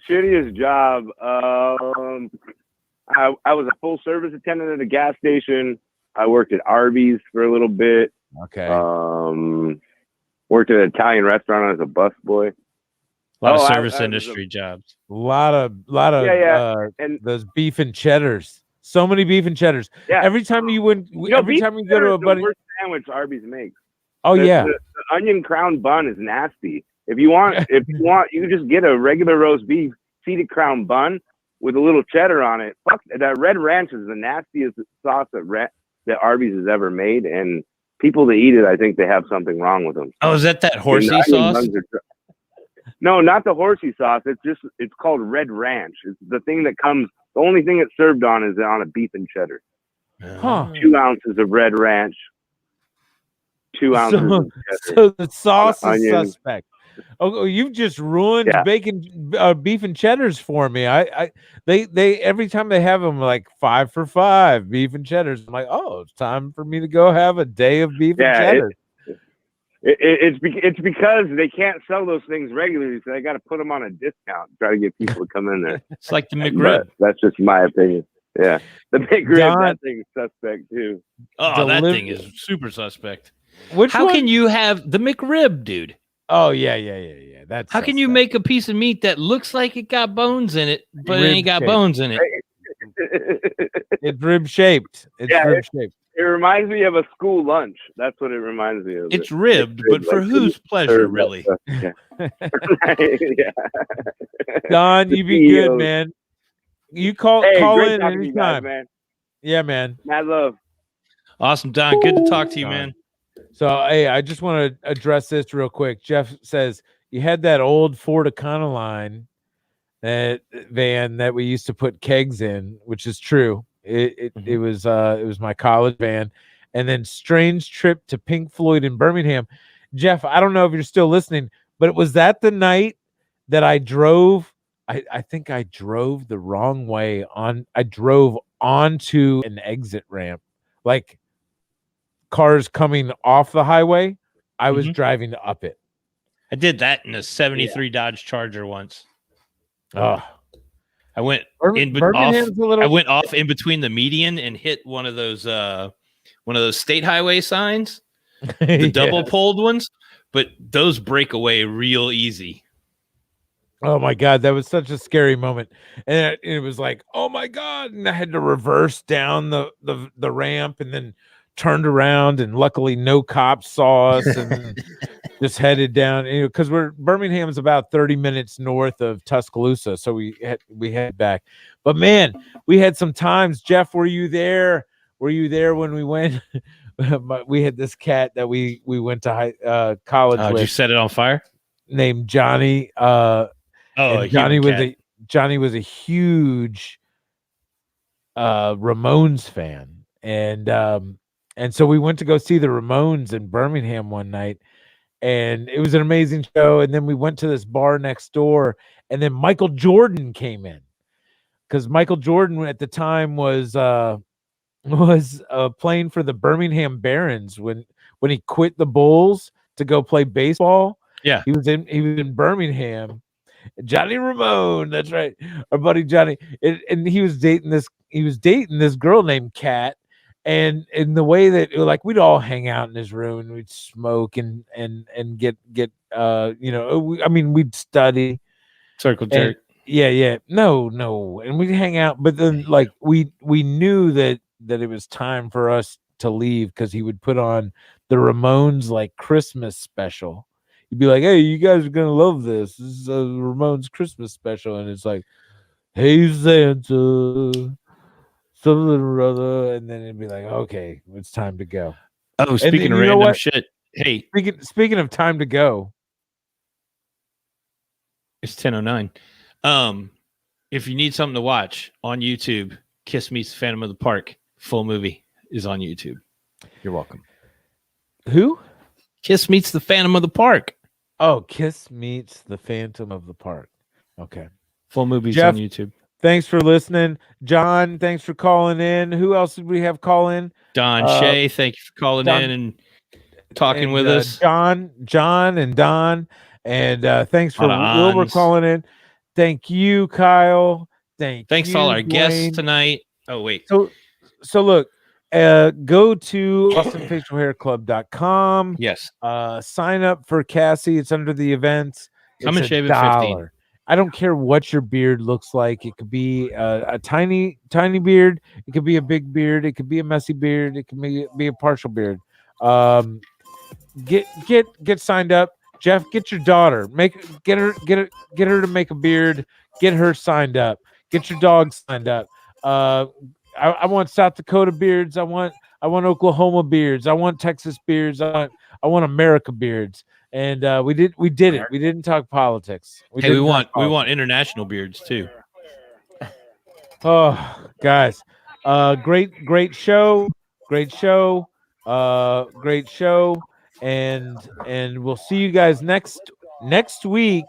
Shittiest job. I was a full service attendant at a gas station. I worked at Arby's for a little bit. Okay. Worked at an Italian restaurant as a busboy. A lot of service industry jobs. A lot of and those beef and cheddars. So many beef and cheddars. Yeah. Every time you go to a buddy, the worst sandwich Arby's makes. Oh the onion crown bun is nasty. If you want, you can just get a regular roast beef seeded crown bun with a little cheddar on it. Fuck, that Red Ranch is the nastiest sauce that Arby's has ever made, and people that eat it, I think they have something wrong with them. Oh, is that horsey sauce? No, not the horsey sauce. It's called Red Ranch. It's the thing that comes. The only thing it's served on is on a beef and cheddar. Huh. 2 ounces of Red Ranch. 2 ounces of cheddar. So the sauce is onion. suspect. Oh, you've just ruined beef and cheddars for me. They every time they have them like 5 for $5 beef and cheddars. I'm like, oh, it's time for me to go have a day of beef and cheddar. It's because they can't sell those things regularly, so they got to put them on a discount to try to get people to come in there. It's like the McRib. That's just my opinion. Yeah, the McRib, that thing's suspect too. Oh, that thing is super suspect. How can you have the McRib, dude? Oh yeah. That's how can you make a piece of meat that looks like it got bones in it, but it ain't got bones in it? It's rib shaped. Rib shaped. It reminds me of a school lunch. That's what it reminds me of. It's ribbed, but for whose pleasure, really? Yeah. Don, you be good, man. You call in anytime, man. Yeah, man. Mad love. Awesome, Don. Good to talk to you, man. So, hey, I just want to address this real quick. Jeff says you had that old Ford Econoline van that we used to put kegs in, which is true. It was my college van, and then Strange Trip to Pink Floyd in Birmingham. Jeff, I don't know if you're still listening, but was that the night that I drove? I think I drove the wrong way I drove onto an exit ramp, like cars coming off the highway. I was driving up it. I did that in a 73 Dodge Charger once. Oh. I went off in between the median and hit one of those state highway signs, the double poled ones, but those break away real easy. Oh my God, that was such a scary moment. And it was like, oh my God. And I had to reverse down the ramp and then turned around, and luckily no cops saw us and just headed down, because Birmingham's about 30 minutes north of Tuscaloosa. So we head back. But man, we had some times. Jeff, were you there? Were you there when we went? We had this cat that we went to college with. Did you set it on fire? Named Johnny. Johnny was a huge Ramones fan, and so we went to go see the Ramones in Birmingham one night, and it was an amazing show. And then we went to this bar next door, and then Michael Jordan came in, because Michael Jordan at the time was playing for the Birmingham Barons when he quit the Bulls to go play baseball. Yeah, he was in Birmingham. Johnny Ramone, that's right, our buddy Johnny, and he was dating this girl named Kat. And in the way that, like, we'd all hang out in his room and we'd smoke and get we'd study. Circle jerk. Yeah. No. And we'd hang out, but then like we knew that it was time for us to leave because he would put on the Ramones like Christmas special. He'd be like, "Hey, you guys are gonna love this. This is a Ramones Christmas special," and it's like, "Hey Santa, something or other," and then it'd be like, "Okay, it's time to go." Oh, speaking of random shit, hey, speaking of time to go, it's 10:09. If you need something to watch on YouTube, Kiss Meets the Phantom of the Park full movie is on YouTube. You're welcome. Who? Kiss Meets the Phantom of the Park. Oh, Kiss Meets the Phantom of the Park. Okay. Full movies Jeff, on YouTube. Thanks for listening. John, thanks for calling in. Who else did we have call in? Don Shea, thank you for calling in and talking with us. John and Don. And thanks for Wilbur calling in. Thank you, Kyle. Thanks to all our guests tonight. Oh, wait. So look, go to AustinFacialHairClub.com. Yes. Sign up for Cassie. It's under the events. Come and shave $1. at 15. I don't care what your beard looks like. It could be a tiny beard. It could be a big beard. It could be a messy beard. It could be a partial beard. Get signed up. Jeff, get your daughter. Get her to make a beard. Get her signed up. Get your dog signed up. I want South Dakota beards. I want Oklahoma beards. I want Texas beards. I want America beards. And we did it. We didn't talk politics. We want international beards too. Oh, guys, great show, and we'll see you guys next week,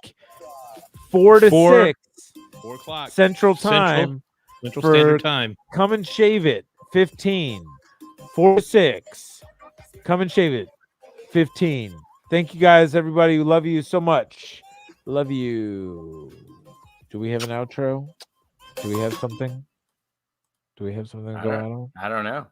4 to 6, 4 o'clock Central Time, Central Standard Time. Come and shave it 15, 4 to 6. Come and shave it 15. Thank you guys, everybody. We love you so much. Love you. Do we have an outro? Do we have something? To go out on? I don't know.